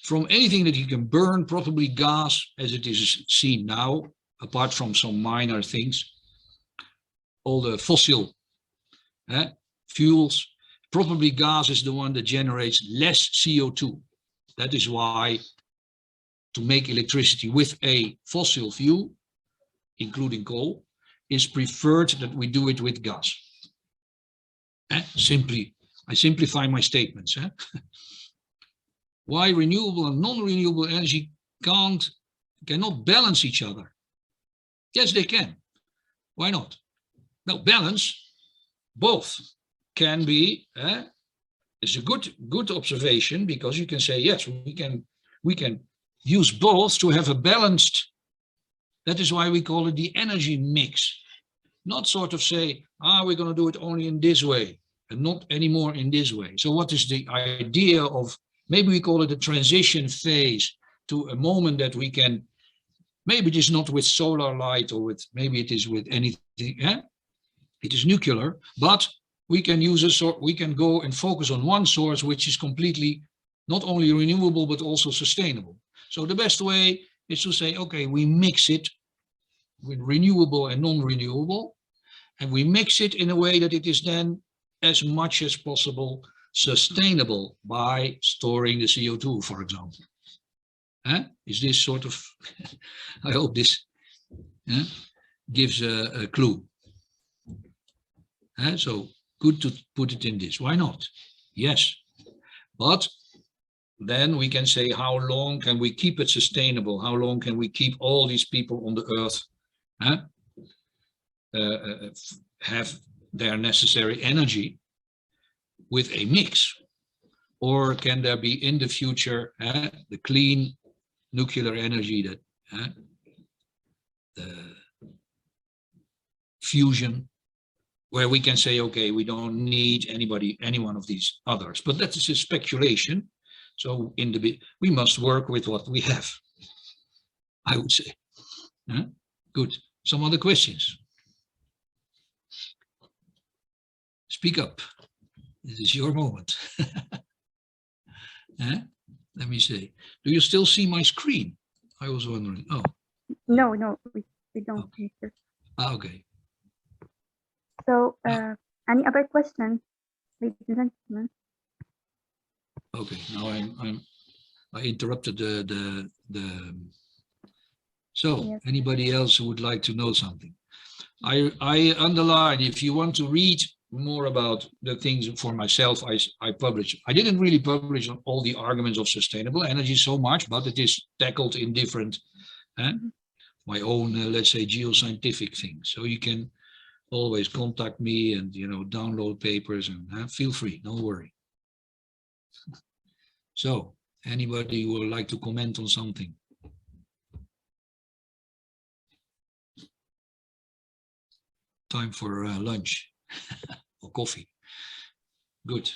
From anything that you can burn, probably gas, as it is seen now, apart from some minor things, all the fossil fuels, probably gas is the one that generates less CO2. That is why to make electricity with a fossil fuel, including coal, is preferred that we do it with gas. I simplify my statements. Why renewable and non-renewable energy cannot balance each other? Yes, they can. Why not? Now, balance, both can be, it's a good observation, because you can say, yes, we can use both to have a balanced, that is why we call it the energy mix. Not sort of say, we're going to do it only in this way and not anymore in this way. So what is the idea of, maybe we call it a transition phase to a moment that we can, maybe it is not with solar light, or with, maybe it is with anything, it is nuclear, but we can use a sort, we can go and focus on one source which is completely not only renewable but also sustainable. So the best way is to say, okay, we mix it with renewable and non-renewable, and we mix it in a way that it is then as much as possible sustainable by storing the CO2, for example. Is this sort of, I hope this gives a clue. So good to put it in this. Why not? Yes. But then we can say, how long can we keep it sustainable? How long can we keep all these people on the earth have their necessary energy with a mix? Or can there be in the future the clean nuclear energy, that the fusion, where we can say, okay, we don't need any one of these others, but that is a speculation. So we must work with what we have, I would say. Good. Some other questions? Speak up. This is your moment. Let me see. Do you still see my screen? I was wondering. Oh. No, we don't. Okay. Okay. So, any other questions, ladies and gentlemen? Okay. Now I interrupted the. So, yes. Anybody else who would like to know something? I underline, if you want to read more about the things for myself, I publish. I didn't really publish on all the arguments of sustainable energy so much, but it is tackled in different, my own, let's say, geoscientific things. So you can always contact me and, download papers, and feel free, don't worry. So, anybody who would like to comment on something? Time for lunch or coffee. Good.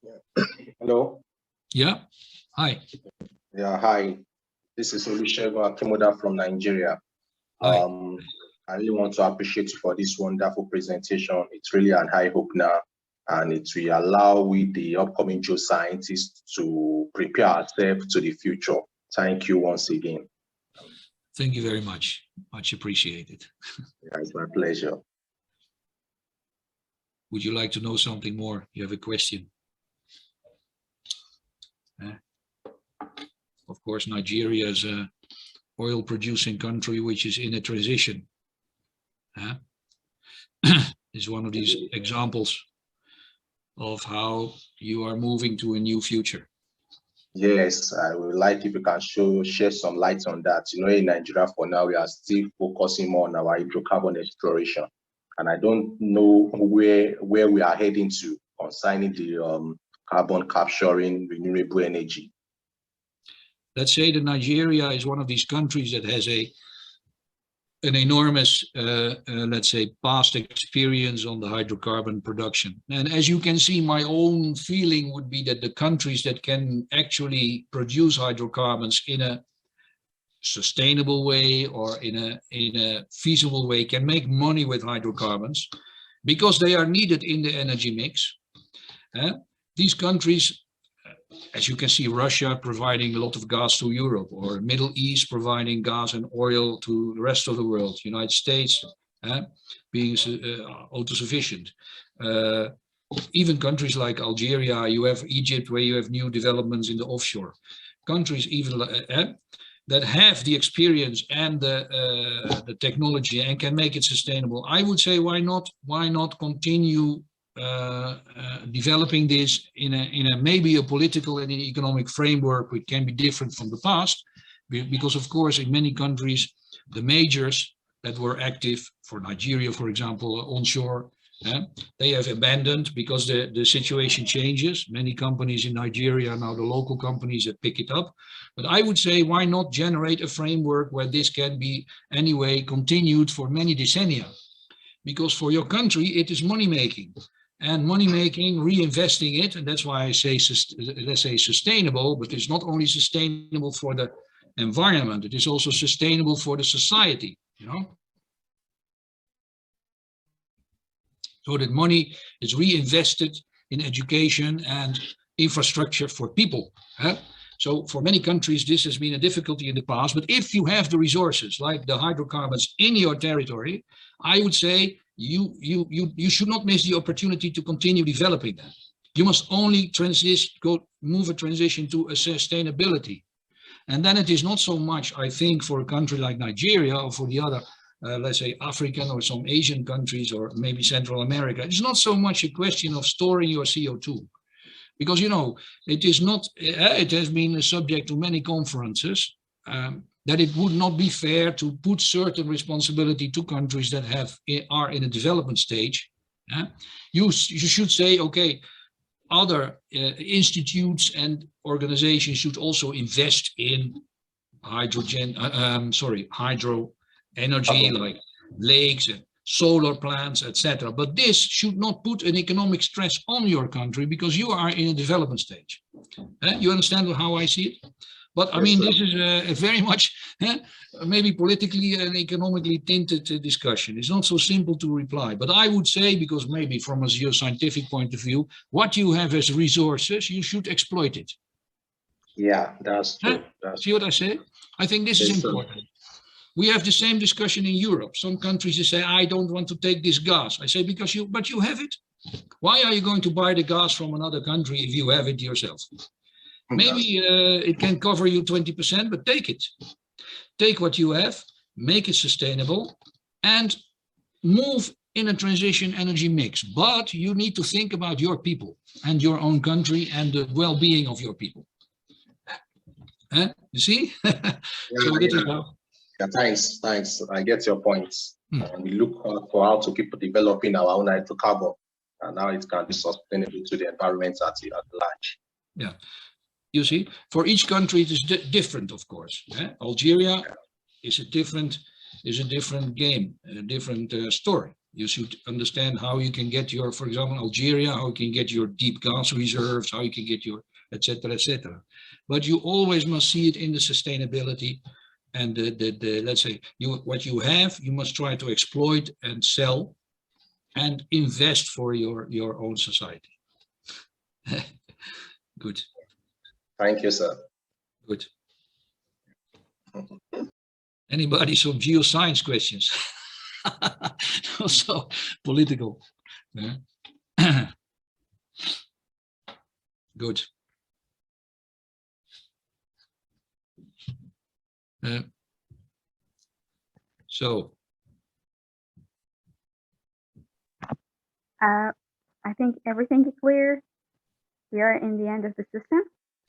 Yeah. Hello. Yeah. Hi. Yeah. Hi. This is Olusegun Akimoda from Nigeria. Hi. I really want to appreciate you for this wonderful presentation. It's really an eye-opener, and it will allow we, the upcoming geoscientists, to prepare ourselves to the future. Thank you once again. Thank you very much. Much appreciated. Yeah, it's my pleasure. Would you like to know something more? You have a question? Of course, Nigeria is an oil-producing country which is in a transition. It's one of these examples of how you are moving to a new future. Yes, I would like if you can share some light on that. In Nigeria for now, we are still focusing more on our hydrocarbon exploration. And I don't know where we are heading to concerning the carbon capturing renewable energy. Let's say that Nigeria is one of these countries that has an enormous, let's say, past experience on the hydrocarbon production. And as you can see, my own feeling would be that the countries that can actually produce hydrocarbons in a sustainable way or in a feasible way can make money with hydrocarbons because they are needed in the energy mix. These countries, as you can see, Russia providing a lot of gas to Europe, or Middle East providing gas and oil to the rest of the world, United States being autosufficient. Even countries like Algeria, you have Egypt, where you have new developments in the offshore. countries even that have the experience and the technology and can make it sustainable, I would say why not continue developing this in a maybe a political and an economic framework which can be different from the past, because of course in many countries the majors that were active, for Nigeria for example, onshore, they have abandoned because the situation changes. Many companies in Nigeria now, the local companies that pick it up. But I would say why not generate a framework where this can be anyway continued for many decennia, because for your country it is money making. And money making, reinvesting it, and that's why I say, let's say sustainable, but it's not only sustainable for the environment, it is also sustainable for the society, you know? So that money is reinvested in education and infrastructure for people. So for many countries, this has been a difficulty in the past, but if you have the resources like the hydrocarbons in your territory, I would say you should not miss the opportunity to continue developing that. You must only move a transition to a sustainability. And then it is not so much, I think, for a country like Nigeria or for the other, let's say African or some Asian countries or maybe Central America. It's not so much a question of storing your CO2. Because, you know, it is not, it has been a subject to many conferences, that it would not be fair to put certain responsibility to countries that are in a development stage. You should say, okay, other institutes and organizations should also invest in hydro energy, like lakes and solar plants, etc. But this should not put an economic stress on your country because you are in a development stage. You understand how I see it? But I mean, this is a very much maybe politically and economically tinted discussion. It's not so simple to reply. But I would say, because maybe from a geoscientific point of view, what you have as resources, you should exploit it. Yeah, that's true. See what I say? I think this is important. We have the same discussion in Europe. Some countries say, I don't want to take this gas. I say, but you have it. Why are you going to buy the gas from another country if you have it yourself? Maybe it can cover you 20%, but take it. Take what you have, make it sustainable, and move in a transition energy mix. But you need to think about your people and your own country and the well-being of your people. You see? So this is how. Yeah, thanks. I get your points. We look for how to keep developing our own hydrocarbon, and now it can be sustainable to the environment at large. Yeah, you see, for each country it is different, of course. Algeria is a different game, a different story. You should understand how you can get your, for example, Algeria, how you can get your deep gas reserves, how you can get your, etc., etc. But you always must see it in the sustainability. And let's say what you have, you must try to exploit and sell and invest for your own society. Good. Thank you, sir. Good. Anybody some geoscience questions? Also political. Yeah. Good. So I think everything is clear. We are in the end of the session.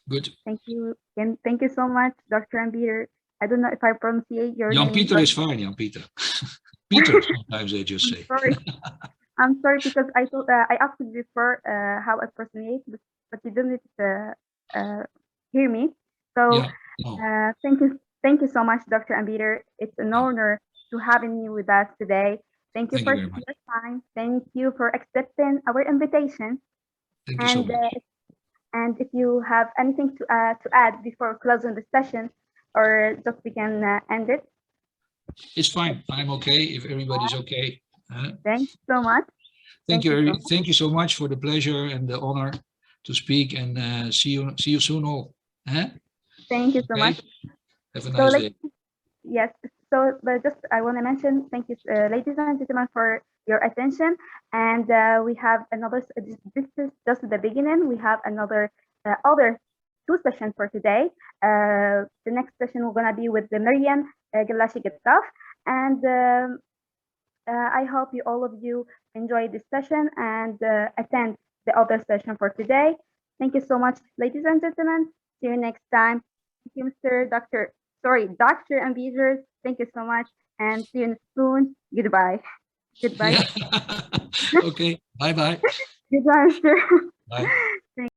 Good. Thank you. And thank you so much, Dr. Janpieter. I don't know if I pronounce your name. Janpieter is fine, Janpieter. Peter, sometimes they just say. Sorry. I'm sorry because I thought I asked you before how I pronounce it, but you didn't hear me. So thank you so much, Dr. Janpieter. It's an honor to having you with us today. Thank you for your time. Thank you for accepting our invitation. Thank you so much. And if you have anything to add before closing the session, or just we can end it. It's fine. I'm okay if everybody's okay. Thanks so much. Thank you. Thank you so much for the pleasure and the honor to speak. And see you soon all. Thank you so much. Have a nice day. Yes. So, but just I want to mention, thank you, ladies and gentlemen, for your attention. And we have another. This is just the beginning. We have another other two sessions for today. The next session we're gonna be with the Miriam Galashigataf, and I hope all of you enjoy this session and attend the other session for today. Thank you so much, ladies and gentlemen. See you next time. Thank you, Dr. Ambizers. Thank you so much, and see you soon. Goodbye. Goodbye. Yeah. Okay. Bye-bye. Goodbye, Mr. Bye.